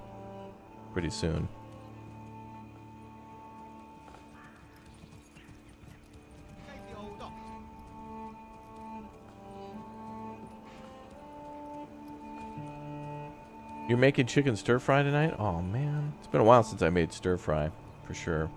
Speaker 1: pretty soon.
Speaker 2: Gave the old ox.
Speaker 1: You're making chicken stir fry tonight? Oh, man. It's been a while since I made stir fry, for sure.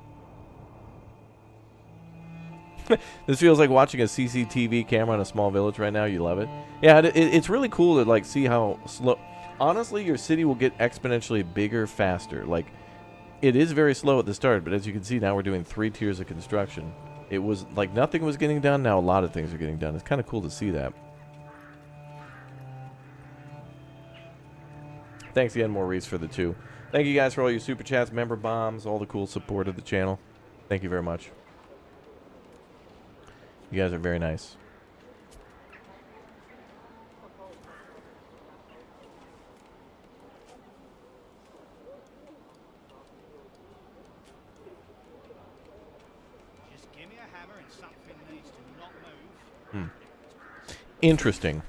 Speaker 1: This feels like watching a CCTV camera in a small village right now. You love it? Yeah, it's really cool to, like, see how slow... Honestly, your city will get exponentially bigger faster. Like, it is very slow at the start, but as you can see, now we're doing 3 tiers of construction. It was, like, nothing was getting done. Now a lot of things are getting done. It's kind of cool to see that. Thanks again, Maurice, for the 2. Thank you guys for all your super chats, member bombs, all the cool support of the channel. Thank you very much. You guys are very nice.
Speaker 2: Just give me a hammer and something needs to not move.
Speaker 1: Interesting.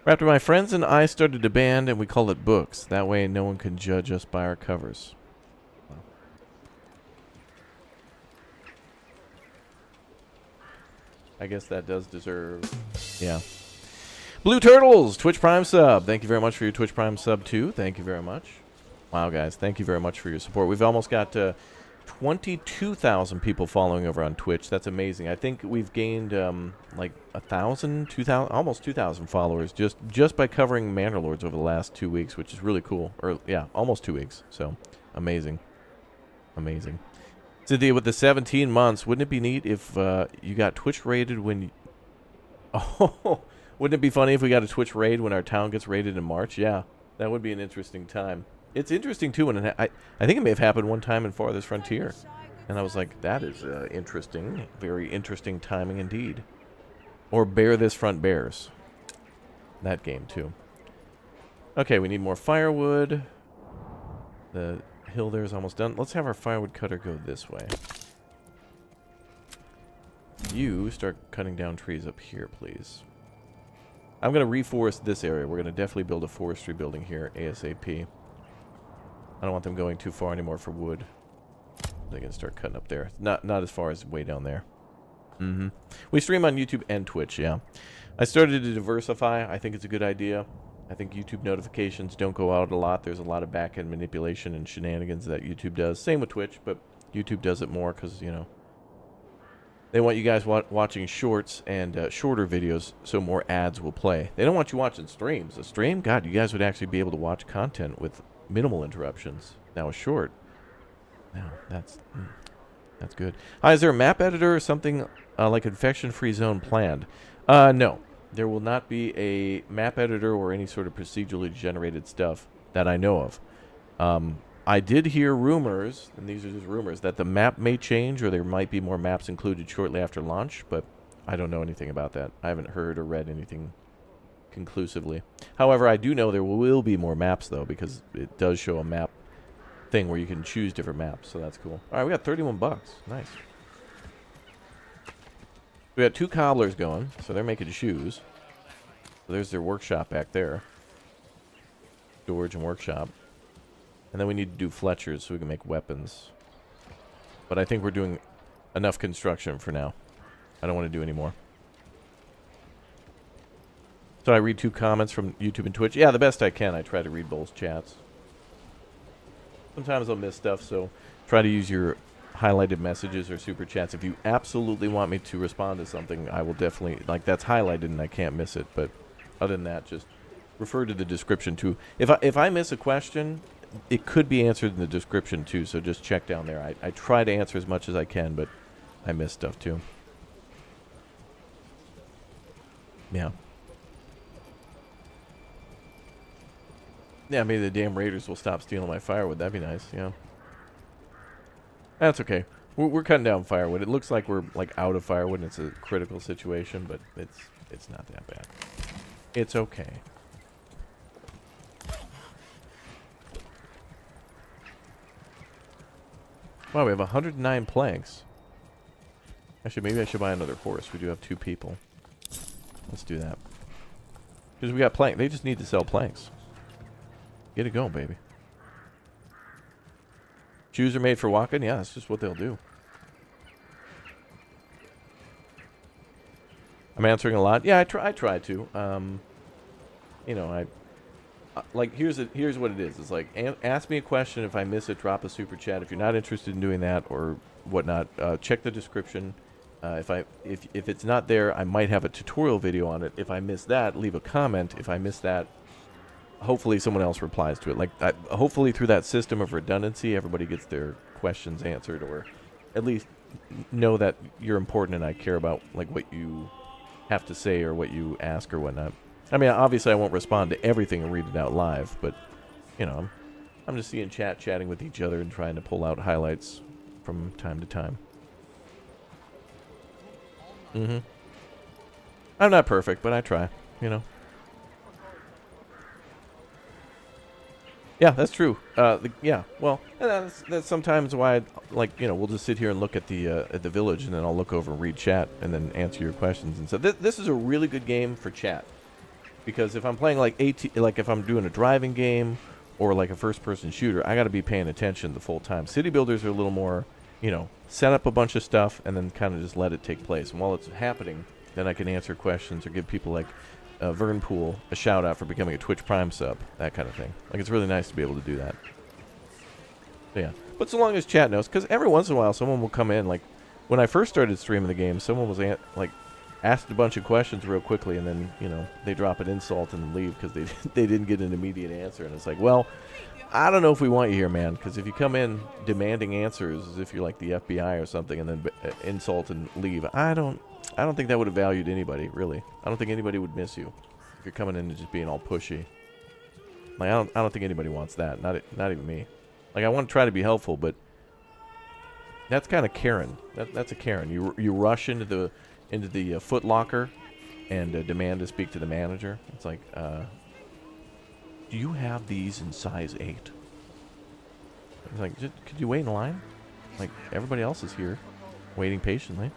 Speaker 1: After my friends and I started a band and we call it Books. That way no one can judge us by our covers. I guess that does deserve... Yeah. Blue Turtles, Twitch Prime sub. Thank you very much for your Twitch Prime sub, too. Thank you very much. Wow, guys. Thank you very much for your support. We've almost got 22,000 people following over on Twitch. That's amazing. I think we've gained, like, 1,000, 2,000, almost 2,000 followers just by covering Manor Lords over the last 2 weeks, which is really cool. Or, yeah, almost 2 weeks. So, amazing. Amazing. Cynthia, with the 17 months, wouldn't it be neat if you got Twitch raided when... Oh, wouldn't it be funny if we got a Twitch raid when our town gets raided in March? Yeah, that would be an interesting time. It's interesting, too, and I think it may have happened one time in Farthest Frontier. And I was like, that is interesting. Very interesting timing indeed. Or Bear This Front Bears. That game, too. Okay, we need more firewood. The... hill there is almost done. Let's have our firewood cutter go this way. You start cutting down trees up here, please. I'm going to reforest this area. We're going to definitely build a forestry building here ASAP. I don't want them going too far anymore for wood. They're going to start cutting up there. Not as far as way down there. We stream on YouTube and Twitch, yeah. I started to diversify. I think it's a good idea. I think YouTube notifications don't go out a lot. There's a lot of back-end manipulation and shenanigans that YouTube does. Same with Twitch, but YouTube does it more because, you know, they want you guys watching shorts and shorter videos so more ads will play. They don't want you watching streams. A stream? God, you guys would actually be able to watch content with minimal interruptions. Now a short. Now, that's good. Hi, is there a map editor or something like Infection-Free Zone planned? No. There will not be a map editor or any sort of procedurally generated stuff that I know of. I did hear rumors, and these are just rumors, that the map may change or there might be more maps included shortly after launch, but I don't know anything about that. I haven't heard or read anything conclusively. However, I do know there will be more maps, though, because it does show a map thing where you can choose different maps, so that's cool. All right, we got 31 bucks. Nice. We got 2 cobblers going, so they're making shoes. So there's their workshop back there. Storage and workshop. And then we need to do Fletchers so we can make weapons. But I think we're doing enough construction for now. I don't want to do any more. So I read 2 comments from YouTube and Twitch. Yeah, the best I can. I try to read both chats. Sometimes I'll miss stuff, so try to use your highlighted messages or super chats. If you absolutely want me to respond to something, I will definitely, like, that's highlighted and I can't miss it. But other than that, just refer to the description too. If I miss a question, it could be answered in the description too, so just check down there. I try to answer as much as I can, but I miss stuff too. Yeah. Yeah, maybe the damn raiders will stop stealing my firewood. That'd be nice, yeah. That's okay. We're cutting down firewood. It looks like we're, like, out of firewood and it's a critical situation, but it's not that bad. It's okay. Wow, we have 109 planks. Actually, maybe I should buy another horse. We do have 2 people. Let's do that. Because we got plank. They just need to sell planks. Get it going, baby. Shoes are made for walking? Yeah, that's just what they'll do. I'm answering a lot. Yeah, I try to. You know, like, here's what it is. It's like, ask me a question. If I miss it, drop a super chat. If you're not interested in doing that or whatnot, check the description. If it's not there, I might have a tutorial video on it. If I miss that, leave a comment. If I miss that, hopefully someone else replies to it. Like, hopefully through that system of redundancy, everybody gets their questions answered, or at least know that you're important and I care about like what you have to say or what you ask or whatnot. I mean, obviously I won't respond to everything and read it out live, but you know, I'm just seeing chatting with each other and trying to pull out highlights from time to time. I'm not perfect, but I try, you know. Yeah, that's true. Yeah, well, and that's sometimes why, like, you know, we'll just sit here and look at the village, and then I'll look over and read chat, and then answer your questions. And so this is a really good game for chat, because if I'm playing like if I'm doing a driving game or like a first-person shooter, I got to be paying attention the full time. City builders are a little more, you know, set up a bunch of stuff and then kind of just let it take place. And while it's happening, then I can answer questions or give people like Vernpool a shout out for becoming a Twitch Prime sub, that kind of thing. Like, it's really nice to be able to do that. So, yeah, but so long as chat knows, because every once in a while someone will come in. Like when I first started streaming the game, someone was asked a bunch of questions real quickly, and then, you know, they drop an insult and leave because they didn't get an immediate answer. And it's like, well, I don't know if we want you here, man, because if you come in demanding answers as if you're like the FBI or something, and then insult and leave, I don't think that would have valued anybody, really. I don't think anybody would miss you if you're coming in and just being all pushy. Like, I don't think anybody wants that. Not even me. Like, I want to try to be helpful, but that's kind of Karen. That's a Karen. You rush into the Foot Locker and demand to speak to the manager. It's like, do you have these in size 8? It's like, could you wait in line? Like, everybody else is here, waiting patiently.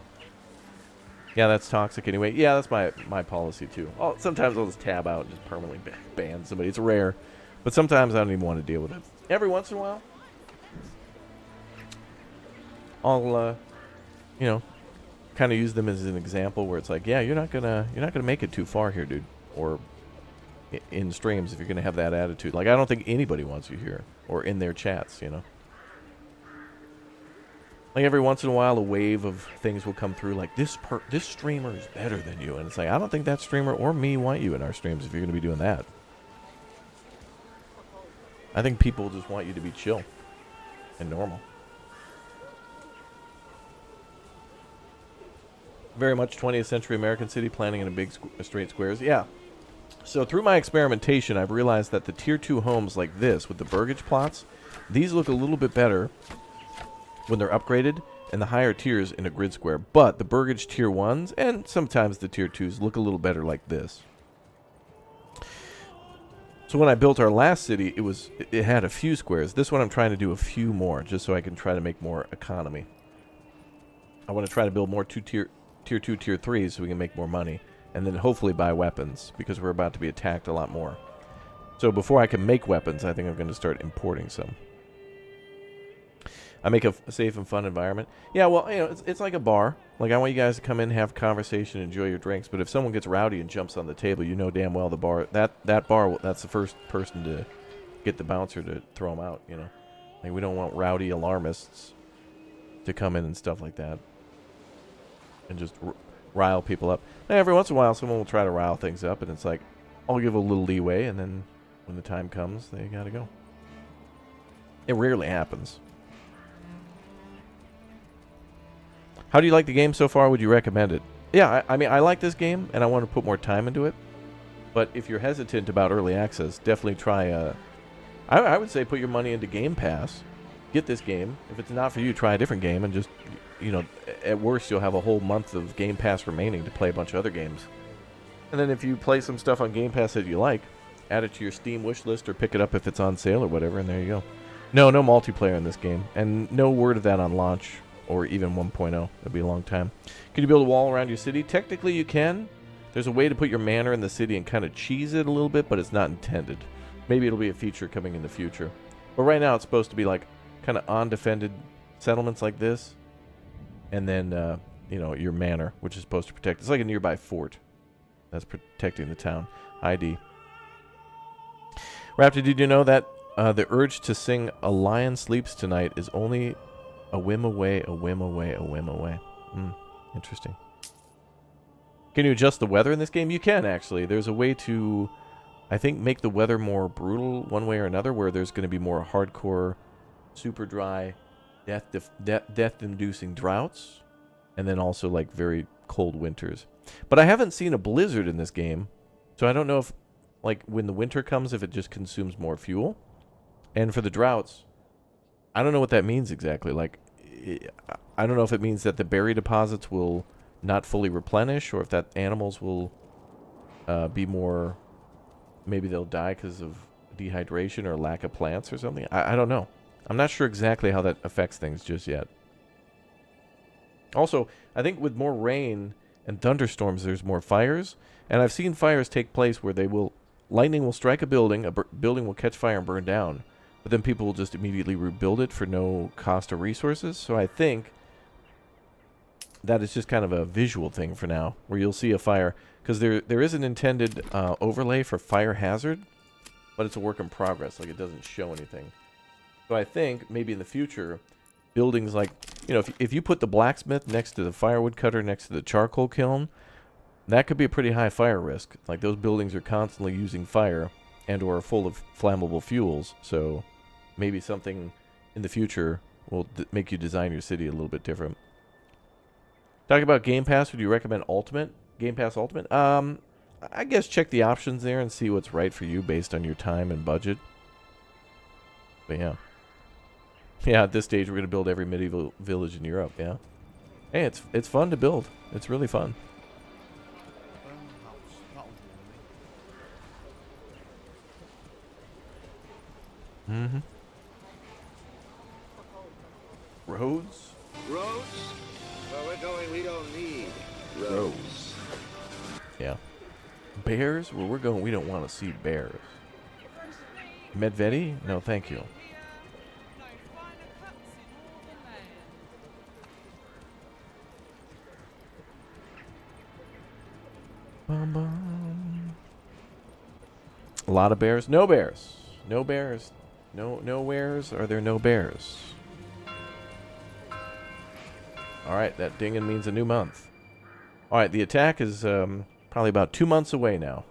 Speaker 1: Yeah, that's toxic anyway. Yeah, that's my policy too. Sometimes I'll just tab out and just permanently ban somebody. It's rare, but sometimes I don't even want to deal with it. Every once in a while, I'll you know, kind of use them as an example where it's like, yeah, you're not gonna make it too far here, dude. Or in streams, if you're gonna have that attitude, like, I don't think anybody wants you here or in their chats, you know. Like, every once in a while, a wave of things will come through, like, this streamer is better than you. And it's like, I don't think that streamer or me want you in our streams if you're going to be doing that. I think people just want you to be chill and normal. Very much 20th century American city planning in a big straight squares. Yeah. So through my experimentation, I've realized that the tier 2 homes like this with the burgage plots, these look a little bit better when they're upgraded, and the higher tiers in a grid square. But the burgage tier 1s and sometimes the tier 2s look a little better like this. So when I built our last city, it had a few squares. This one I'm trying to do a few more, just so I can try to make more economy. I want to try to build more tier 2, tier 3s so we can make more money, and then hopefully buy weapons, because we're about to be attacked a lot more. So before I can make weapons, I think I'm going to start importing some. I make a safe and fun environment. Yeah, well, you know, it's like a bar. Like, I want you guys to come in, have conversation, enjoy your drinks. But if someone gets rowdy and jumps on the table, you know damn well the bar, that bar, that's the first person to get the bouncer to throw them out, you know. Like, we don't want rowdy alarmists to come in and stuff like that and just rile people up. And every once in a while, someone will try to rile things up, and it's like, I'll give a little leeway, and then when the time comes, they gotta go. It rarely happens. How do you like the game so far? Would you recommend it? Yeah, I mean, I like this game, and I want to put more time into it. But if you're hesitant about early access, definitely try... I would say put your money into Gamepass. Get this game. If it's not for you, try a different game, and just, you know, at worst, you'll have a whole month of Game Pass remaining to play a bunch of other games. And then if you play some stuff on Game Pass that you like, add it to your Steam wish list or pick it up if it's on sale or whatever, and there you go. No multiplayer in this game, and no word of that on launch. or even 1.0. It'll be a long time. Can you build a wall around your city? Technically, you can. There's a way to put your manor in the city and kind of cheese it a little bit, but it's not intended. Maybe it'll be a feature coming in the future. But right now, it's supposed to be like kind of undefended settlements like this, and then you know, your manor, which is supposed to protect. It's like a nearby fort that's protecting the town. ID. Raptor, did you know that the urge to sing "A Lion Sleeps Tonight" is only a whim away, a whim away, a whim away? Interesting. Can you adjust the weather in this game? You can, actually. There's a way to, I think, make the weather more brutal one way or another, where there's going to be more hardcore, super dry, death-inducing droughts, and then also like very cold winters. But I haven't seen a blizzard in this game, so I don't know if, like, when the winter comes, if it just consumes more fuel. And for the droughts, I don't know what that means exactly. Like, I don't know if it means that the berry deposits will not fully replenish, or if that animals will be more, maybe they'll die because of dehydration or lack of plants or something. I don't know. I'm not sure exactly how that affects things just yet. Also, I think with more rain and thunderstorms, there's more fires. And I've seen fires take place where lightning will strike a building will catch fire and burn down, but then people will just immediately rebuild it for no cost or resources. So I think that is just kind of a visual thing for now, where you'll see a fire, because there is an intended overlay for fire hazard, but it's a work in progress. Like, it doesn't show anything. So I think maybe in the future, buildings like, you know, if you put the blacksmith next to the firewood cutter, next to the charcoal kiln, that could be a pretty high fire risk. Like, those buildings are constantly using fire and or are full of flammable fuels. So maybe something in the future will make you design your city a little bit different. Talking about Game Pass, would you recommend Ultimate? Game Pass Ultimate? I guess check the options there and see what's right for you based on your time and budget. But yeah. Yeah, at this stage, we're going to build every medieval village in Europe, yeah. Hey, it's fun to build. It's really fun. Mm-hmm. Roads?
Speaker 5: Roads? Where we're going, we don't need roads.
Speaker 1: Yeah. Bears? Where we're going, we don't want to see bears. Medvedi? No, thank you. Bum, bum. A lot of bears? No bears. No bears. Nowheres. Are there no bears? Alright, that dinging means a new month. Alright, the attack is probably about 2 months away now.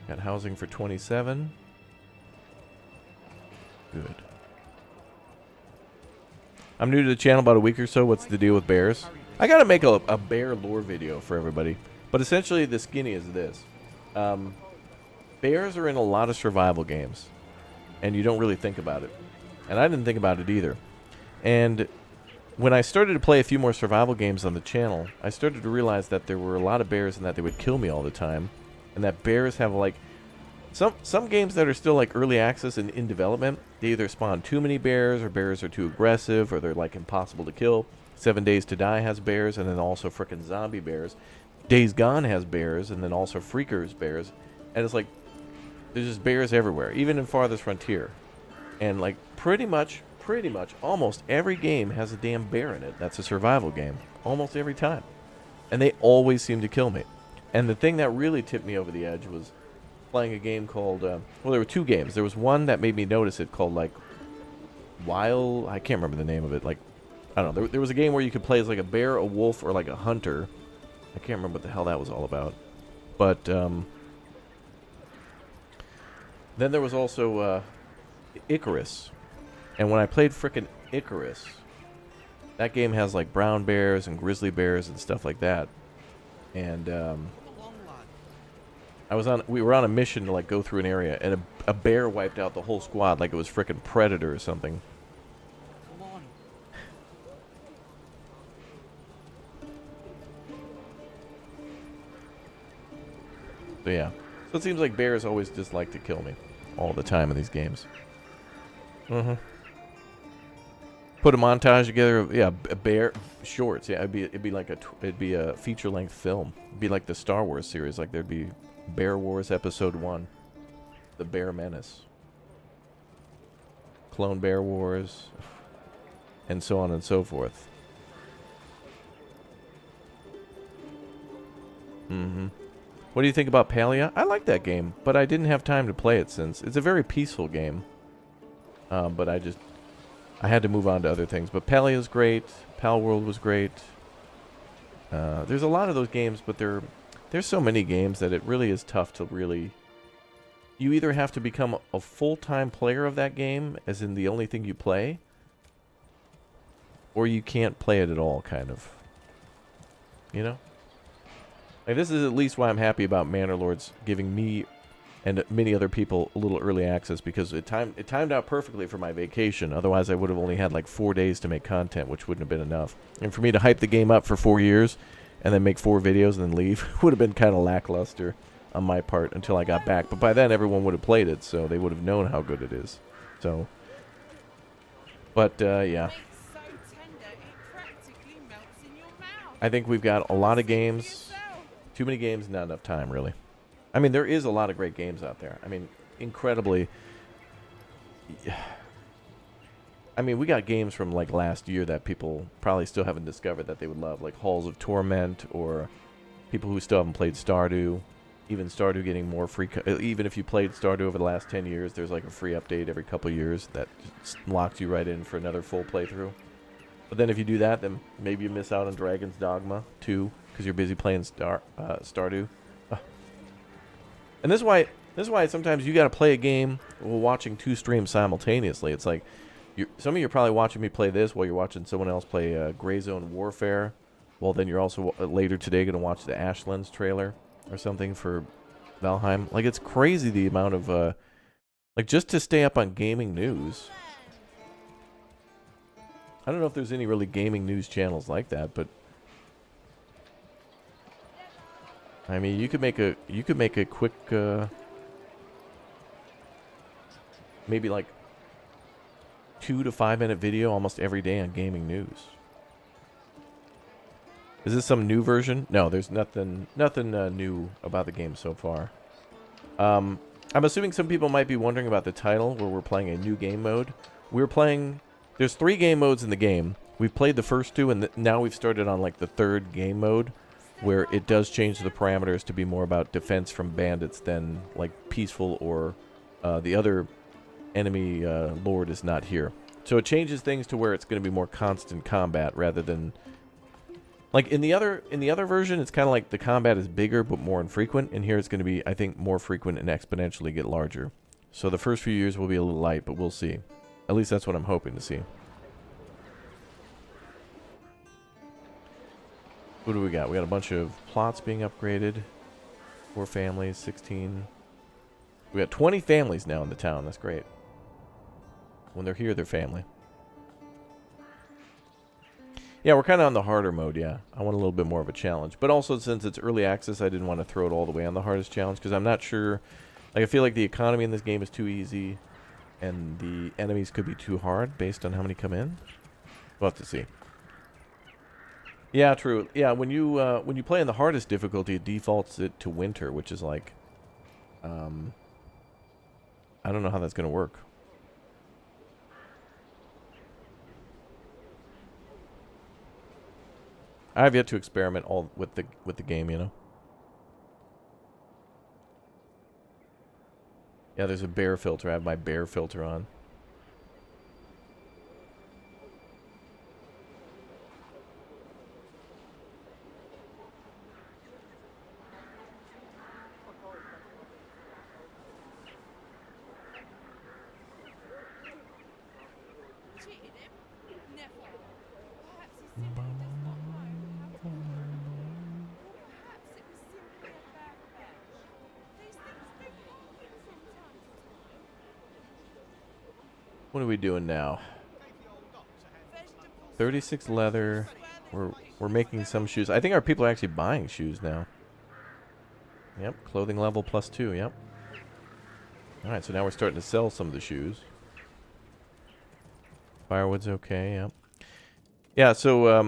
Speaker 1: Got housing for 27. Good. I'm new to the channel about a week or so. What's the deal with bears? I gotta make a bear lore video for everybody. But essentially, the skinny is this. Bears are in a lot of survival games. And you don't really think about it. And I didn't think about it either. And when I started to play a few more survival games on the channel, I started to realize that there were a lot of bears and that they would kill me all the time. And that bears have, like, some games that are still, like, early access and in development, they either spawn too many bears, or bears are too aggressive, or they're, like, impossible to kill. 7 Days to Die has bears, and then also frickin' zombie bears. Days Gone has bears, and then also Freakers bears. And it's like, there's just bears everywhere, even in Farthest Frontier. And, like, pretty much, almost every game has a damn bear in it. That's a survival game. Almost every time. And they always seem to kill me. And the thing that really tipped me over the edge was playing a game called, well, there were 2 games. There was one that made me notice it called, like, I can't remember the name of it. Like, I don't know. There was a game where you could play as, like, a bear, a wolf, or, like, a hunter. I can't remember what the hell that was all about. But, then there was also, Icarus. And when I played frickin' Icarus, that game has, like, brown bears and grizzly bears and stuff like that. And, we were on a mission to, like, go through an area, and a bear wiped out the whole squad like it was frickin' Predator or something.
Speaker 3: Come on.
Speaker 1: So yeah. So it seems like bears always just like to kill me all the time in these games. Mm-hmm. Put a montage together of a bear shorts. Yeah, it'd be a feature length film. It'd be like the Star Wars series. Like there'd be Bear Wars Episode 1, The Bear Menace, Clone Bear Wars, and so on and so forth. Mm-hmm. What do you think about Palia? I like that game, but I didn't have time to play it since it's a very peaceful game. But I had to move on to other things. But Palia's great. Pal World was great. There's a lot of those games, but there's so many games that it really is tough to really... You either have to become a full-time player of that game, as in the only thing you play, or you can't play it at all, kind of. You know? Like, this is at least why I'm happy about Manor Lords giving me and many other people a little early access, because it timed out perfectly for my vacation. Otherwise, I would have only had like 4 days to make content, which wouldn't have been enough. And for me to hype the game up for 4 years and then make 4 videos and then leave would have been kind of lackluster on my part until I got back. But by then, everyone would have played it, so they would have known how good it is. So, but yeah. I think we've got a lot of games. Too many games, not enough time, really. I mean, there is a lot of great games out there. I mean, incredibly... I mean, we got games from, like, last year that people probably still haven't discovered that they would love. Like Halls of Torment, or people who still haven't played Stardew. Even Stardew getting more free... even if you played Stardew over the last 10 years, there's, like, a free update every couple years that just locks you right in for another full playthrough. But then if you do that, then maybe you miss out on Dragon's Dogma 2, because you're busy playing Stardew. And this is why sometimes you got to play a game while watching 2 streams simultaneously. It's like, some of you are probably watching me play this while you're watching someone else play Gray Zone Warfare. Well, then you're also later today going to watch the Ashlands trailer or something for Valheim. Like, it's crazy the amount of, like, just to stay up on gaming news. I don't know if there's any really gaming news channels like that, but I mean, you could make a quick, maybe like 2 to 5 minute video almost every day on gaming news. Is this some new version? No, there's nothing new about the game so far. I'm assuming some people might be wondering about the title, where we're playing a new game mode. There's 3 game modes in the game. We've played the first 2, and now we've started on like the 3rd game mode, where it does change the parameters to be more about defense from bandits than like peaceful, or the other enemy lord is not here. So it changes things to where it's going to be more constant combat rather than like in the other version. It's kind of like the combat is bigger but more infrequent, and here it's going to be, I think, more frequent and exponentially get larger. So the first few years will be a little light, but we'll see. At least that's what I'm hoping to see. What do we got? We got a bunch of plots being upgraded. 4 families, 16. We got 20 families now in the town. That's great. When they're here, they're family. Yeah, we're kind of on the harder mode, yeah. I want a little bit more of a challenge. But also, since it's early access, I didn't want to throw it all the way on the hardest challenge, because I'm not sure... Like, I feel like the economy in this game is too easy, and the enemies could be too hard based on how many come in. We'll have to see. Yeah, true. Yeah, when you play in the hardest difficulty, it defaults it to winter, which is like... I don't know how that's going to work. I have yet to experiment all with the game, you know. Yeah, there's a bear filter. I have my bear filter on. What are we doing now? 36 leather. We're making some shoes. I think our people are actually buying shoes now. Yep, clothing level +2, yep. Alright, so now we're starting to sell some of the shoes. Firewood's okay, yeah. Yeah, so I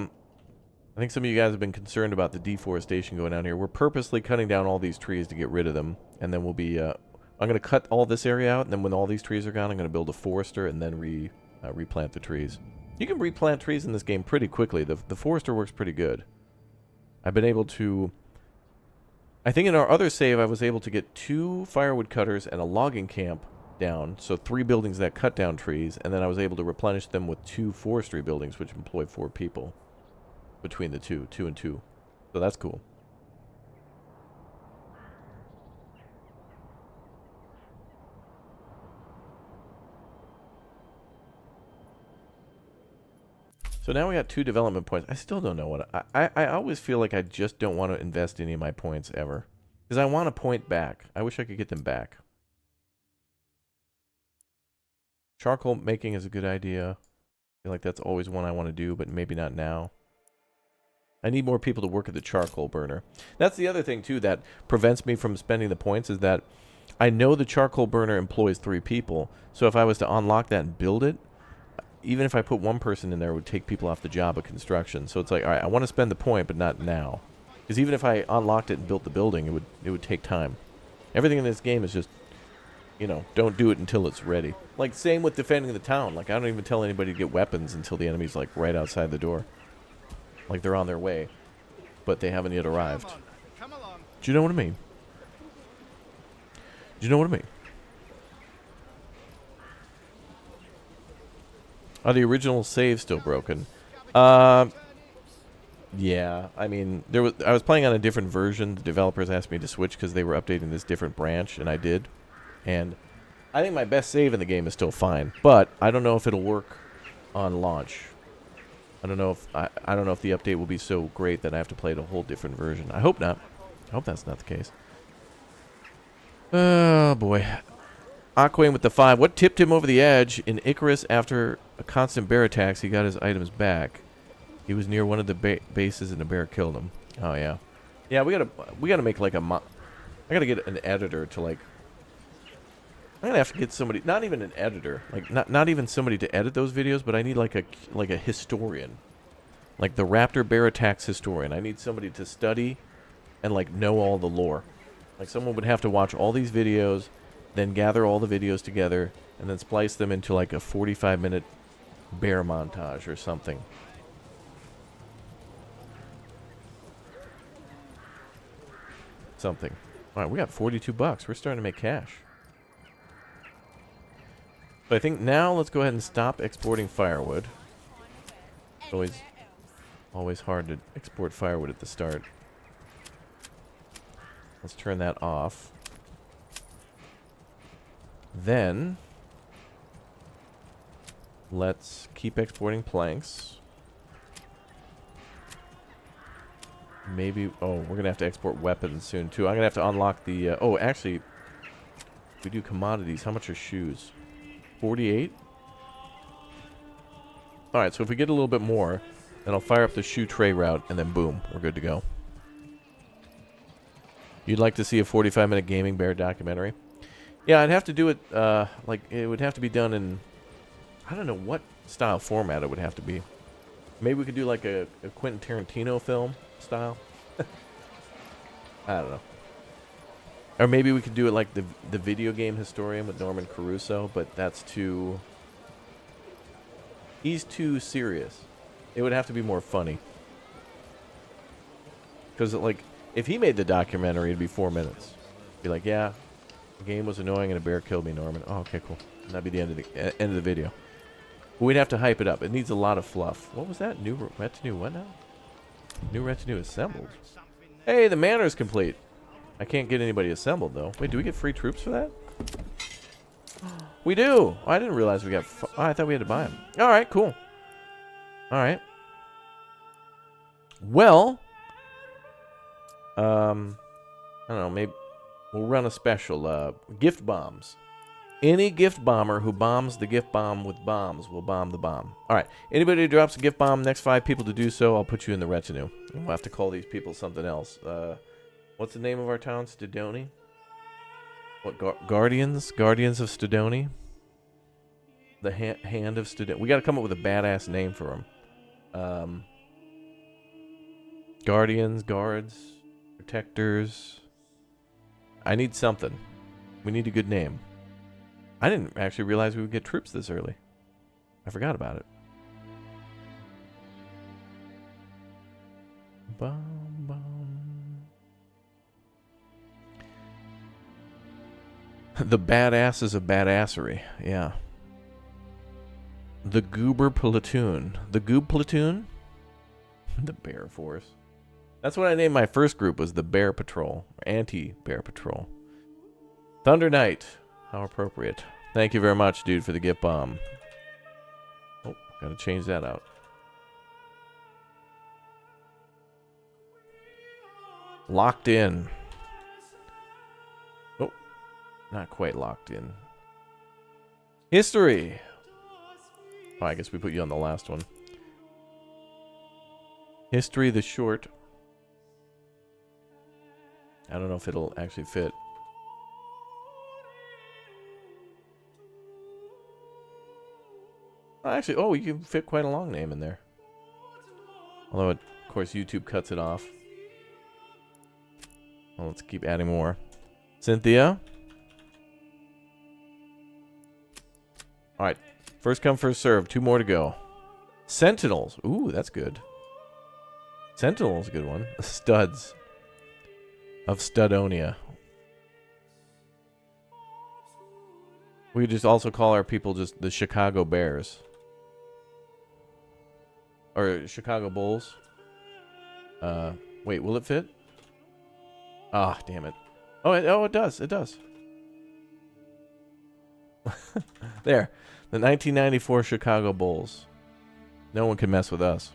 Speaker 1: think some of you guys have been concerned about the deforestation going on here. We're purposely cutting down all these trees to get rid of them, and then we'll be, I'm going to cut all this area out, and then when all these trees are gone, I'm going to build a forester and then replant the trees. You can replant trees in this game pretty quickly. The forester works pretty good. I've been able to... I think in our other save, I was able to get 2 firewood cutters and a logging camp down, so 3 buildings that cut down trees, and then I was able to replenish them with 2 forestry buildings, which employ 4 people between the 2 and 2. So that's cool. So now we got 2 development points. I still don't know what... I always feel like I just don't want to invest any of my points ever. Because I want a point back. I wish I could get them back. Charcoal making is a good idea. I feel like that's always one I want to do, but maybe not now. I need more people to work at the charcoal burner. That's the other thing, too, that prevents me from spending the points, is that I know the charcoal burner employs 3 people. So if I was to unlock that and build it, even if I put 1 person in there, it would take people off the job of construction. So it's like, all right, I want to spend the point, but not now. Because even if I unlocked it and built the building, it would take time. Everything in this game is just, you know, don't do it until it's ready. Like, same with defending the town. Like, I don't even tell anybody to get weapons until the enemy's, like, right outside the door. Like, they're on their way, but they haven't yet arrived.
Speaker 2: Come along.
Speaker 1: Do you know what I mean? Do you know what I mean? Are the original saves still broken? Yeah, I mean, I was playing on a different version. The developers asked me to switch because they were updating this different branch, and I did. And I think my best save in the game is still fine, but I don't know if it'll work on launch. I don't know if I don't know if the update will be so great that I have to play a whole different version. I hope not. I hope that's not the case. Oh boy. Aquane with the 5. What tipped him over the edge? In Icarus, after a constant bear attacks, he got his items back. He was near one of the bases and the bear killed him. Oh yeah. Yeah, we gotta make like a I gotta get an editor to like... I'm gonna have to get somebody, not even an editor, like not even somebody to edit those videos, but I need like a historian. Like the raptor bear attacks historian. I need somebody to study and like know all the lore. Like someone would have to watch all these videos, then gather all the videos together, and then splice them into like a 45-minute bear montage or something. Something. Alright, we got 42 bucks. We're starting to make cash. So I think now let's go ahead and stop exporting firewood. It's always hard to export firewood at the start. Let's turn that off. Then let's keep exporting planks. Maybe, oh, we're gonna have to export weapons soon too. I'm gonna have to unlock the oh, actually, we do commodities. How much are shoes? 48. All right, so if we get a little bit more, then I'll fire up the shoe tray route, and then boom, we're good to go. You'd like to see a 45-minute gaming bear documentary? Yeah, I'd have to do it, like, it would have to be done in, I don't know what style format it would have to be. Maybe we could do like a Quentin Tarantino film style. I don't know. Or maybe we could do it like the video game historian with Norman Caruso, but that's too... He's too serious. It would have to be more funny. Because, like, if he made the documentary, it'd be 4 minutes. Be like, yeah, the game was annoying and a bear killed me, Norman. Oh, okay, cool. And that'd be the end of the video. But we'd have to hype it up. It needs a lot of fluff. What was that? New retinue, what now? New retinue assembled. Hey, the manor's complete. I can't get anybody assembled, though. Wait, do we get free troops for that? We do! Oh, I didn't realize we got... Oh, I thought we had to buy them. Alright, cool. Alright. Well... I don't know, maybe... We'll run a special, gift bombs. Any gift bomber who bombs the gift bomb with bombs will bomb the bomb. Alright, anybody who drops a gift bomb, next 5 people to do so, I'll put you in the retinue. We'll have to call these people something else. What's the name of our town? Stidoni? What, Guardians? Guardians of Stidoni? The hand of student. We got to come up with a badass name for them. Guardians, guards, protectors. I need something. We need a good name. I didn't actually realize we would get troops this early. I forgot about it. Bum, bum. The badasses of badassery. Yeah. The Goober Platoon. The Goob Platoon? The Bear Force. That's what I named my first group, was the Bear Patrol. Anti-Bear Patrol. Thunder Knight. How appropriate. Thank you very much, dude, for the gift bomb. Oh, gotta change that out. Locked in. Oh, not quite locked in. History. Oh, I guess we put you on the last one. History the short. I don't know if it'll actually fit. Oh, actually, oh, you can fit quite a long name in there. Although, of course, YouTube cuts it off. Well, let's keep adding more. Cynthia. Alright. First come, first serve. 2 more to go. Sentinels. Ooh, that's good. Sentinel's a good one. Studs. Of Studonia. We could just also call our people just the Chicago Bears. Or Chicago Bulls. Wait, will it fit? Ah, damn it. Oh, it does. It does. There. The 1994 Chicago Bulls. No one can mess with us.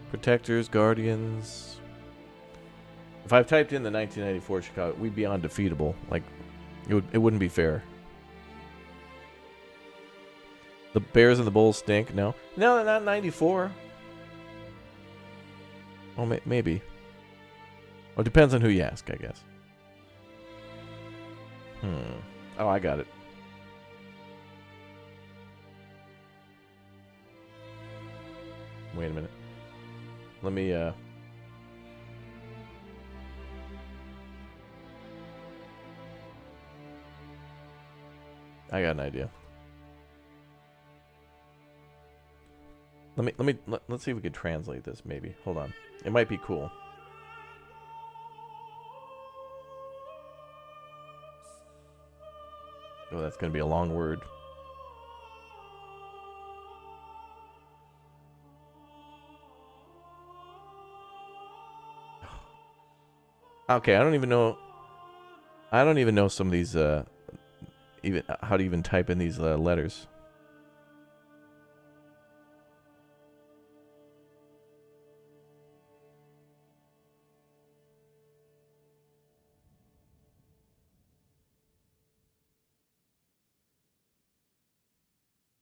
Speaker 1: Protectors, Guardians. If I've typed in the 1994 Chicago, we'd be undefeatable. Like, it wouldn't be fair. The Bears and the Bulls stink. No, they're not 94. Well, maybe. Well, it depends on who you ask, I guess. Oh, I got it. Wait a minute. Let me, I got an idea. Let's see if we can translate this, maybe. Hold on. It might be cool. Oh, that's going to be a long word. Okay, I don't even know some of these, even how to even type in these letters.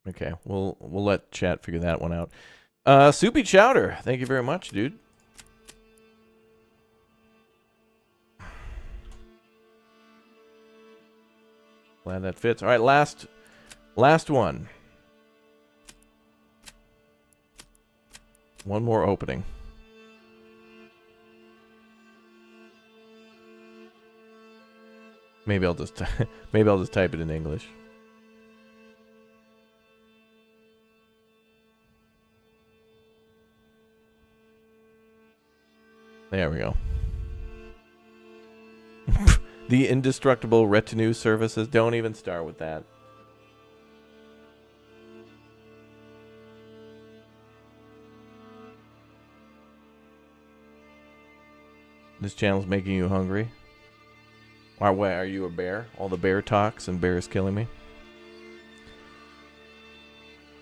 Speaker 1: Okay, we'll let chat figure that one out. Soupy Chowder, thank you very much, dude. Glad that fits. All right, last one. One more opening. Maybe I'll just type it in English. There we go. The indestructible retinue services. Don't even start with that. This channel's making you hungry. Why are you a bear? All the bear talks and bears killing me.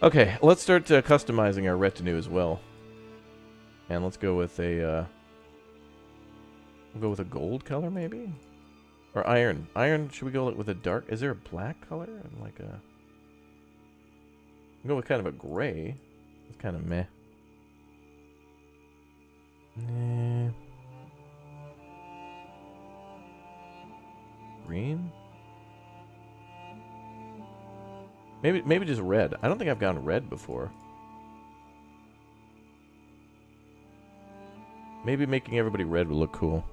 Speaker 1: Okay, let's start customizing our retinue as well. And let's go with a we'll go with a gold color maybe? Or iron. Iron, should we go with a dark? Is there a black color? Like a... Go with kind of a gray. It's kind of meh. Eh. Green? Maybe just red. I don't think I've gone red before. Maybe making everybody red would look cool.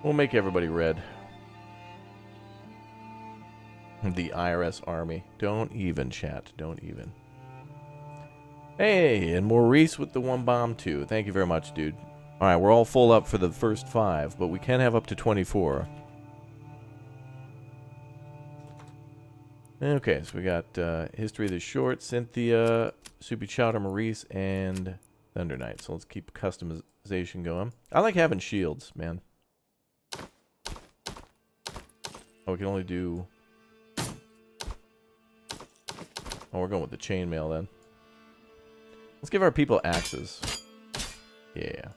Speaker 1: We'll make everybody red. The IRS army. Don't even, chat. Don't even. Hey, and Maurice with the 1 bomb too. Thank you very much, dude. Alright, we're all full up for the first 5, but we can have up to 24. Okay, so we got History of the Short, Cynthia, Soupy Chowder, Maurice, and Thunder Knight. So let's keep customization going. I like having shields, man. Oh, we can only do... Oh, we're going with the chainmail then. Let's give our people axes. Yeah.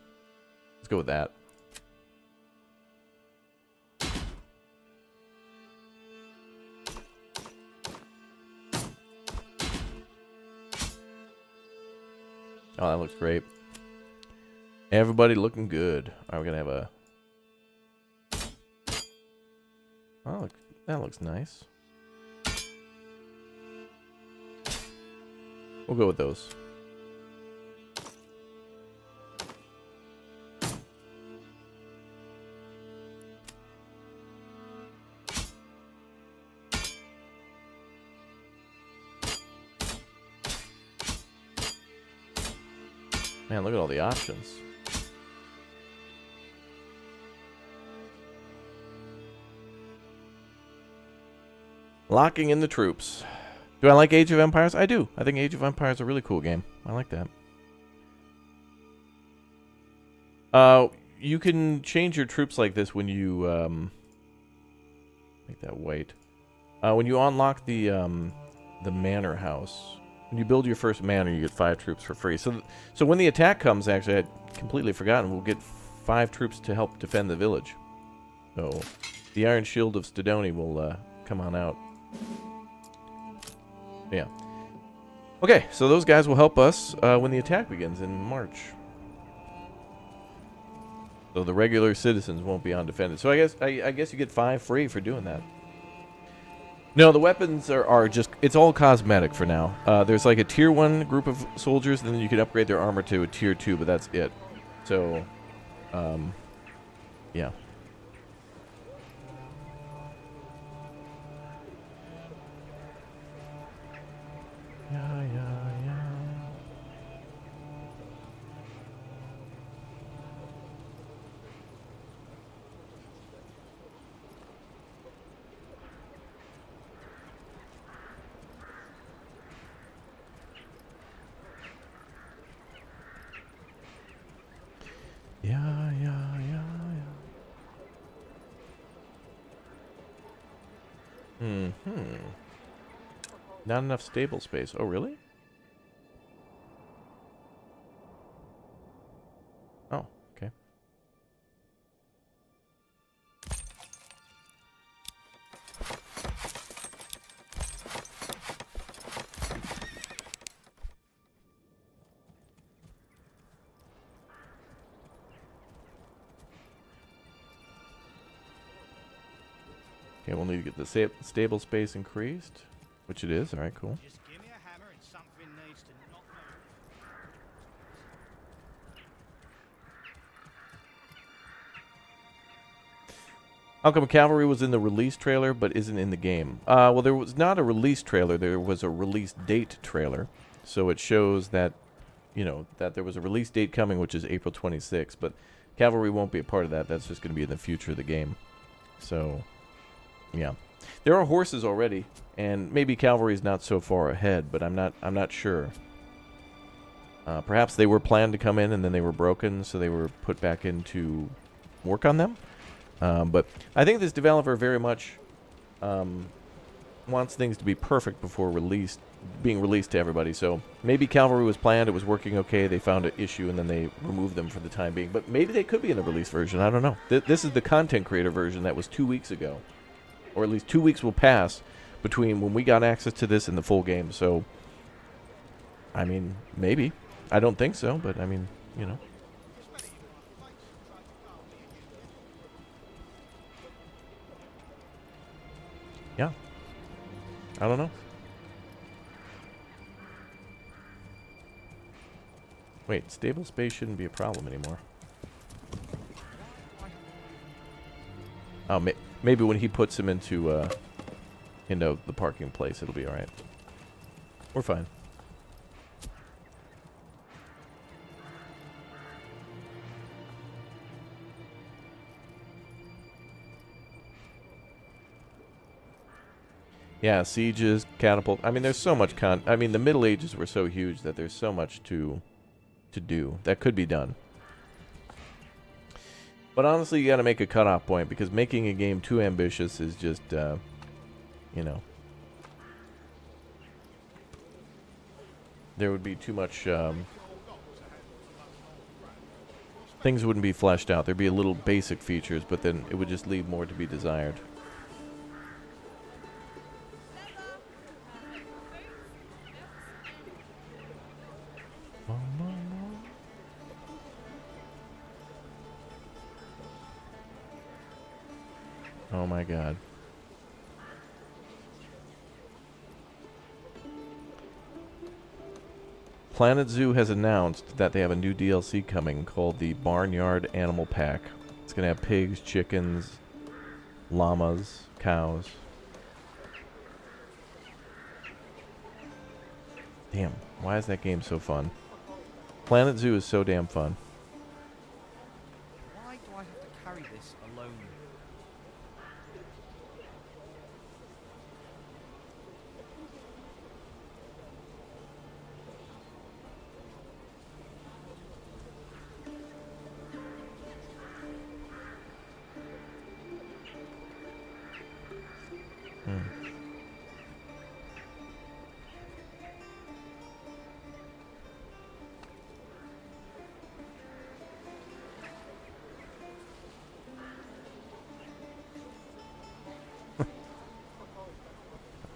Speaker 1: Let's go with that. Oh, that looks great. Everybody looking good. Alright, we're gonna have a... Oh, that looks nice. We'll go with those. Man, look at all the options. Locking in the troops. Do I like Age of Empires? I do. I think Age of Empires is a really cool game. I like that. You can change your troops like this when you make that white. When you unlock the manor house. When you build your first manor, you get 5 troops for free. So when the attack comes, actually, I'd completely forgotten, we'll get 5 troops to help defend the village. So the Iron Shield of Stodoni will come on out. Yeah. Okay, so those guys will help us when the attack begins in March. So the regular citizens won't be undefended. So I guess you get 5 free for doing that. No, the weapons are just... It's all cosmetic for now. There's like a tier 1 group of soldiers, and then you can upgrade their armor to a tier 2, but that's it. So, yeah. Not enough stable space. Oh, really? Oh, okay. Okay, we'll need to get the stable space increased, which it is. All right, cool.
Speaker 2: Just give me a hammer and something needs to knock me.
Speaker 1: How come Cavalry was in the release trailer but isn't in the game? Well, there was not a release trailer. There was a release date trailer. So it shows that, you know, that there was a release date coming, which is April 26th. But Cavalry won't be a part of that. That's just going to be in the future of the game. So, yeah. There are horses already, and maybe Cavalry is not so far ahead, but I'm not sure. Perhaps they were planned to come in and then they were broken, so they were put back in to work on them. But I think this developer very much wants things to be perfect before being released to everybody. So maybe Cavalry was planned, it was working okay, they found an issue, and then they removed them for the time being. But maybe they could be in the release version, I don't know. This is the content creator version that was 2 weeks ago. Or at least 2 weeks will pass between when we got access to this and the full game. So, I mean, maybe. I don't think so, but I mean, you know. Yeah. I don't know. Wait, stable space shouldn't be a problem anymore. Oh, maybe when he puts him into the parking place, it'll be alright. We're fine. Yeah, sieges, catapult. I mean, there's so much I mean, the Middle Ages were so huge that there's so much to do that could be done. But honestly, you got to make a cutoff point, because making a game too ambitious is just, you know, there would be too much. Things wouldn't be fleshed out. There'd be a little basic features, but then it would just leave more to be desired. Oh my god. Planet Zoo has announced that they have a new DLC coming called the Barnyard Animal Pack. It's going to have pigs, chickens, llamas, cows. Damn, why is that game so fun? Planet Zoo is so damn fun.
Speaker 6: Why do I have to carry this alone?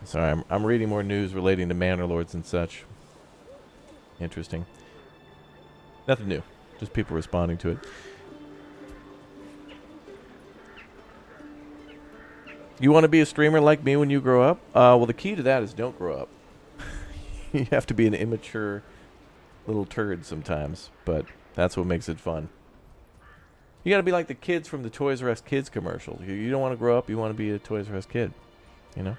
Speaker 1: Sorry, I'm reading more news relating to Manor Lords and such. Interesting. Nothing new. Just people responding to it. You want to be a streamer like me when you grow up? Well, the key to that is don't grow up. You have to be an immature little turd sometimes, but that's what makes it fun. You got to be like the kids from the Toys R Us Kids commercial. You don't want to grow up, you want to be a Toys R Us kid, you know?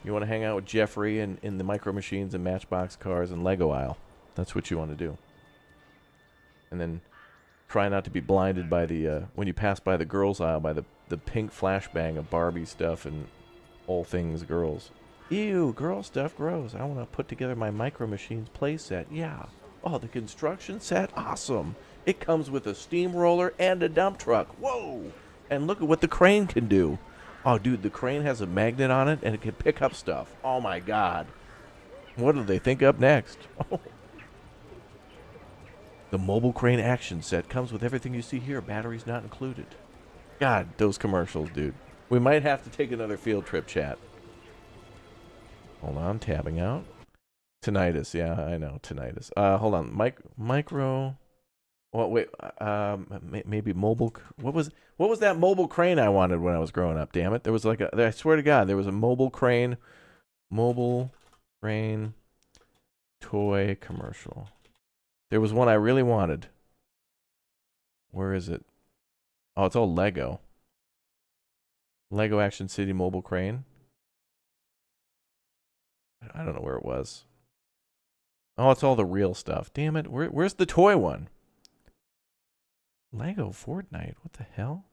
Speaker 1: You want to hang out with Jeffrey and in the Micro Machines and Matchbox cars and Lego aisle. That's what you want to do. And then try not to be blinded by the, when you pass by the girls aisle, by the pink flashbang of Barbie stuff and all things girls. Ew, girl stuff gross. I want to put together my Micro Machines play set. Yeah. Oh, the construction set? Awesome. It comes with a steamroller and a dump truck. Whoa! And look at what the crane can do. Oh, dude, the crane has a magnet on it, and it can pick up stuff. Oh, my God. What do they think up next? Oh. The mobile crane action set comes with everything you see here. Batteries not included. God, those commercials, dude. We might have to take another field trip, chat. Hold on, tabbing out. Tinnitus, yeah, I know, tinnitus. Hold on, micro... Well, wait, maybe mobile... What was that mobile crane I wanted when I was growing up, damn it? There was like I swear to God, there was a mobile crane toy commercial. There was one I really wanted. Where is it? Oh, it's all Lego. Lego Action City mobile crane. I don't know where it was. Oh, it's all the real stuff. Damn it, where's the toy one? Lego Fortnite, what the hell?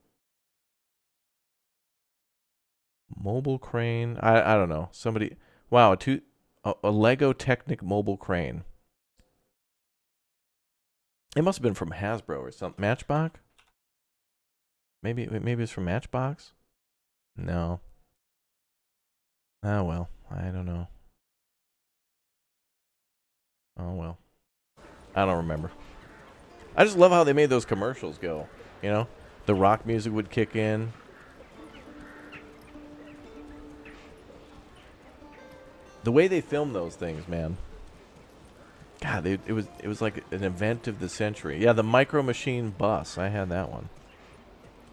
Speaker 1: Mobile crane, I don't know. Somebody, wow, a Lego Technic mobile crane. It must have been from Hasbro or something. Matchbox? Maybe it's from Matchbox? No. Oh, well. I don't know. Oh, well. I don't remember. I just love how they made those commercials go. You know? The rock music would kick in. The way they filmed those things, man. God, it was like an event of the century. Yeah, the Micro Machine bus. I had that one.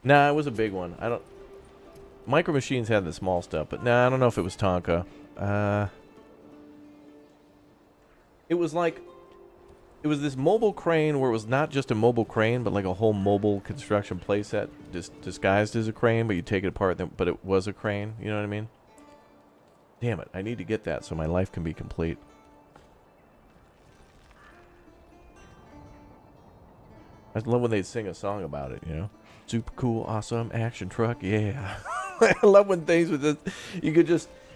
Speaker 1: Nah, it was a big one. I don't... Micro Machines had the small stuff, but nah, I don't know if it was Tonka. It was like... It was this mobile crane where it was not just a mobile crane, but like a whole mobile construction playset disguised as a crane, but you take it apart, but it was a crane. You know what I mean? Damn it, I need to get that so my life can be complete. I love when they sing a song about it, you know? Super cool, awesome, action truck, yeah. I love when things with this,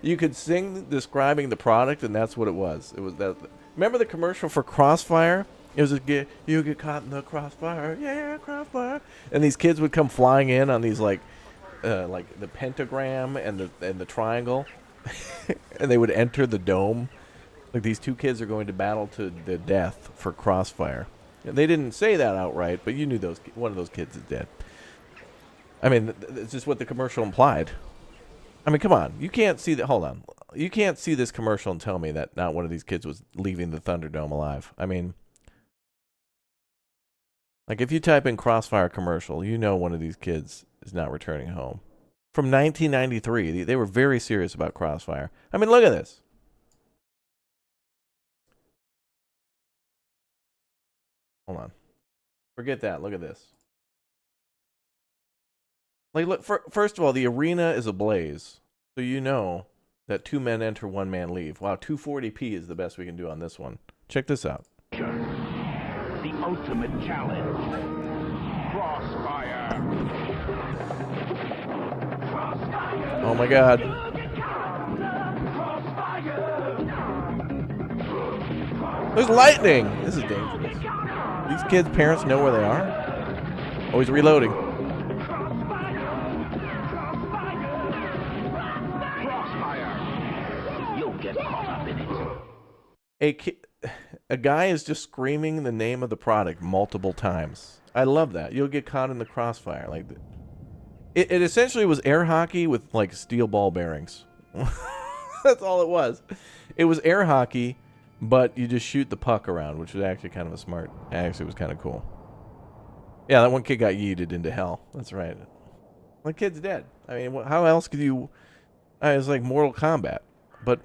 Speaker 1: you could sing describing the product, and that's what it was. It was that. Remember the commercial for Crossfire? It was you get caught in the crossfire, yeah, crossfire. And these kids would come flying in on these like the pentagram and the triangle, and they would enter the dome. Like these two kids are going to battle to the death for Crossfire. And they didn't say that outright, but you knew one of those kids is dead. I mean, it's just what the commercial implied. I mean, come on. You can't see that. Hold on. You can't see this commercial and tell me that not one of these kids was leaving the Thunderdome alive. I mean, like if you type in Crossfire commercial, you know one of these kids is not returning home. From 1993, they were very serious about Crossfire. I mean, look at this. Hold on. Forget that. Look at this. Like, look. First of all, the arena is ablaze, so you know that 2 men enter, 1 man leave. Wow, 240p is the best we can do on this one. Check this out.
Speaker 7: The ultimate challenge. Crossfire.
Speaker 1: Oh my God. There's lightning. This is dangerous. These kids' parents know where they are. Oh, he's reloading.
Speaker 7: Get caught up in it.
Speaker 1: A guy is just screaming the name of the product multiple times. I love that. You'll get caught in the crossfire. Like it essentially was air hockey with like steel ball bearings. That's all it was. It was air hockey, but you just shoot the puck around, which was actually kind of a smart. Actually, was kind of cool. Yeah, that one kid got yeeted into hell. That's right. The kid's dead. I mean, how else could you? It's like Mortal Kombat, but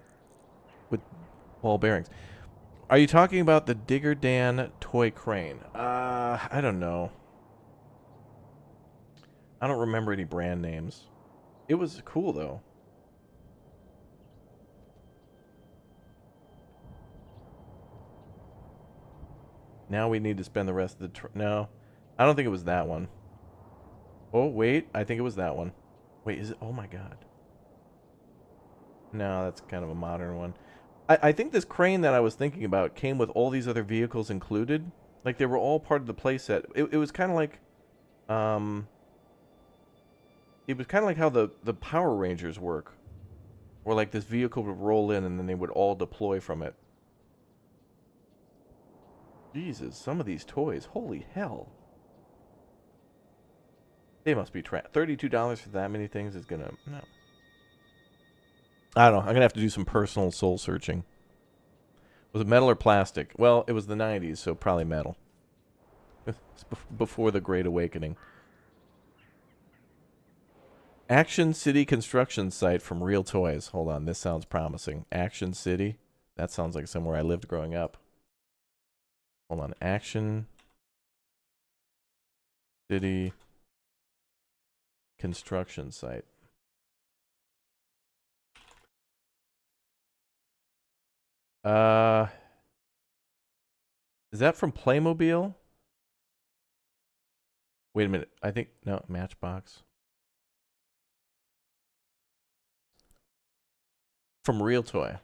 Speaker 1: with ball bearings. Are you talking about the Digger Dan toy crane? I don't know. I don't remember any brand names. It was cool though. Now we need to spend the rest of the no. I don't think it was that one. Oh, wait. I think it was that one. Wait, is it? Oh my God. No, that's kind of a modern one. I think this crane that I was thinking about came with all these other vehicles included. Like, they were all part of the playset. It was kind of like... It was kind of like how the Power Rangers work. Where, like, this vehicle would roll in and then they would all deploy from it. Jesus, some of these toys. Holy hell. They must be $32 for that many things is gonna... No. I don't know. I'm going to have to do some personal soul searching. Was it metal or plastic? Well, it was the 90s, so probably metal. It's before the Great Awakening. Action City construction site from Real Toys. Hold on, this sounds promising. Action City? That sounds like somewhere I lived growing up. Hold on. Action City construction site. Is that from Playmobil? Wait a minute. I think no, Matchbox. From Real Toy.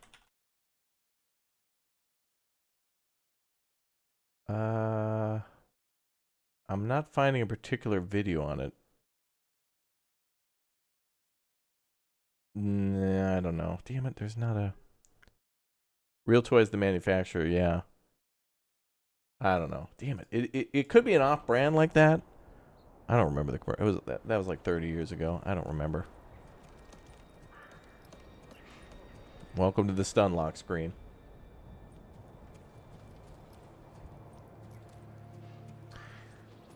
Speaker 1: I'm not finding a particular video on it. Nah, I don't know. Damn it, there's not a... Real Toys the manufacturer, yeah. I don't know. Damn it. It could be an off-brand like that. I don't remember the commercial. It was that was like 30 years ago. I don't remember. Welcome to the stun lock screen.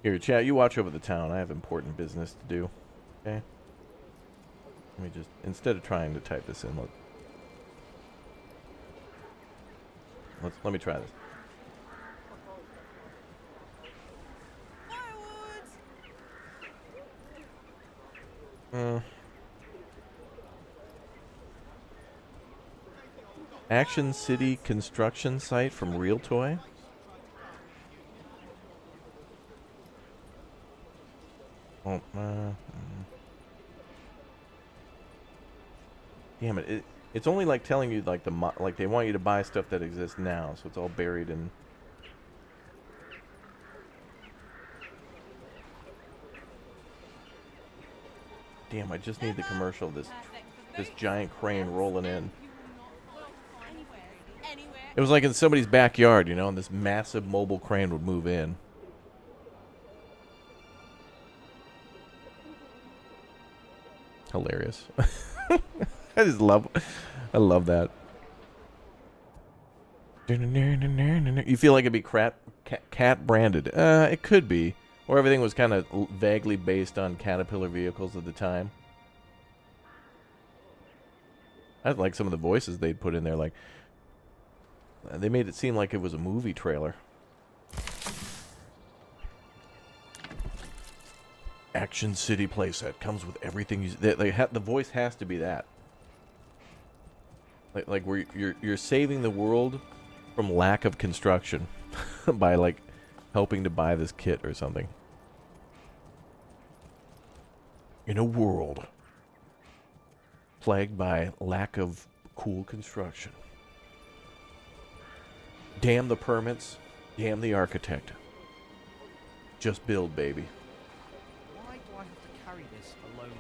Speaker 1: Here, chat, you watch over the town. I have important business to do. Okay? Let me just, instead of trying to type this in, let me try this. Action City construction site from Real Toy. Oh, damn it! It's only like telling you like like they want you to buy stuff that exists now, so it's all buried in. Damn! I just need the commercial. This giant crane rolling in. It was like in somebody's backyard, you know, and this massive mobile crane would move in. Hilarious. I love that. You feel like it'd be cat branded. It could be. Or everything was kind of vaguely based on Caterpillar vehicles at the time. I like some of the voices they'd put in there, like they made it seem like it was a movie trailer. Action City playset comes with everything you... the voice has to be that. Like where you're saving the world from lack of construction by like helping to buy this kit or something. In a world plagued by lack of cool construction. Damn the permits, damn the architect. Just build, baby.
Speaker 6: Why do I have to carry this alone?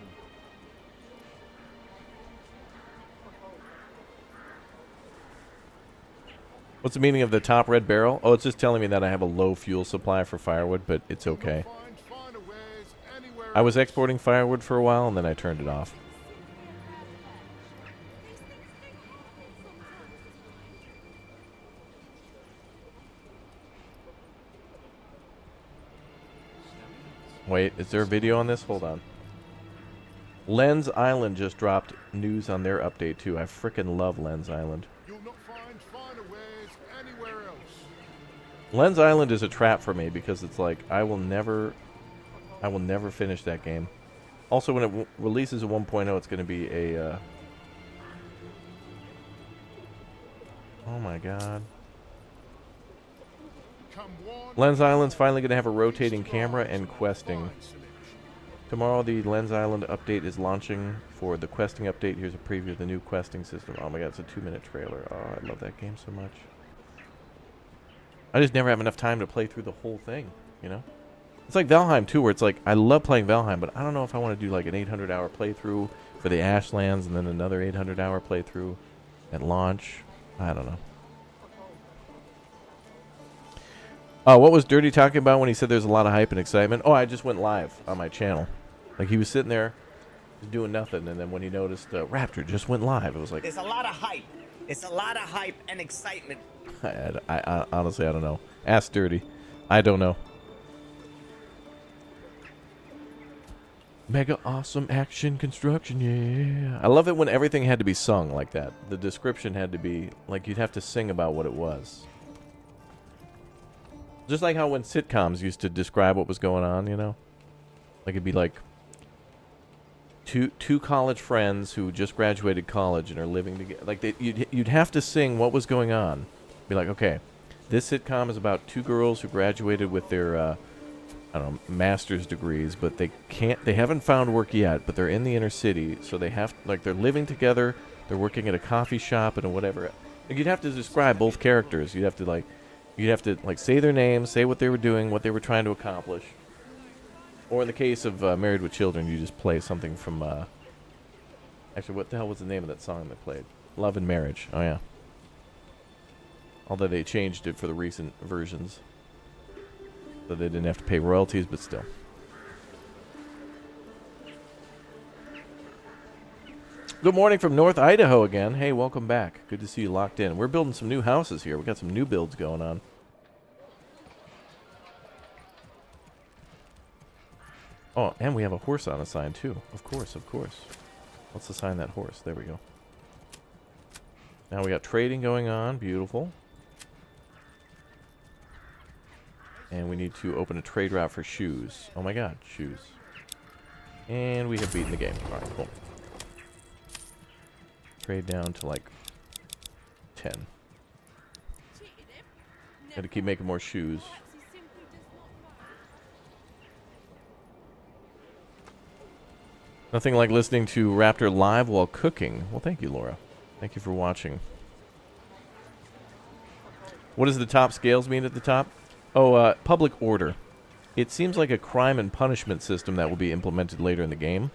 Speaker 1: What's the meaning of the top red barrel? Oh, it's just telling me that I have a low fuel supply for firewood, but it's okay. I was exporting firewood for a while, and then I turned it off. Wait, is there a video on this? Hold on. Lens Island just dropped news on their update, too. I frickin' love Lens Island.
Speaker 2: You'll not find finer wares anywhere else.
Speaker 1: Lens Island is a trap for me because it's like I will never finish that game. Also, when it releases at 1.0, it's going to be a oh my god. Lens Island's finally going to have a rotating camera and questing. Tomorrow the Lens Island update is launching. For the questing update, here's a preview of the new questing system. Oh my god, it's a 2-minute trailer. Oh, I love that game so much. I just never have enough time to play through the whole thing, you know? It's like Valheim too, where it's like, I love playing Valheim, but I don't know if I want to do like an 800-hour playthrough for the Ashlands and then another 800-hour playthrough at launch. I don't know. What was Dirty talking about when he said there's a lot of hype and excitement? Oh, I just went live on my channel. Like, he was sitting there just doing nothing, and then when he noticed Raptor just went live, it was like...
Speaker 3: There's a lot of hype. It's a lot of hype and excitement.
Speaker 1: I honestly, I don't know. Ask Dirty. I don't know. Mega awesome action construction, yeah. I love it when everything had to be sung like that. The description had to be, like, you'd have to sing about what it was. Just like how when sitcoms used to describe what was going on, you know? Like, it'd be like two college friends who just graduated college and are living together. Like, you'd have to sing what was going on. Be like, okay, this sitcom is about two girls who graduated with their, I don't know, master's degrees, but they haven't found work yet, but they're in the inner city, so they have, like, they're living together, they're working at a coffee shop and whatever. Like, you'd have to describe both characters. You'd have to, like, say their names, say what they were doing, what they were trying to accomplish. Or in the case of Married with Children, you just play something from Actually, what the hell was the name of that song they played? Love and Marriage. Oh, yeah. Although they changed it for the recent versions. So they didn't have to pay royalties, but still. Good morning from North Idaho again. Hey, welcome back. Good to see you locked in. We're building some new houses here. We got some new builds going on. Oh, and we have a horse on a sign, too. Of course, of course. Let's assign that horse. There we go. Now we got trading going on. Beautiful. And we need to open a trade route for shoes. Oh my god, shoes. And we have beaten the game. Alright, cool. Trade down to like 10. Got to keep making more shoes. Nothing like listening to Raptor live while cooking. Well, thank you, Laura. Thank you for watching. What does the top scales mean at the top? Oh, public order. It seems like a crime and punishment system that will be implemented later in the game.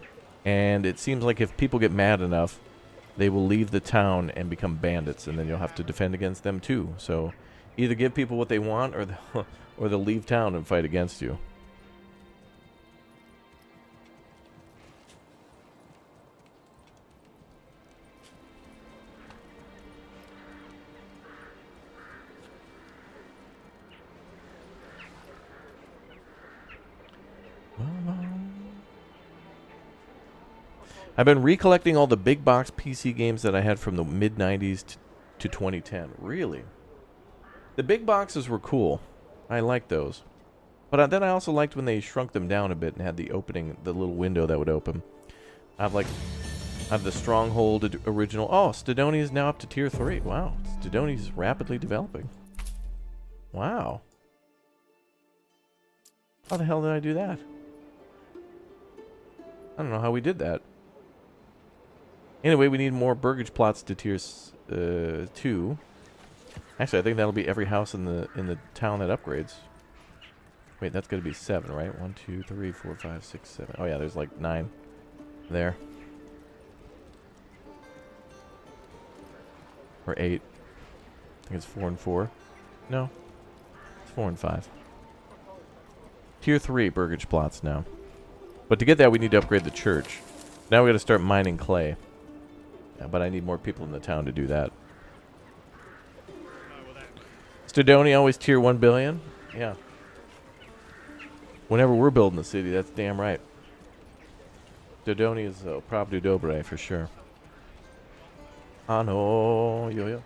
Speaker 1: And it seems like if people get mad enough, they will leave the town and become bandits, and then you'll have to defend against them too. So either give people what they want, or they'll leave town and fight against you. I've been recollecting all the big box PC games that I had from the mid-90s to 2010. Really? The big boxes were cool. I liked those. But then I also liked when they shrunk them down a bit and had the opening, the little window that would open. I have the Stronghold original. Oh, Stidoni is now up to tier 3. Wow. Stidoni is rapidly developing. Wow. How the hell did I do that? I don't know how we did that. Anyway, we need more burgage plots to tier 2. Actually, I think that'll be every house in the town that upgrades. Wait, that's going to be 7, right? 1, 2, 3, 4, 5, 6, 7. Oh yeah, there's like 9 there. Or 8. I think it's 4 and 4. No. It's 4 and 5. Tier 3 burgage plots now. But to get that, we need to upgrade the church. Now we got to start mining clay. Yeah, but I need more people in the town to do that. Stidoni always tier 1 billion? Yeah. Whenever we're building the city, that's damn right. Stidoni is pravdu dobre for sure. Ano, yo yo.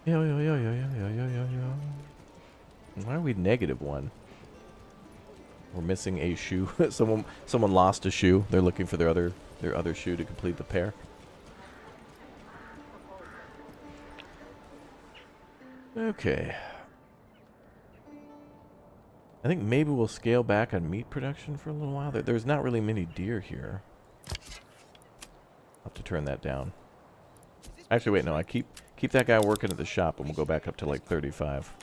Speaker 1: Yo yo yo yo yo yo yo yo yo. Why are we -1? We're missing a shoe. someone lost a shoe. They're looking for their other shoe to complete the pair. Okay. I think maybe we'll scale back on meat production for a little while. There's not really many deer here. I'll have to turn that down. Actually, wait, no. I keep that guy working at the shop, and we'll go back up to like 35.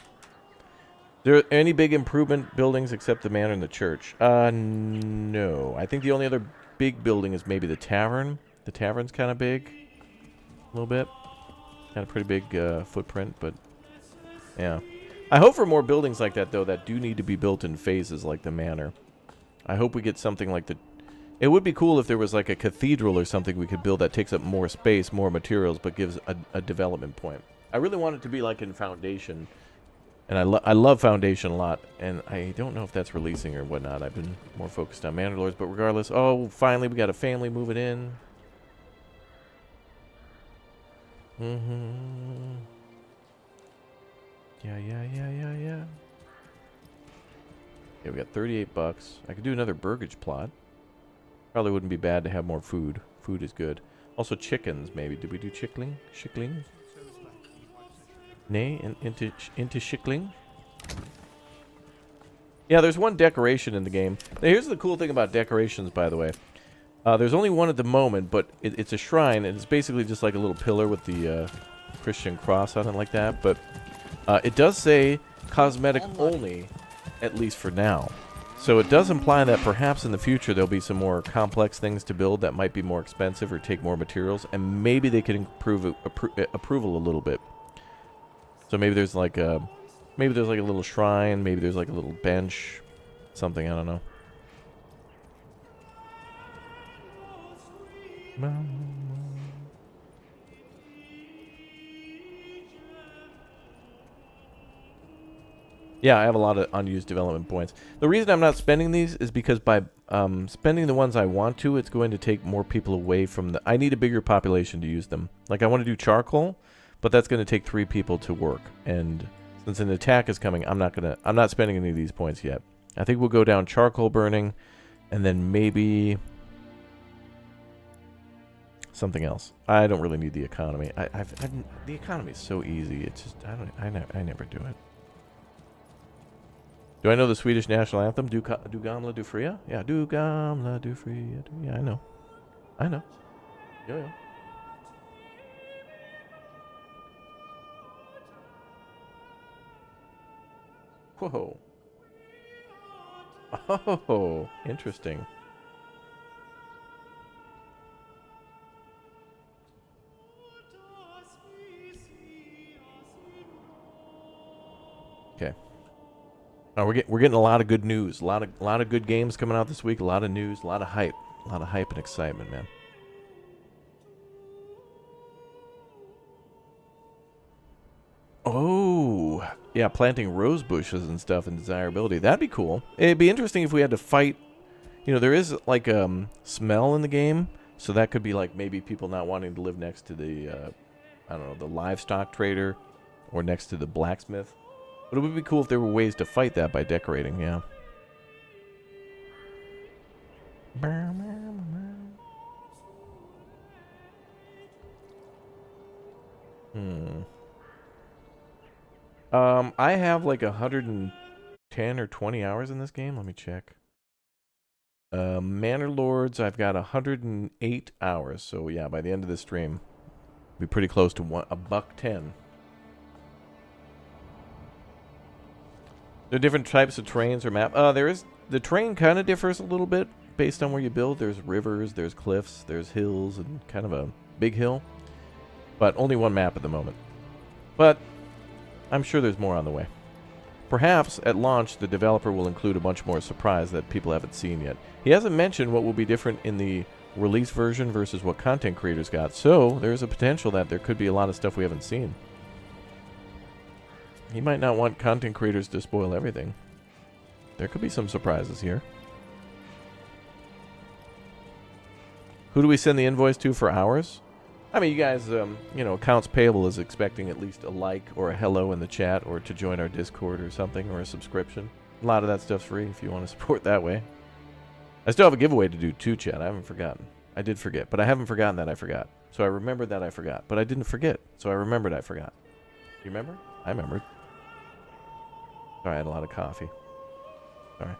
Speaker 1: There any big improvement buildings except the manor and the church? No. I think the only other big building is maybe the tavern. The tavern's kind of big. A little bit. Got a pretty big footprint, but yeah. I hope for more buildings like that, though, that do need to be built in phases like the manor. I hope we get something like the... It would be cool if there was like a cathedral or something we could build that takes up more space, more materials, but gives a development point. I really want it to be like in Foundation. And I love Foundation a lot, and I don't know if that's releasing or whatnot. I've been more focused on Manor Lords, but regardless... Oh, finally we got a family moving in. Mm-hmm. Yeah. Yeah, we got 38 bucks. I could do another burgage plot. Probably wouldn't be bad to have more food. Food is good. Also chickens, maybe. Did we do chickling? Chickling? Nay, into chickling? Yeah, there's one decoration in the game. Now, here's the cool thing about decorations, by the way. There's only one at the moment, but it's a shrine, and it's basically just like a little pillar with the Christian cross on it like that. But it does say cosmetic only, at least for now. So it does imply that perhaps in the future there'll be some more complex things to build that might be more expensive or take more materials, and maybe they could improve approval a little bit. So maybe there's like a little shrine, maybe there's like a little bench, something, I don't know. Yeah, I have a lot of unused development points. The reason I'm not spending these is because by spending the ones I want to, it's going to take more people away from the... I need a bigger population to use them. Like, I want to do charcoal, but that's going to take 3 people to work. And since an attack is coming, I'm not spending any of these points yet. I think we'll go down charcoal burning, and then maybe something else. I don't really need the economy. The economy is so easy. It's just I never do it. Do I know the Swedish national anthem? Du gamla, du fria? Yeah, du gamla, du fria. Yeah, I know. I know. Yeah. Whoa. Oh, interesting. Okay. We're getting a lot of good news. A lot of good games coming out this week. A lot of news. A lot of hype. A lot of hype and excitement, man. Oh, yeah, planting rose bushes and stuff and desirability. That'd be cool. It'd be interesting if we had to fight. You know, there is like smell in the game, so that could be like maybe people not wanting to live next to the, I don't know, the livestock trader, or next to the blacksmith. But it would be cool if there were ways to fight that by decorating, yeah. I have like 110 or 20 hours in this game. Let me check. Manor Lords, I've got 108 hours. So yeah, by the end of this stream, be pretty close to $110. There are different types of terrains or map. The terrain kind of differs a little bit based on where you build. There's rivers, there's cliffs, there's hills, and kind of a big hill. But only one map at the moment. But I'm sure there's more on the way. Perhaps at launch the developer will include a bunch more surprise that people haven't seen yet. He hasn't mentioned what will be different in the release version versus what content creators got. So there's a potential that there could be a lot of stuff we haven't seen. He might not want content creators to spoil everything. There could be some surprises here. Who do we send the invoice to for hours? I mean, you guys, accounts payable is expecting at least a like or a hello in the chat, or to join our Discord or something, or a subscription. A lot of that stuff's free if you want to support that way. I still have a giveaway to do too, chat. I haven't forgotten. I did forget, but I haven't forgotten that I forgot. So I remembered that I forgot, but I didn't forget. So I remembered I forgot. You remember? I remembered. Sorry, I had a lot of coffee. Sorry.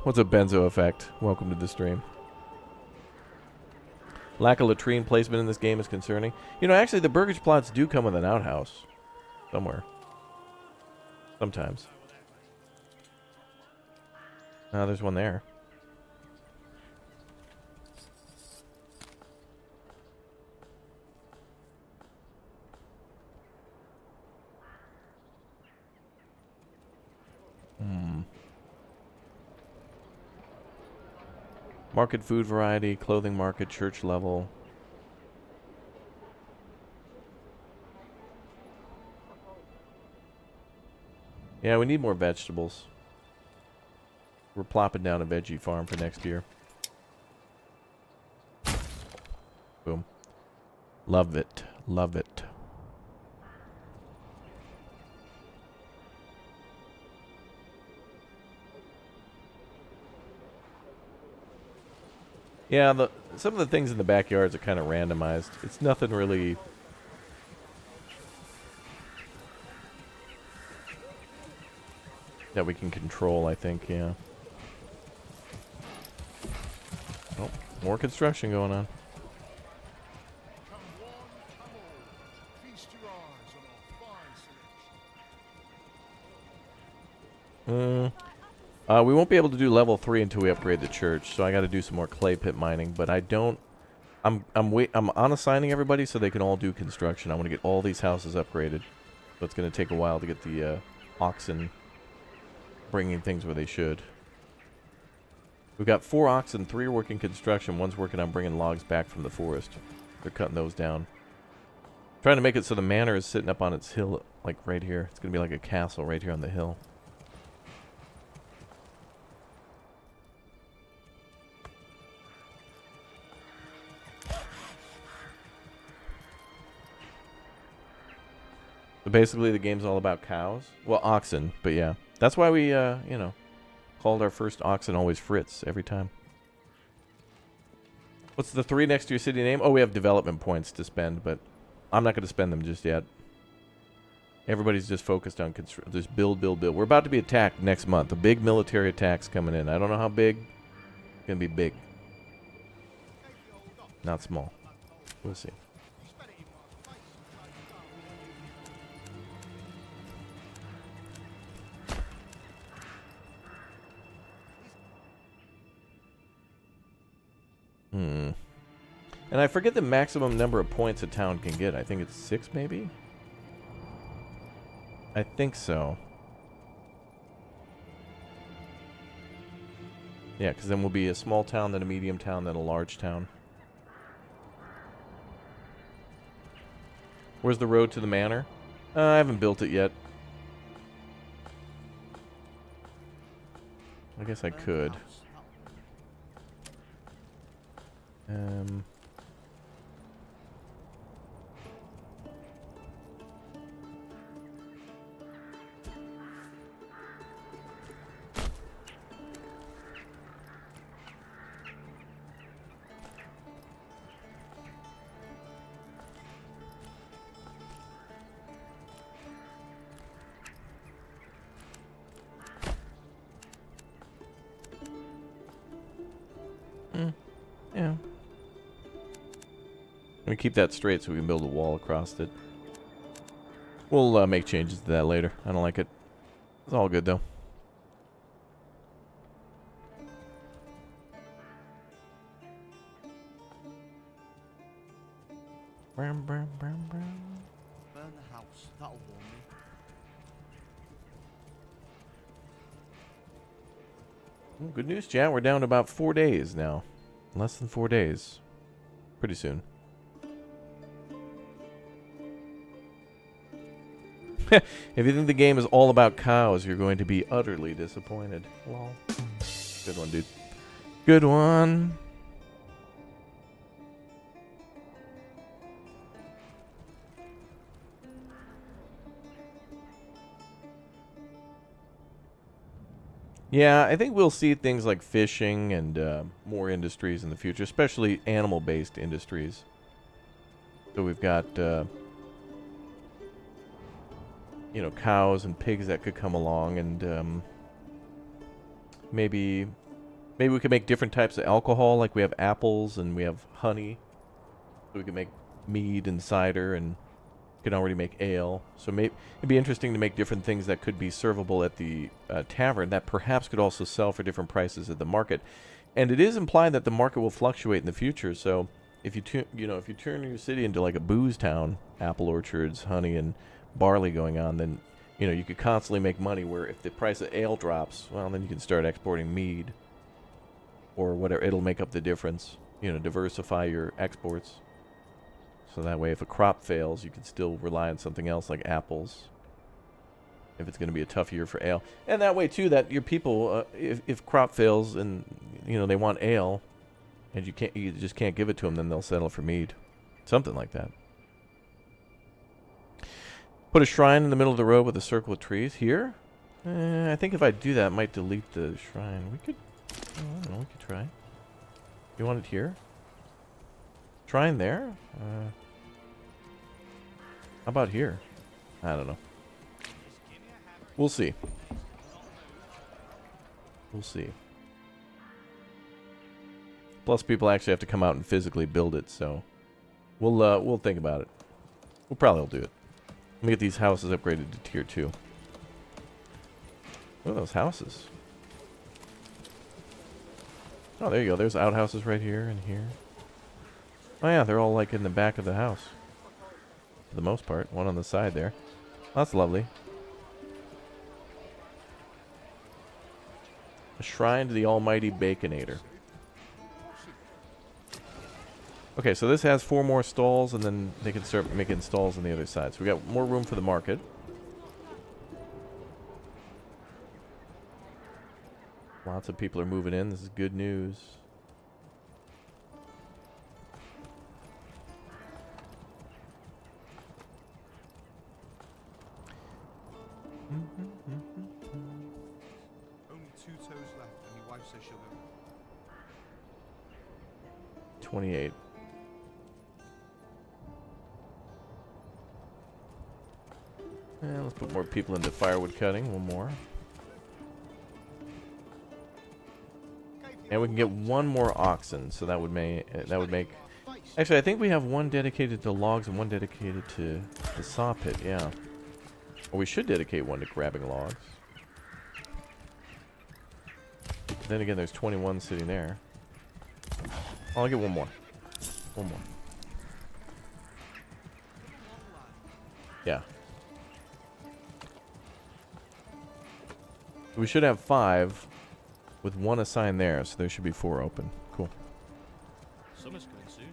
Speaker 1: What's a benzo effect? Welcome to the stream. Lack of latrine placement in this game is concerning. You know, actually, the burgage plots do come with an outhouse. Somewhere. Sometimes. Oh, there's one there. Market food variety, clothing market, church level. Yeah, we need more vegetables. We're plopping down a veggie farm for next year. Boom. Love it. Love it. Yeah, some of the things in the backyards are kind of randomized. It's nothing really... that we can control, I think, yeah. Oh, more construction going on. We won't be able to do level 3 until we upgrade the church, so I got to do some more clay pit mining. But I don't. I'm unassigning everybody so they can all do construction. I want to get all these houses upgraded, so it's going to take a while to get the oxen bringing things where they should. We've got 4 oxen, 3 are working construction, 1's working on bringing logs back from the forest. They're cutting those down. Trying to make it so the manor is sitting up on its hill, like right here. It's going to be like a castle right here on the hill. So basically the game's all about cows. Well, oxen, but yeah. That's why we, you know, called our first oxen always Fritz every time. What's the 3 next to your city name? Oh, we have development points to spend, but I'm not going to spend them just yet. Everybody's just focused on just build, build, build. We're about to be attacked next month. A big military attack's coming in. I don't know how big. It's going to be big. Not small. We'll see. And I forget the maximum number of points a town can get. I think it's 6, maybe? I think so. Yeah, because then we'll be a small town, then a medium town, then a large town. Where's the road to the manor? I haven't built it yet. I guess I could. Yeah. Let me keep that straight so we can build a wall across it. We'll make changes to that later. I don't like it. It's all good though.
Speaker 6: Burn the house. That'll warm me.
Speaker 1: Well, good news, chat. We're down to about 4 days now. Less than 4 days. Pretty soon. If you think the game is all about cows, you're going to be utterly disappointed. Lol. Good one, dude. Good one. Yeah, I think we'll see things like fishing and more industries in the future, especially animal-based industries. So we've got, you know, cows and pigs that could come along, and maybe we could make different types of alcohol, like we have apples and we have honey. So we could make mead and cider, and can already make ale. So maybe it'd be interesting to make different things that could be servable at the tavern that perhaps could also sell for different prices at the market. And it is implied that the market will fluctuate in the future. So if you if you turn your city into like a booze town, apple orchards, honey, and barley going on, then you could constantly make money. Where if the price of ale drops, well, then you can start exporting mead or whatever. It'll make up the difference. Diversify your exports. So that way, if a crop fails, you can still rely on something else like apples. If it's going to be a tough year for ale, and that way too, that your people, if crop fails and they want ale, and you just can't give it to them, then they'll settle for mead, something like that. Put a shrine in the middle of the road with a circle of trees here. I think if I do that, it might delete the shrine. We could, I don't know, we could try. You want it here? Shrine there? How about here? I don't know. We'll see. We'll see. Plus, people actually have to come out and physically build it, so we'll think about it. We'll probably do it. Let me get these houses upgraded to tier 2. Look at those houses. Oh, there you go. There's outhouses right here and here. Oh yeah, they're all like in the back of the house. For the most part. One on the side there. That's lovely. A shrine to the almighty Baconator. Okay, so this has 4 more stalls, and then they can start making stalls on the other side. So we got more room for the market. Lots of people are moving in. This is good news.
Speaker 2: Only 2 toes left, and your wife says she'll go.
Speaker 1: 28. And let's put more people into firewood cutting. One more. And we can get 1 more oxen, so that would make Actually, I think we have 1 dedicated to logs and 1 dedicated to the saw pit. Yeah. Or we should dedicate 1 to grabbing logs. Then again, there's 21 sitting there. Oh, I'll get 1 more. 1 more. Yeah. We should have 5 with 1 assigned there, so there should be 4 open. Cool.
Speaker 6: Summer's coming soon.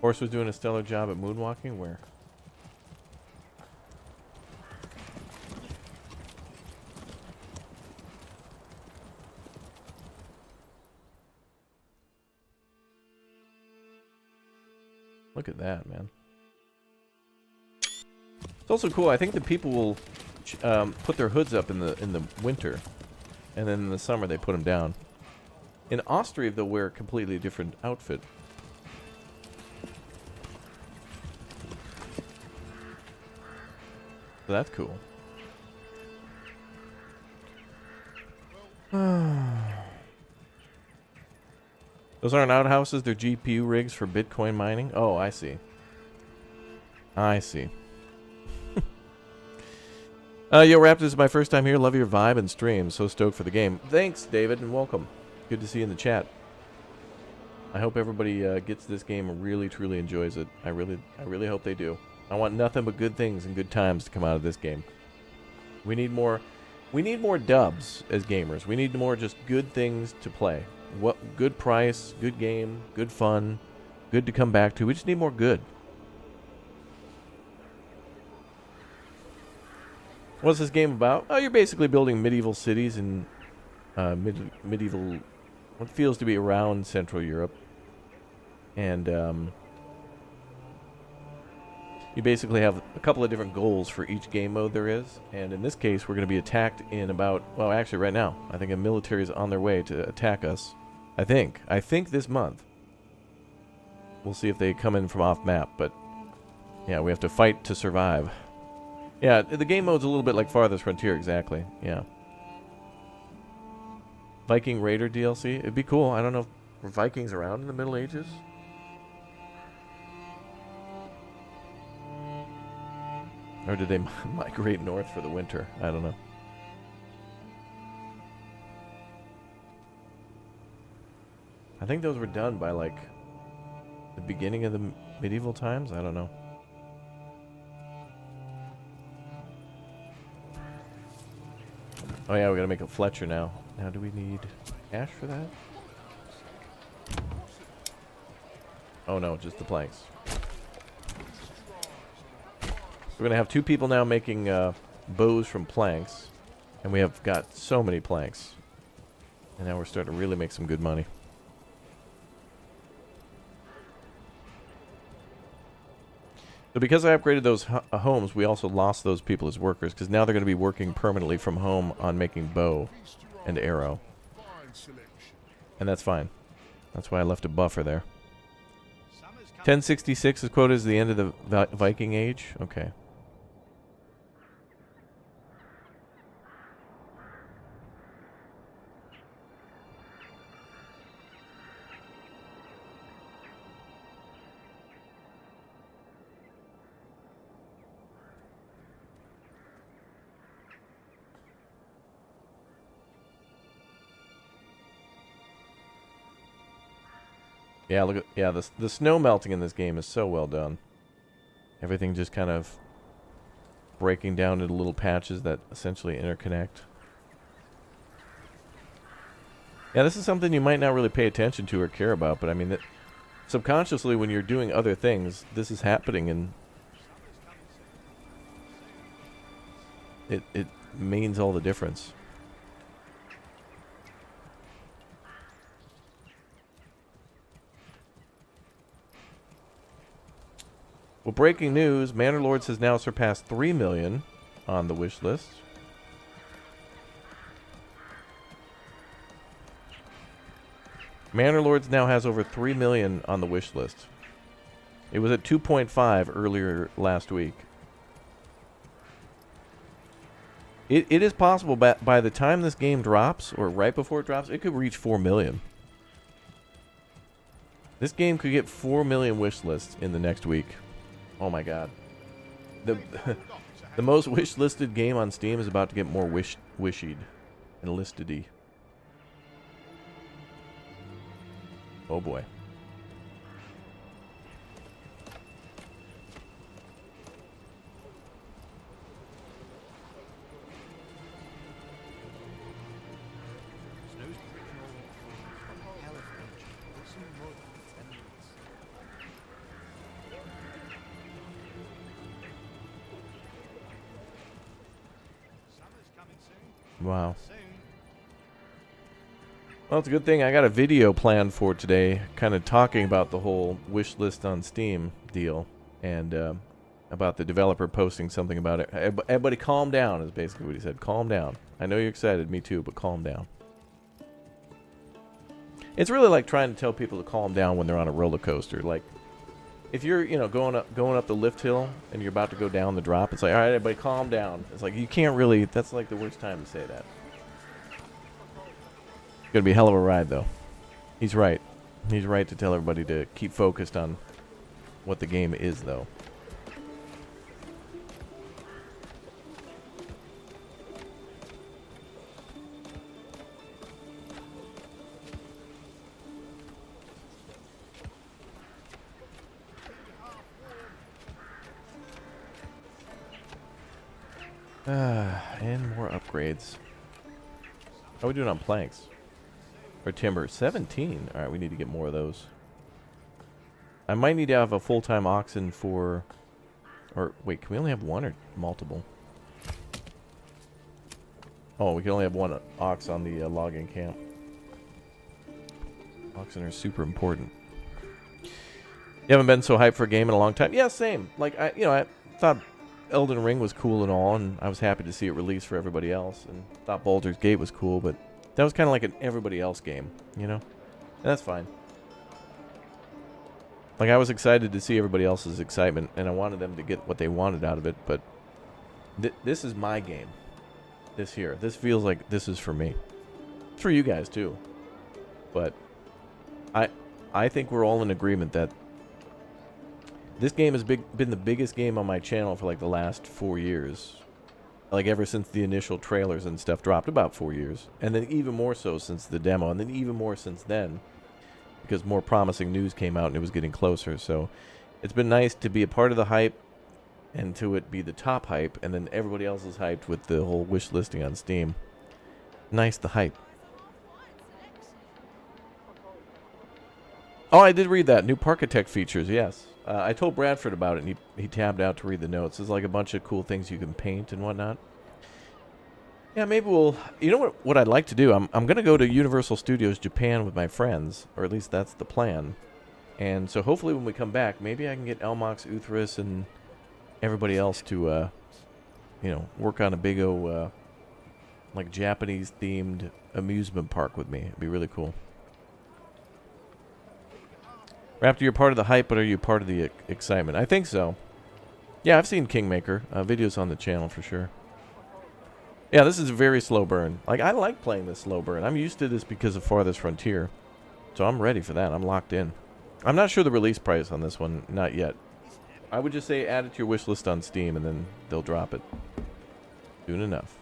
Speaker 1: Horse was doing a stellar job at moonwalking. Where? Look at that, man. It's also cool. I think the people will put their hoods up in the winter, and then in the summer they put them down. In Austria, they'll wear a completely different outfit. So that's cool. Those aren't outhouses, they're GPU rigs for Bitcoin mining. Oh, I see. I see. Yo, Raptor, this is my first time here. Love your vibe and stream. So stoked for the game. Thanks, David, and welcome. Good to see you in the chat. I hope everybody gets this game and really, truly enjoys it. I really hope they do. I want nothing but good things and good times to come out of this game. We need more dubs as gamers. We need more just good things to play. What good price, good game, good fun, good to come back to. We just need more good. What's this game about? Oh, you're basically building medieval cities in medieval, what feels to be around Central Europe. And you basically have a couple of different goals for each game mode there is. And in this case, we're going to be attacked in about, well, actually right now. I think a military is on their way to attack us. I think this month. We'll see if they come in from off map, but yeah, we have to fight to survive. Yeah, the game mode's a little bit like Farthest Frontier, exactly. Yeah. Viking Raider DLC. It'd be cool. I don't know if were Vikings around in the Middle Ages. Or did they migrate north for the winter? I don't know. I think those were done by, like, the beginning of the medieval times? I don't know. Oh yeah, we gotta make a Fletcher now. Now, do we need cash for that? Oh no, just the planks. We're gonna have 2 people now making bows from planks. And we have got so many planks. And now we're starting to really make some good money. So because I upgraded those homes, we also lost those people as workers, because now they're going to be working permanently from home on making bow and arrow. And that's fine. That's why I left a buffer there. 1066 is quoted as the end of the Viking Age. Okay. Yeah, look at the snow melting in this game is so well done. Everything just kind of breaking down into little patches that essentially interconnect. Yeah, this is something you might not really pay attention to or care about, but I mean, that subconsciously when you're doing other things, this is happening, and it means all the difference. Well, breaking news, Manor Lords has now surpassed 3 million on the wish list. Manor Lords now has over 3 million on the wish list. It was at 2.5 earlier last week. It is possible by the time this game drops, or right before it drops, it could reach 4 million. This game could get 4 million wish lists in the next week. Oh my god. The most wish listed game on Steam is about to get more wished and listed-y. Oh boy.
Speaker 6: Snow's breaking all over the floor. Hell of a bunch. Put some mud on 10 minutes.
Speaker 2: Summer's coming soon.
Speaker 1: Wow.
Speaker 2: Soon.
Speaker 1: Well, it's a good thing I got a video planned for today, kind of talking about the whole wish list on Steam deal, and about the developer posting something about it. Everybody calm down is basically what he said. Calm down. I know you're excited, me too, but calm down. It's really like trying to tell people to calm down when they're on a roller coaster. Like, if you're, going up the lift hill and you're about to go down the drop, it's like, all right, everybody calm down. It's like, you can't really, that's like the worst time to say that. Gonna be a hell of a ride, though. He's right. He's right to tell everybody to keep focused on what the game is, though. And more upgrades. How are we doing on planks? Or timber? 17. Alright, we need to get more of those. I might need to have a full-time oxen for... Or, wait, can we only have one or multiple? Oh, we can only have one ox on the logging camp. Oxen are super important. You haven't been so hyped for a game in a long time? Yeah, same. Like, I thought Elden Ring was cool and all, and I was happy to see it released for everybody else, and thought Baldur's Gate was cool, but that was kind of like an everybody else game, And that's fine. Like, I was excited to see everybody else's excitement, and I wanted them to get what they wanted out of it, but this is my game. This here. This feels like this is for me. It's for you guys, too. But I think we're all in agreement that this game has been the biggest game on my channel for, like, the last 4 years. Like, ever since the initial trailers and stuff dropped, about 4 years. And then even more so since the demo, and then even more since then. Because more promising news came out and it was getting closer. So it's been nice to be a part of the hype and to it be the top hype, and then everybody else is hyped with the whole wish listing on Steam. Nice, the hype. Oh, I did read that. New Parkitect features, yes. I told Bradford about it, and he tabbed out to read the notes. There's like a bunch of cool things you can paint and whatnot. Yeah, maybe we'll... You know what I'd like to do? I'm going to go to Universal Studios Japan with my friends, or at least that's the plan. And so hopefully when we come back, maybe I can get Elmox, Uthris, and everybody else to, work on a big like Japanese-themed amusement park with me. It'd be really cool. Raptor, you're part of the hype, but are you part of the excitement? I think so. Yeah, I've seen Kingmaker. Videos on the channel for sure. Yeah, this is a very slow burn. Like, I like playing this slow burn. I'm used to this because of Farthest Frontier. So I'm ready for that. I'm locked in. I'm not sure the release price on this one. Not yet. I would just say add it to your wish list on Steam, and then they'll drop it soon enough.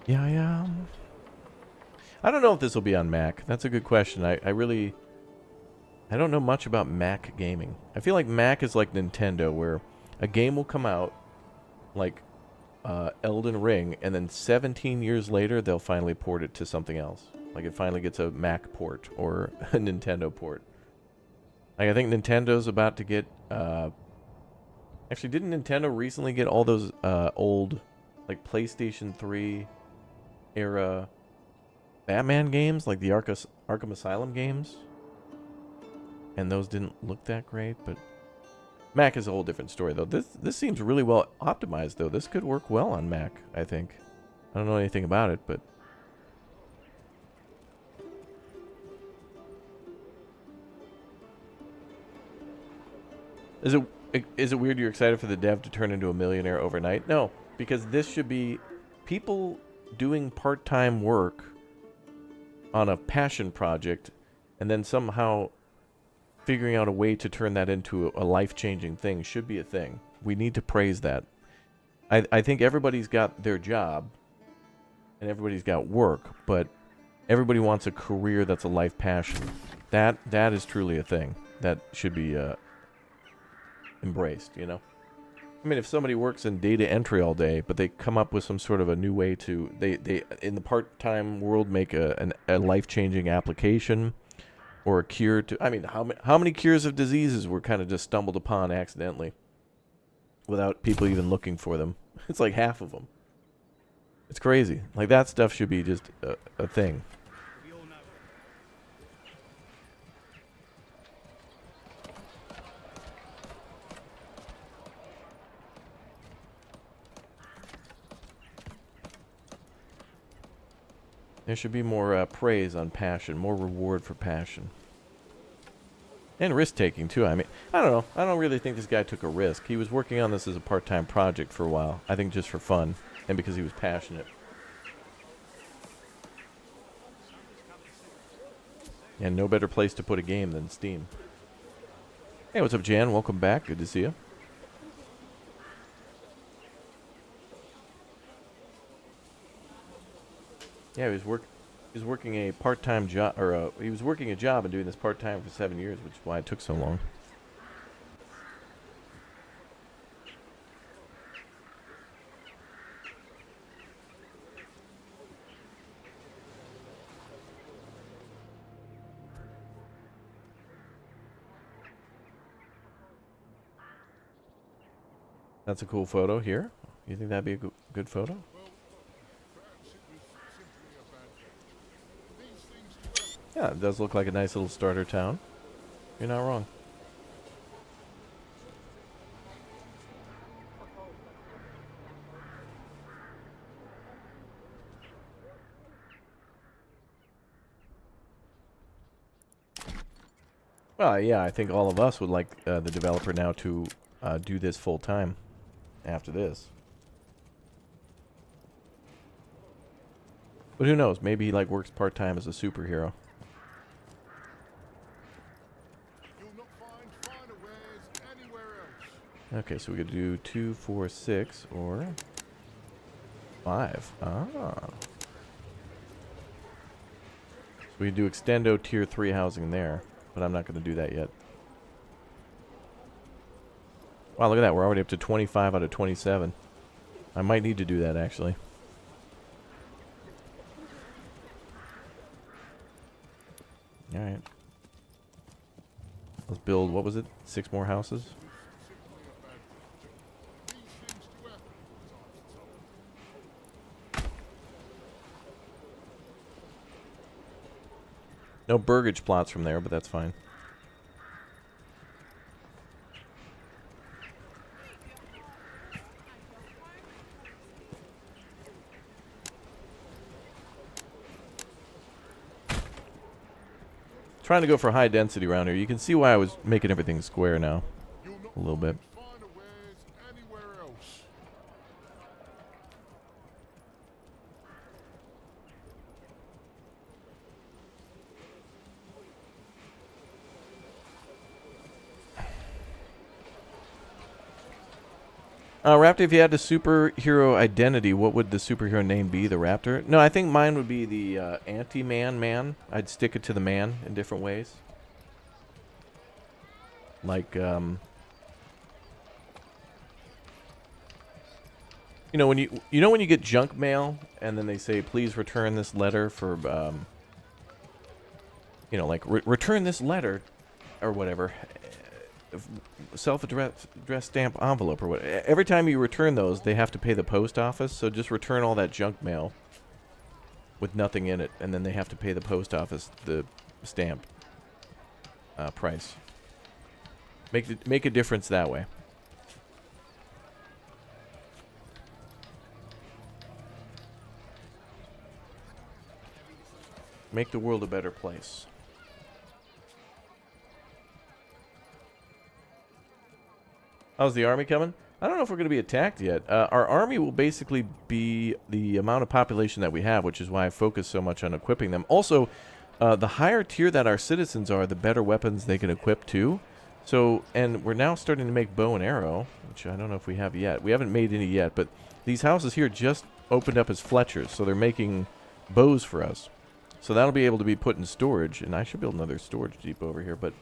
Speaker 1: Yeah, yeah. I don't know if this will be on Mac. That's a good question. I don't know much about Mac gaming. I feel like Mac is like Nintendo, where a game will come out, like Elden Ring, and then 17 years later, they'll finally port it to something else. Like it finally gets a Mac port or a Nintendo port. Like I think Nintendo's about to get... actually, didn't Nintendo recently get all those old, like PlayStation 3 era Batman games, like the Arkham Asylum games? And those didn't look that great, but Mac is a whole different story, though. This seems really well optimized, though. This could work well on Mac, I think. I don't know anything about it, but... Is it weird you're excited for the dev to turn into a millionaire overnight? No, because this should be people doing part-time work on a passion project and then somehow figuring out a way to turn that into a life-changing thing should be a thing. We need to praise that. I think everybody's got their job and everybody's got work, but everybody wants a career that's a life passion. That is truly a thing that should be embraced, you know? I mean, if somebody works in data entry all day, but they come up with some sort of a new way to... They in the part-time world, make a life-changing application or a cure to... I mean, how many cures of diseases were kind of just stumbled upon accidentally without people even looking for them? It's like half of them. It's crazy. Like, that stuff should be just a thing.
Speaker 2: We all know.
Speaker 1: There should be more praise on passion, more reward for passion. And risk-taking, too. I mean, I don't know. I don't really think this guy took a risk. He was working on this as a part-time project for a while. I think just for fun, and because he was passionate. And no better place to put a game than Steam. Hey, what's up, Jan? Welcome back. Good to see you. Yeah, he was working a part-time job, or he was working a job and doing this part-time for 7 years, which is why it took so long. That's a cool photo here. You think that'd be a good photo? Yeah, it does look like a nice little starter town. You're not wrong. Well, yeah, I think all of us would like the developer now to do this full time after this. But who knows? Maybe he like works part time as a superhero. Okay, so we could do 2, 4, 6, or 5. Ah. So we can do extendo tier 3 housing there, but I'm not going to do that yet. Wow, look at that. We're already up to 25 out of 27. I might need to do that, actually. Alright. Let's build, what was it? 6 more houses? No burgage plots from there, but that's fine. Trying to go for high density around here. You can see why I was making everything square now. A little bit. Raptor, if you had a superhero identity, what would the superhero name be? The Raptor? No, I think mine would be the anti-man man. I'd stick it to the man in different ways. Like, you know, when you get junk mail and then they say, please return this letter for, you know, like, return this letter or whatever. Self-addressed stamp envelope or what. Every time you return those, they have to pay the post office. So just return all that junk mail with nothing in it, and then they have to pay the post office the stamp price. Make a difference that way. Make the world a better place. How's the army coming? I don't know if we're going to be attacked yet. Our army will basically be the amount of population that we have, which is why I focus so much on equipping them. Also, the higher tier that our citizens are, the better weapons they can equip too. So, and we're now starting to make bow and arrow, which I don't know if we have yet. We haven't made any yet, but these houses here just opened up as Fletchers, so they're making bows for us. So that'll be able to be put in storage, and I should build another storage depot over here. But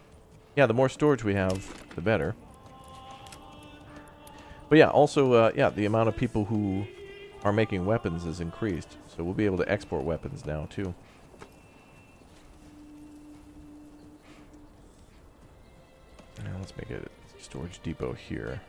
Speaker 1: yeah, the more storage we have, the better. But yeah, also, yeah, the amount of people who are making weapons has increased. So we'll be able to export weapons now, too. Now let's make a storage depot here.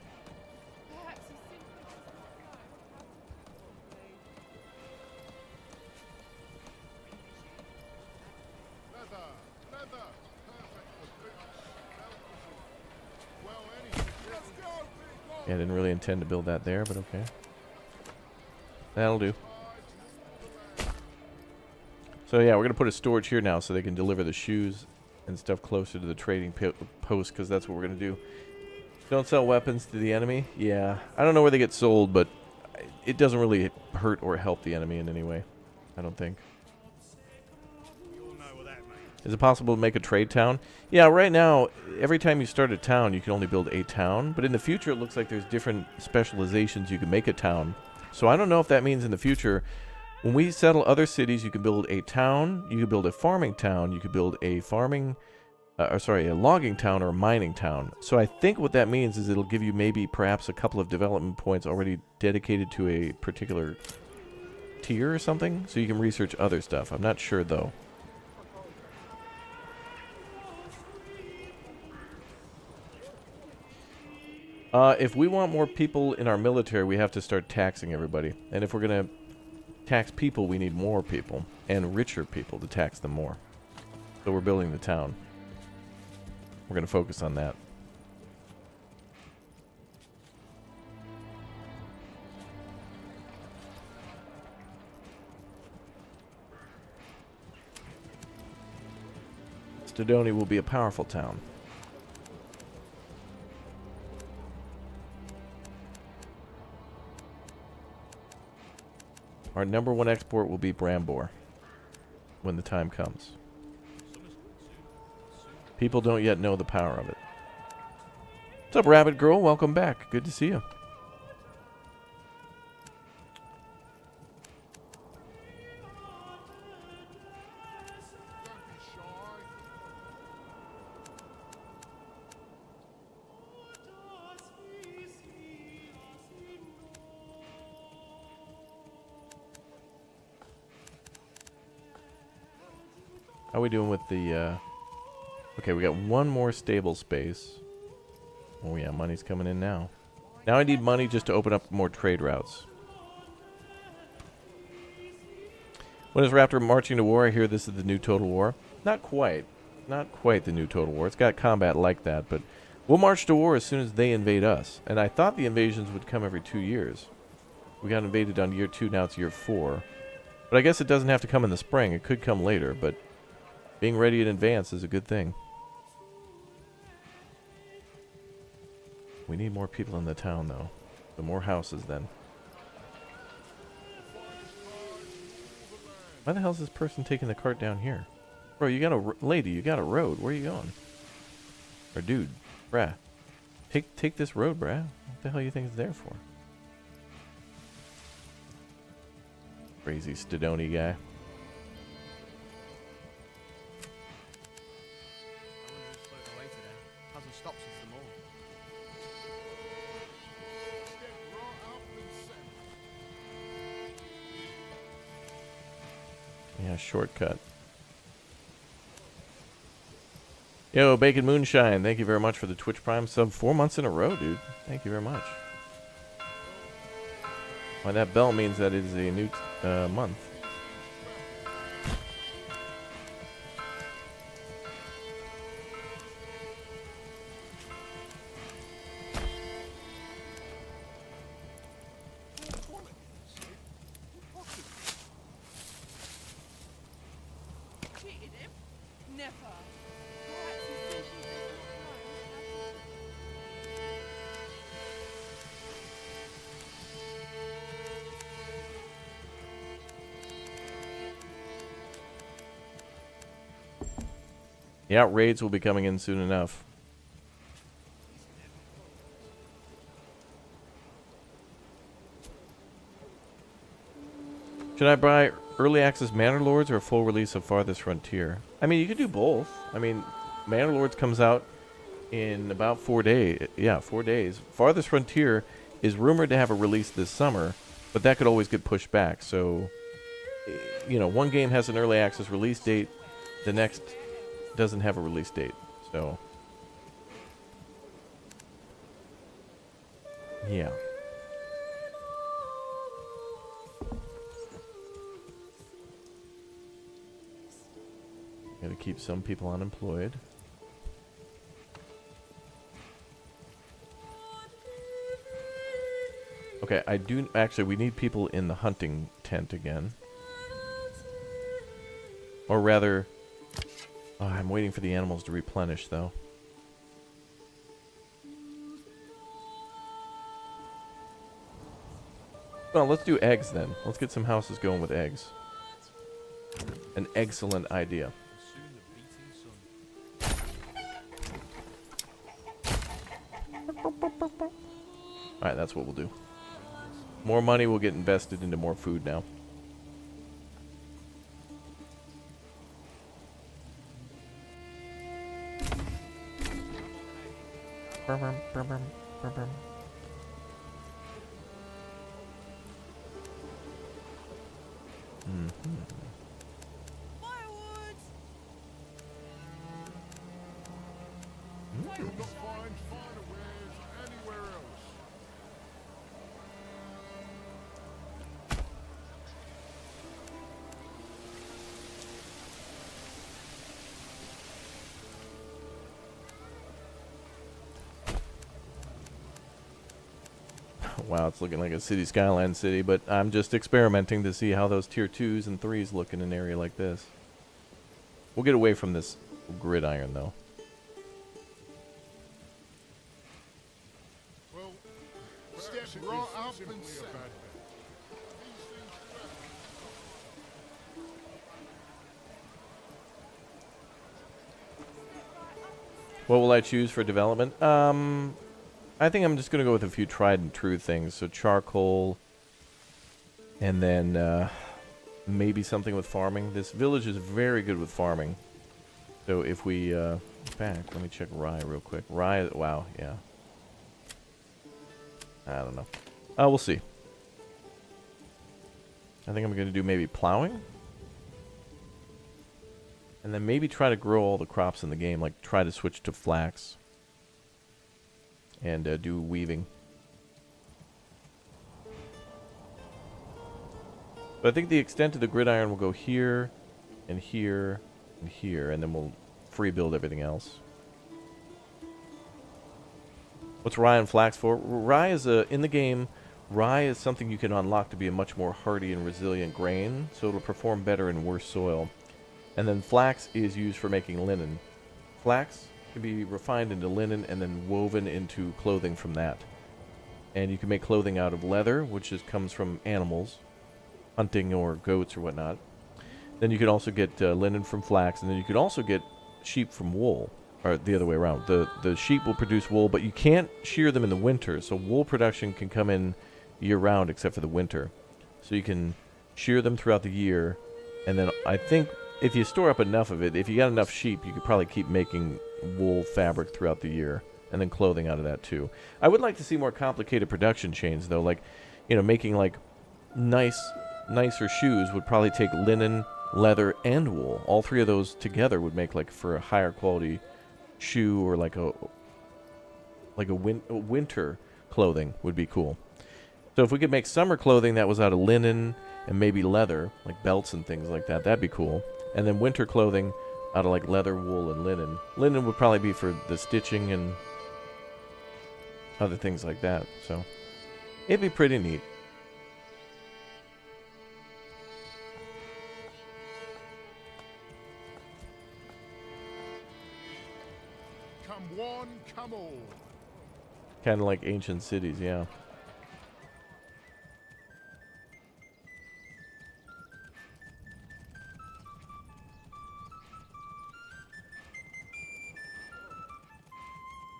Speaker 1: Yeah, I didn't really intend to build that there, but okay. That'll do. So yeah, we're going to put a storage here now so they can deliver the shoes and stuff closer to the trading post, because that's what we're going to do. Don't sell weapons to the enemy. Yeah, I don't know where they get sold, but it doesn't really hurt or help the enemy in any way, I don't think. Is it possible to make a trade town? Yeah, right now, every time you start a town, you can only build a town. But in the future, it looks like there's different specializations you can make a town. So I don't know if that means in the future, when we settle other cities, you can build a town, you can build a farming town, you could build a a logging town or a mining town. So I think what that means is it'll give you maybe perhaps a couple of development points already dedicated to a particular tier or something. So you can research other stuff. I'm not sure, though. If we want more people in our military, we have to start taxing everybody. And if we're going to tax people, we need more people and richer people to tax them more. So we're building the town. We're going to focus on that. Stodoni will be a powerful town. Our #1 export will be Brambor when the time comes. People don't yet know the power of it. What's up, Rabbit Girl? Welcome back. Good to see you. How are we doing with the, okay, we got one more stable space. Oh yeah, money's coming in now. Now I need money just to open up more trade routes. When is Raptor marching to war? I hear this is the new Total War. Not quite. Not quite the new Total War. It's got combat like that, but we'll march to war as soon as they invade us. And I thought the invasions would come every 2 years. We got invaded on year 2, now it's year 4. But I guess it doesn't have to come in the spring. It could come later, but being ready in advance is a good thing. We need more people in the town, though. The more houses, then. Why the hell is this person taking the cart down here? Bro, you got a... Lady, you got a road. Where are you going? Or dude. Brah. Take this road, brah. What the hell you think it's there for? Crazy Stidoni guy.
Speaker 6: I wonder who's floating away today. Hasn't stopped since the morning.
Speaker 1: Yeah, shortcut. Yo, Bacon Moonshine, thank you very much for the Twitch Prime sub. 4 months in a row, dude. Thank you very much. Why, that bell means that it is a new month.
Speaker 4: Cheated him? Never. Perhaps he simply does not know how to.
Speaker 1: Yeah, raids will be coming in soon enough. Should I buy early access Manor Lords or a full release of Farthest Frontier? I mean, you could do both. I mean, Manor Lords comes out in about 4 days. Yeah, 4 days. Farthest Frontier is rumored to have a release this summer, but that could always get pushed back. So, you know, one game has an early access release date, the next doesn't have a release date. So, yeah. Gotta keep some people unemployed. Okay, I do actually, we need people in the hunting tent again. Or rather, oh, I'm waiting for the animals to replenish though. Well, let's do eggs then. Let's get some houses going with eggs. An excellent idea. Alright, that's what we'll do. More money will get invested into more food now.
Speaker 4: Firewood!
Speaker 1: Wow, it's looking like a city skyline city, but I'm just experimenting to see how those tier 2s and 3s look in an area like this. We'll get away from this gridiron, though.
Speaker 8: Well, step right up and set.
Speaker 1: What will I choose for development? I think I'm just going to go with a few tried and true things. So charcoal, and then maybe something with farming. This village is very good with farming. So if we, in fact, let me check rye real quick. Rye, wow, yeah. I don't know. We'll see. I think I'm going to do maybe plowing. And then maybe try to grow all the crops in the game, like try to switch to flax. And do weaving. But I think the extent of the gridiron will go here, and here, and here, and then we'll free build everything else. What's rye and flax for? Rye is in the game, rye is something you can unlock to be a much more hardy and resilient grain, so it'll perform better in worse soil. And then flax is used for making linen. Flax can be refined into linen and then woven into clothing from that. And you can make clothing out of leather, which comes from animals, hunting or goats or whatnot. Then you can also get linen from flax, and then you can also get sheep from wool, or the other way around. The sheep will produce wool, but you can't shear them in the winter, so wool production can come in year-round except for the winter. So you can shear them throughout the year, and then I think if you store up enough of it, if you got enough sheep, you could probably keep making wool fabric throughout the year, and then clothing out of that too. I would like to see more complicated production chains, though. Like, you know, making like nicer shoes would probably take linen, leather, and wool. All three of those together would make like for a higher quality shoe, or like a winter clothing would be cool. So if we could make summer clothing that was out of linen and maybe leather, like belts and things like that, that'd be cool. And then winter clothing out of like leather, wool, and linen. Linen would probably be for the stitching and other things like that. So it'd be pretty neat.
Speaker 8: Come one, come all.
Speaker 1: Kind of like ancient cities, yeah.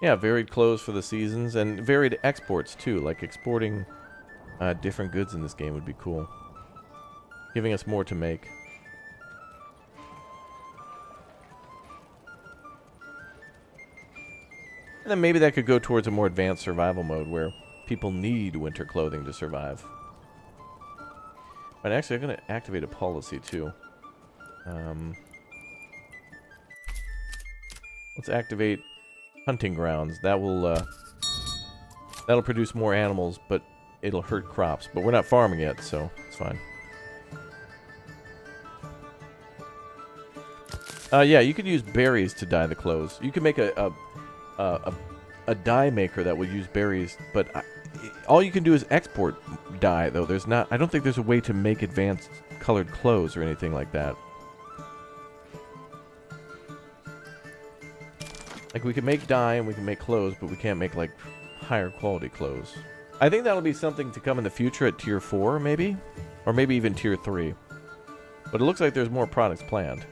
Speaker 1: Yeah, varied clothes for the seasons, and varied exports too. Like exporting different goods in this game would be cool. Giving us more to make. And then maybe that could go towards a more advanced survival mode where people need winter clothing to survive. But actually, I'm going to activate a policy too. Let's activate hunting grounds. That will that'll produce more animals, but it'll hurt crops. But we're not farming yet, so it's fine. Yeah, you could use berries to dye the clothes. You could make a dye maker that would use berries, but all you can do is export dye, though. There's not. I don't think there's a way to make advanced colored clothes or anything like that. Like, we can make dye and we can make clothes, but we can't make, like, higher quality clothes. I think that'll be something to come in the future at Tier 4, maybe? Or maybe even Tier 3. But it looks like there's more products planned.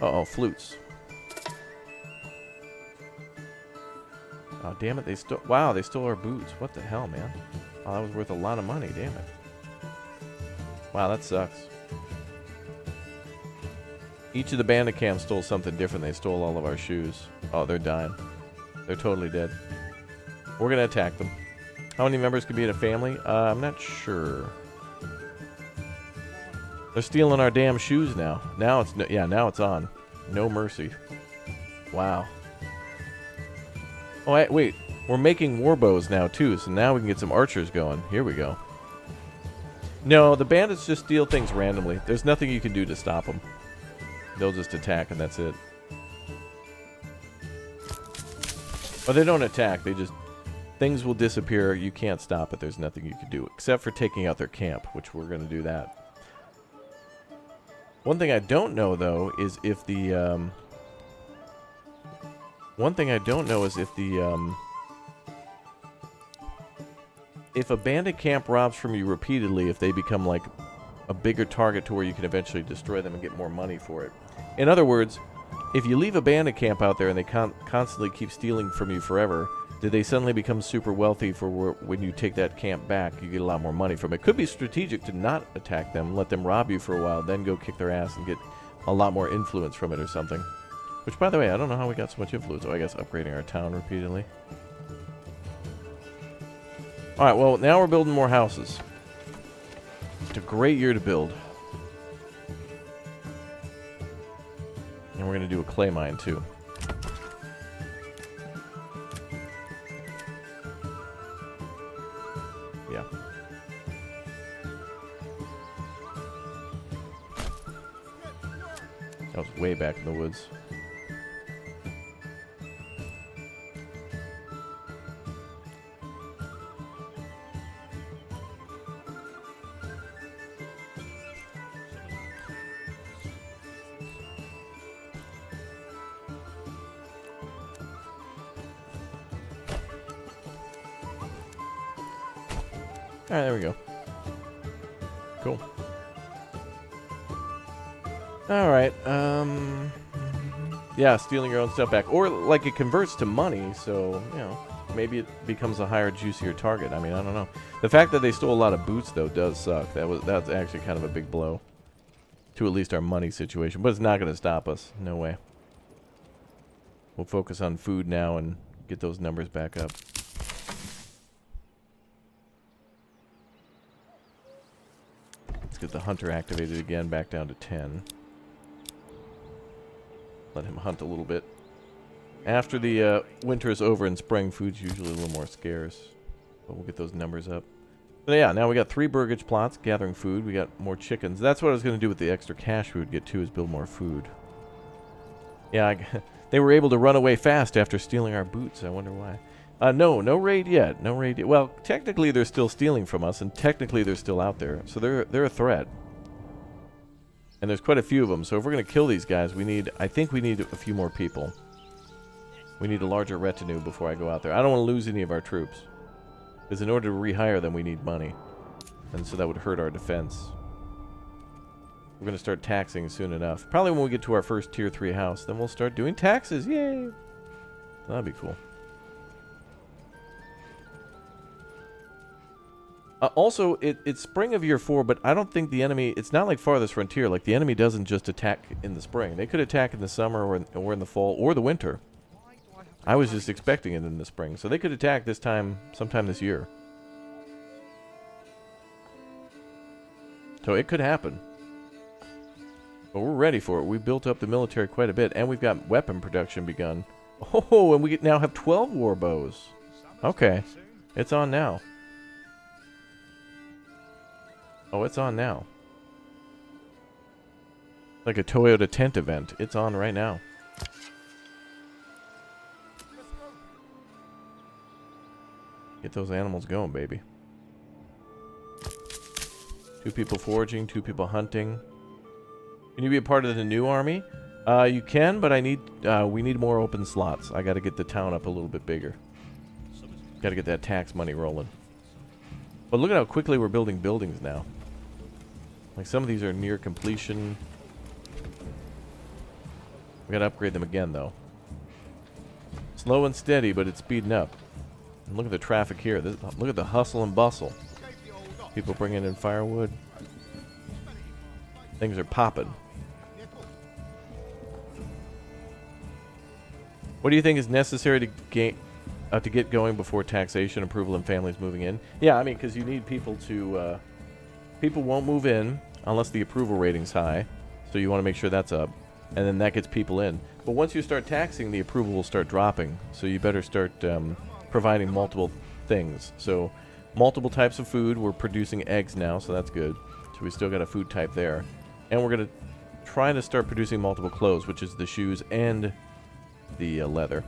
Speaker 1: Uh-oh, flutes. Oh, damn it, they stole... Wow, they stole our boots. What the hell, man? Oh, that was worth a lot of money, damn it. Wow, that sucks. Each of the bandit camps stole something different. They stole all of our shoes. Oh, they're dying. They're totally dead. We're gonna attack them. How many members can be in a family? I'm not sure. They're stealing our damn shoes now. Now it's yeah, now it's on. No mercy. Wow. Oh, wait. We're making war bows now too, so now we can get some archers going. Here we go. No, the bandits just steal things randomly. There's nothing you can do to stop them. They'll just attack and that's it. But they don't attack, they just... Things will disappear, you can't stop it, there's nothing you can do. Except for taking out their camp, which we're going to do that. One thing I don't know, though, is if the... One thing I don't know is if the... If a bandit camp robs from you repeatedly, if they become, like, a bigger target to where you can eventually destroy them and get more money for it. In other words, if you leave a bandit camp out there and they constantly keep stealing from you forever, did they suddenly become super wealthy for when you take that camp back, you get a lot more money from it? It could be strategic to not attack them, let them rob you for a while, then go kick their ass and get a lot more influence from it or something. Which, by the way, I don't know how we got so much influence. Oh, I guess upgrading our town repeatedly. Alright, well, now we're building more houses. It's a great year to build. And we're going to do a clay mine, too. Yeah. That was way back in the woods. Alright, there we go. Cool. Alright, yeah, stealing your own stuff back. Or, like, it converts to money, so, you know, maybe it becomes a higher, juicier target. I mean, I don't know. The fact that they stole a lot of boots, though, does suck. That's actually kind of a big blow to at least our money situation. But it's not going to stop us. No way. We'll focus on food now and get those numbers back up. Let's get the hunter activated again, back down to 10. Let him hunt a little bit. After the winter is over and spring, food's usually a little more scarce. But we'll get those numbers up. So yeah, now we got 3 burgage plots gathering food. We got more chickens. That's what I was going to do with the extra cash we would get too, is build more food. Yeah, they were able to run away fast after stealing our boots. I wonder why. No raid yet. No raid yet. Well, technically they're still stealing from us, and technically they're still out there. So they're a threat. And there's quite a few of them. So if we're going to kill these guys, I think we need a few more people. We need a larger retinue before I go out there. I don't want to lose any of our troops. Because in order to rehire them, we need money. And so that would hurt our defense. We're going to start taxing soon enough. Probably when we get to our first tier 3 house, then we'll start doing taxes. Yay! That'd be cool. Also, it's spring of year 4, but I don't think the enemy... It's not like Farthest Frontier. Like, the enemy doesn't just attack in the spring. They could attack in the summer or in the fall or the winter. I was just expecting it in the spring. So they could attack this time, sometime this year. So it could happen. But we're ready for it. We built up the military quite a bit, and we've got weapon production begun. Oh, and we now have 12 war bows. Okay. It's on now. Oh, it's on now. Like a Toyota tent event. It's on right now. Get those animals going, baby. 2 people foraging, 2 people hunting. Can you be a part of the new army? You can, but we need more open slots. I got to get the town up a little bit bigger. Got to get that tax money rolling. But look at how quickly we're building buildings now. Like, some of these are near completion. We got to upgrade them again, though. Slow and steady, but it's speeding up. And look at the traffic here. Look at the hustle and bustle. People bringing in firewood. Things are popping. What do you think is necessary to get going before taxation approval and families moving in? Yeah, I mean, because you need people to... people won't move in unless the approval rating's high. So you want to make sure that's up. And then that gets people in. But once you start taxing, the approval will start dropping. So you better start providing multiple things. So multiple types of food. We're producing eggs now, so that's good. So we still got a food type there. And we're going to try to start producing multiple clothes, which is the shoes and the leather.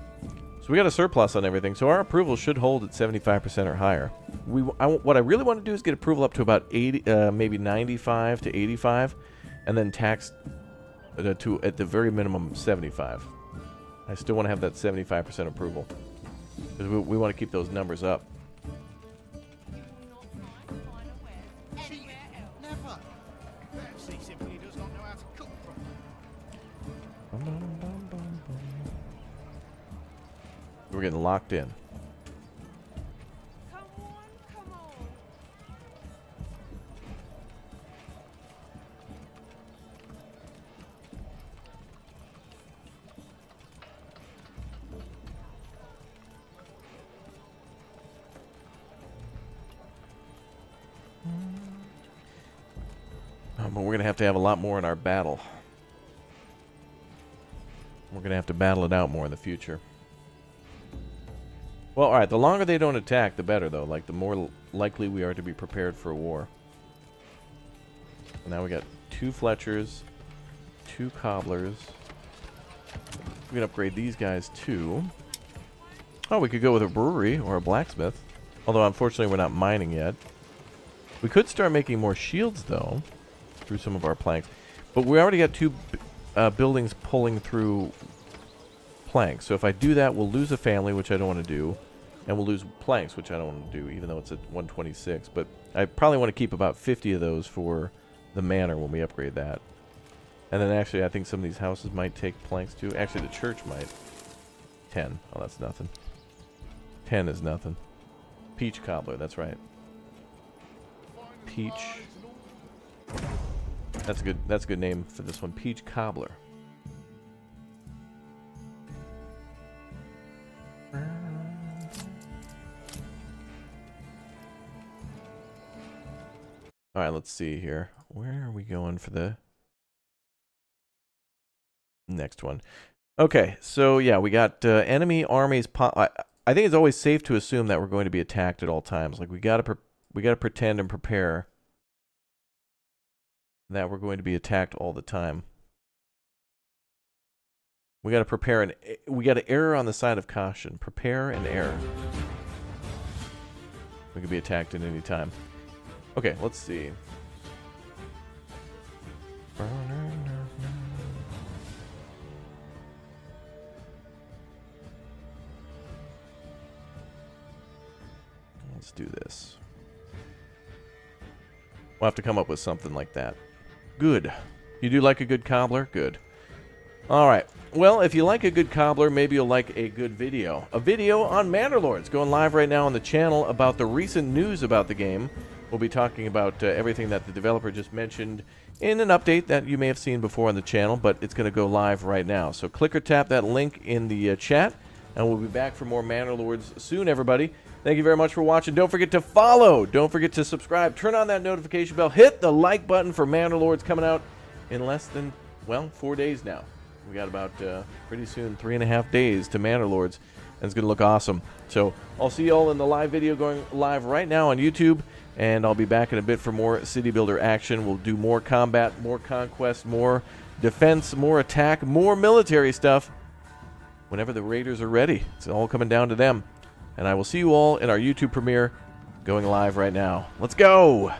Speaker 1: So we got a surplus on everything. So our approval should hold at 75% or higher. What I really want to do is get approval up to about 80, maybe 95 to 85, and then tax to at the very minimum 75. I still want to have that 75% approval because we want to keep those numbers up.
Speaker 2: Never. Perhaps he simply does not know how to cook properly.
Speaker 1: We're getting locked in.
Speaker 4: Come on, come on.
Speaker 1: But we're going to have a lot more in our battle. We're going to have to battle it out more in the future. Well, alright, the longer they don't attack, the better, though. Like, the more likely we are to be prepared for a war. And now we got 2 Fletchers, 2 Cobblers. We can upgrade these guys, too. Oh, we could go with a brewery or a blacksmith. Although, unfortunately, we're not mining yet. We could start making more shields, though, through some of our planks. But we already got 2 buildings pulling through planks. So if I do that, we'll lose a family, which I don't want to do. And we'll lose planks, which I don't want to do, even though it's at 126. But I probably want to keep about 50 of those for the manor when we upgrade that. And then actually, I think some of these houses might take planks too. Actually, the church might. 10. Oh, that's nothing. 10 is nothing. Peach cobbler, that's right. Peach. That's a good name for this one. Peach cobbler. All right, let's see here. Where are we going for the next one? Okay, so yeah, we got enemy armies. I think it's always safe to assume that we're going to be attacked at all times. Like we gotta pretend and prepare that we're going to be attacked all the time. We gotta prepare and we gotta err on the side of caution. Prepare and err. We could be attacked at any time. Okay, let's see. Let's do this. We'll have to come up with something like that. Good. You do like a good cobbler? Good. Alright. Well, if you like a good cobbler, maybe you'll like a good video. A video on Manor Lords going live right now on the channel about the recent news about the game. We'll be talking about everything that the developer just mentioned in an update that you may have seen before on the channel, but it's going to go live right now. So click or tap that link in the chat, and we'll be back for more Manor Lords soon, everybody. Thank you very much for watching. Don't forget to follow. Don't forget to subscribe. Turn on that notification bell. Hit the like button for Manor Lords coming out in less than, well, 4 days now. We got about, pretty soon, 3.5 days to Manor Lords, and it's going to look awesome. So I'll see you all in the live video going live right now on YouTube, and I'll be back in a bit for more city builder action. We'll do more combat, more conquest, more defense, more attack, more military stuff whenever the raiders are ready. It's all coming down to them. And I will see you all in our YouTube premiere going live right now. Let's go!